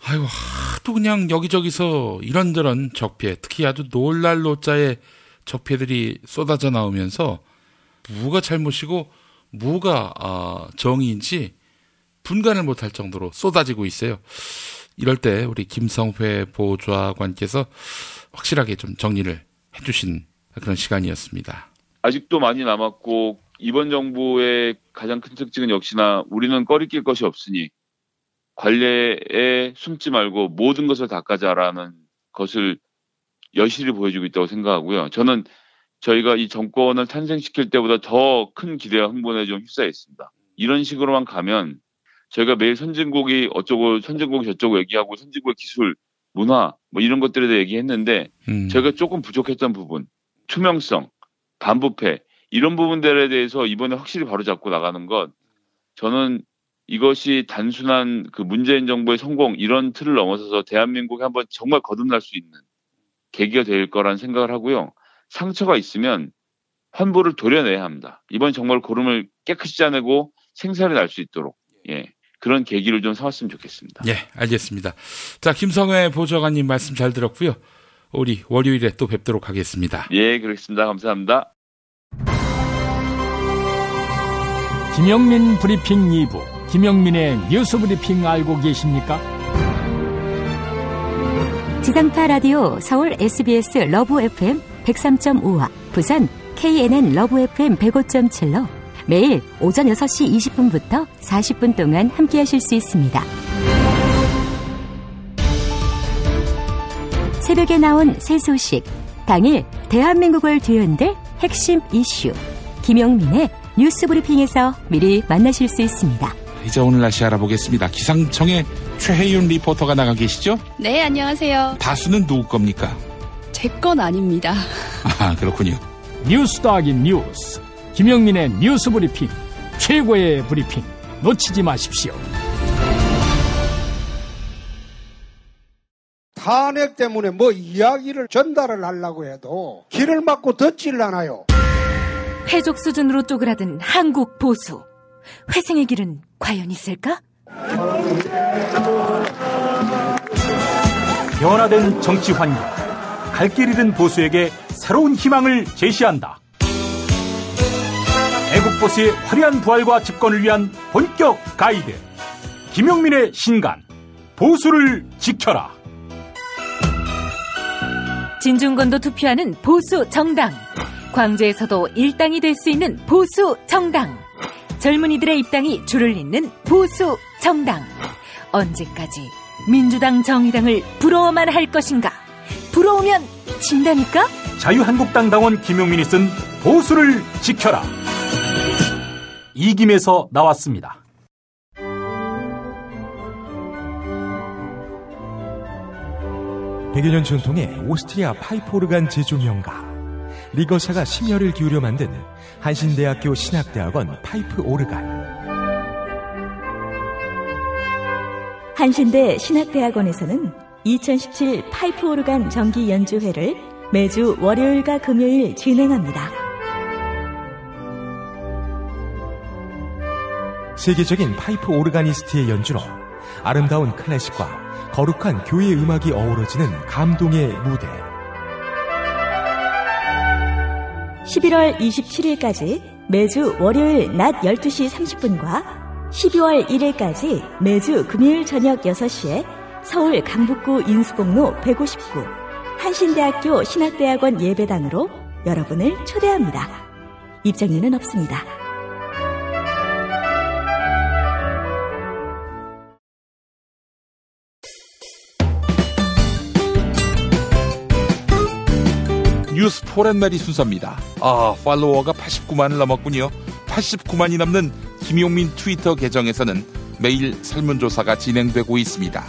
아이고, 하도 그냥 여기저기서 이런저런 적폐, 특히 아주 놀랄 노자의 적폐들이 쏟아져 나오면서 무가 잘못이고 무가 정의인지 분간을 못할 정도로 쏟아지고 있어요. 이럴 때 우리 김성회 보좌관께서 확실하게 좀 정리를 해주신 그런 시간이었습니다. 아직도 많이 남았고 이번 정부의 가장 큰 특징은 역시나 우리는 꺼리낄 것이 없으니 관례에 숨지 말고 모든 것을 닦아자라는 것을 여실히 보여주고 있다고 생각하고요. 저는 저희가 이 정권을 탄생시킬 때보다 더 큰 기대와 흥분에 좀 휩싸여 있습니다. 이런 식으로만 가면 저희가 매일 선진국이 어쩌고 선진국이 저쩌고 얘기하고 선진국의 기술, 문화 뭐 이런 것들에 대해 얘기했는데 저희가 조금 부족했던 부분, 투명성, 반부패 이런 부분들에 대해서 이번에 확실히 바로잡고 나가는 것 저는 이것이 단순한 그 문재인 정부의 성공 이런 틀을 넘어서서 대한민국이 한번 정말 거듭날 수 있는 계기가 될 거란 생각을 하고요. 상처가 있으면 환부를 도려내야 합니다. 이번 정말 고름을 깨끗이 짜내고 생사를 날 수 있도록 그런 계기를 좀 삼았으면 좋겠습니다. 예, 알겠습니다. 자, 김성회 보좌관님 말씀 잘 들었고요. 우리 월요일에 또 뵙도록 하겠습니다. 예, 그렇습니다. 감사합니다. 김영민 브리핑 2부. 김영민의 뉴스 브리핑 알고 계십니까? 지상파 라디오 서울 SBS 러브 FM 103.5와 부산 KNN 러브 FM 105.7로 매일 오전 6시 20분부터 40분 동안 함께하실 수 있습니다. 새벽에 나온 새 소식, 당일 대한민국을 뒤흔들 핵심 이슈, 김영민의 뉴스 브리핑에서 미리 만나실 수 있습니다. 이제 오늘 날씨 알아보겠습니다. 기상청에 최혜윤 리포터가 나가 계시죠? 네, 안녕하세요. 다수는 누구 겁니까? 제 건 아닙니다. 아, 그렇군요. 뉴스 더하기 뉴스. 김영민의 뉴스 브리핑. 최고의 브리핑. 놓치지 마십시오. 탄핵 때문에 뭐 이야기를 전달을 하려고 해도 길을 막고 듣질 않아요. 회족 수준으로 쪼그라든 한국 보수. 회생의 길은 과연 있을까? 변화된 정치 환경. 갈 길 잃은 보수에게 새로운 희망을 제시한다. 애국보수의 화려한 부활과 집권을 위한 본격 가이드. 김용민의 신간. 보수를 지켜라. 진중권도 투표하는 보수 정당. 광주에서도 일당이 될 수 있는 보수 정당. 젊은이들의 입당이 줄을 잇는 보수 정당. 언제까지 민주당 정의당을 부러워만 할 것인가? 부러우면 진다니까? 자유한국당 당원 김용민이 쓴 보수를 지켜라. 이김에서 나왔습니다. 백여 년 전통의 오스트리아 파이프 오르간 제조 명가 리거샤가 심혈을 기울여 만든 한신대학교 신학대학원 파이프 오르간. 한신대 신학대학원에서는 2017 파이프 오르간 정기 연주회를 매주 월요일과 금요일 진행합니다. 세계적인 파이프 오르가니스트의 연주로 아름다운 클래식과 거룩한 교회 음악이 어우러지는 감동의 무대. 11월 27일까지 매주 월요일 낮 12시 30분과 12월 1일까지 매주 금요일 저녁 6시에 서울 강북구 인수공로 159 한신대학교 신학대학원 예배당으로 여러분을 초대합니다. 입장료는 없습니다. 뉴스 포렌메리 순서입니다. 팔로워가 89만을 넘었군요. 89만이 넘는 김용민 트위터 계정에서는 매일 설문조사가 진행되고 있습니다.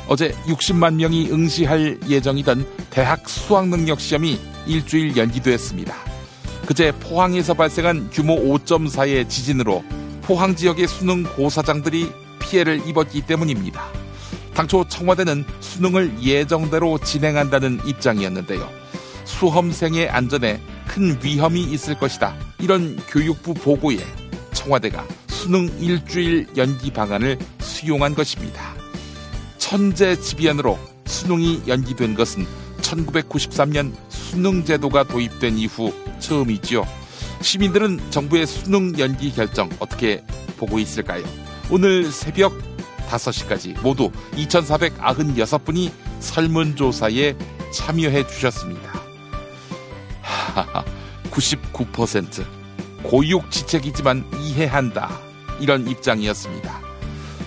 어제 60만 명이 응시할 예정이던 대학 수학능력시험이 일주일 연기됐습니다. 그제 포항에서 발생한 규모 5.4의 지진으로 포항 지역의 수능 고사장들이 피해를 입었기 때문입니다. 당초 청와대는 수능을 예정대로 진행한다는 입장이었는데요. 수험생의 안전에 큰 위험이 있을 것이다. 이런 교육부 보고에 청와대가 수능 일주일 연기 방안을 수용한 것입니다. 천재지변으로 수능이 연기된 것은 1993년 수능제도가 도입된 이후 처음이지요. 시민들은 정부의 수능 연기 결정 어떻게 보고 있을까요? 오늘 새벽 5시까지 모두 2,496분이 설문조사에 참여해 주셨습니다. 99% 고육지책이지만 이해한다. 이런 입장이었습니다.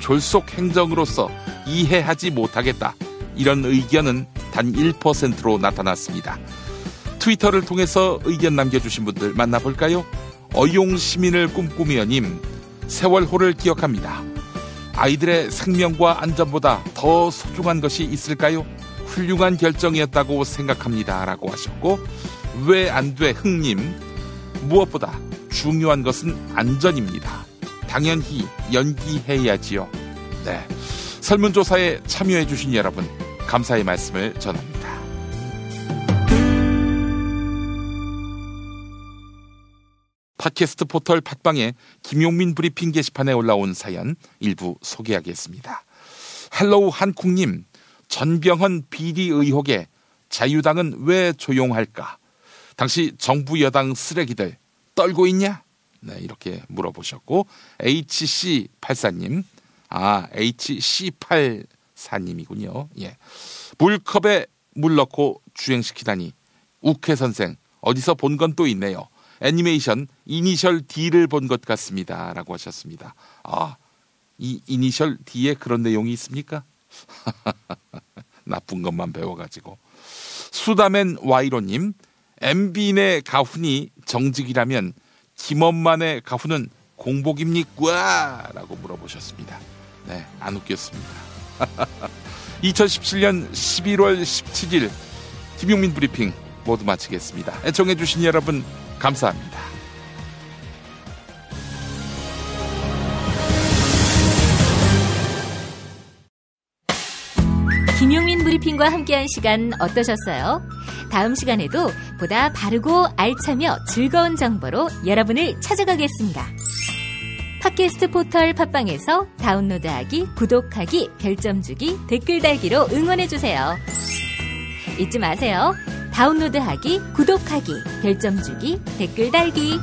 졸속 행정으로서 이해하지 못하겠다. 이런 의견은 단 1%로 나타났습니다. 트위터를 통해서 의견 남겨주신 분들 만나볼까요? 어용시민을 꿈꾸며님, 세월호를 기억합니다. 아이들의 생명과 안전보다 더 소중한 것이 있을까요? 훌륭한 결정이었다고 생각합니다. 라고 하셨고, 왜 안 돼 흥님, 무엇보다 중요한 것은 안전입니다. 당연히 연기해야지요. 네, 설문조사에 참여해 주신 여러분 감사의 말씀을 전합니다. 팟캐스트 포털 팟빵에 김용민 브리핑 게시판에 올라온 사연 일부 소개하겠습니다. 헬로우 한국님, 전병헌 비리 의혹에 자유당은 왜 조용할까? 당시 정부 여당 쓰레기들 떨고 있냐? 네, 이렇게 물어보셨고, HC84님, HC84님이군요. 예. 물컵에 물 넣고 주행시키다니 욱회 선생 어디서 본 건 또 있네요. 애니메이션 이니셜 D를 본 것 같습니다. 라고 하셨습니다. 이 이니셜 D에 그런 내용이 있습니까? 나쁜 것만 배워가지고. 수다맨 와이로님, MB인의 가훈이 정직이라면 김엄만의 가훈은 공복입니까? 라고 물어보셨습니다. 네, 안 웃겼습니다. 2017년 11월 17일 김용민 브리핑 모두 마치겠습니다. 애청해주신 여러분 감사합니다. 김용민 브리핑과 함께한 시간 어떠셨어요? 다음 시간에도 보다 바르고 알차며 즐거운 정보로 여러분을 찾아가겠습니다. 팟캐스트 포털 팟빵에서 다운로드하기, 구독하기, 별점 주기, 댓글 달기로 응원해주세요. 잊지 마세요. 다운로드하기, 구독하기, 별점 주기, 댓글 달기.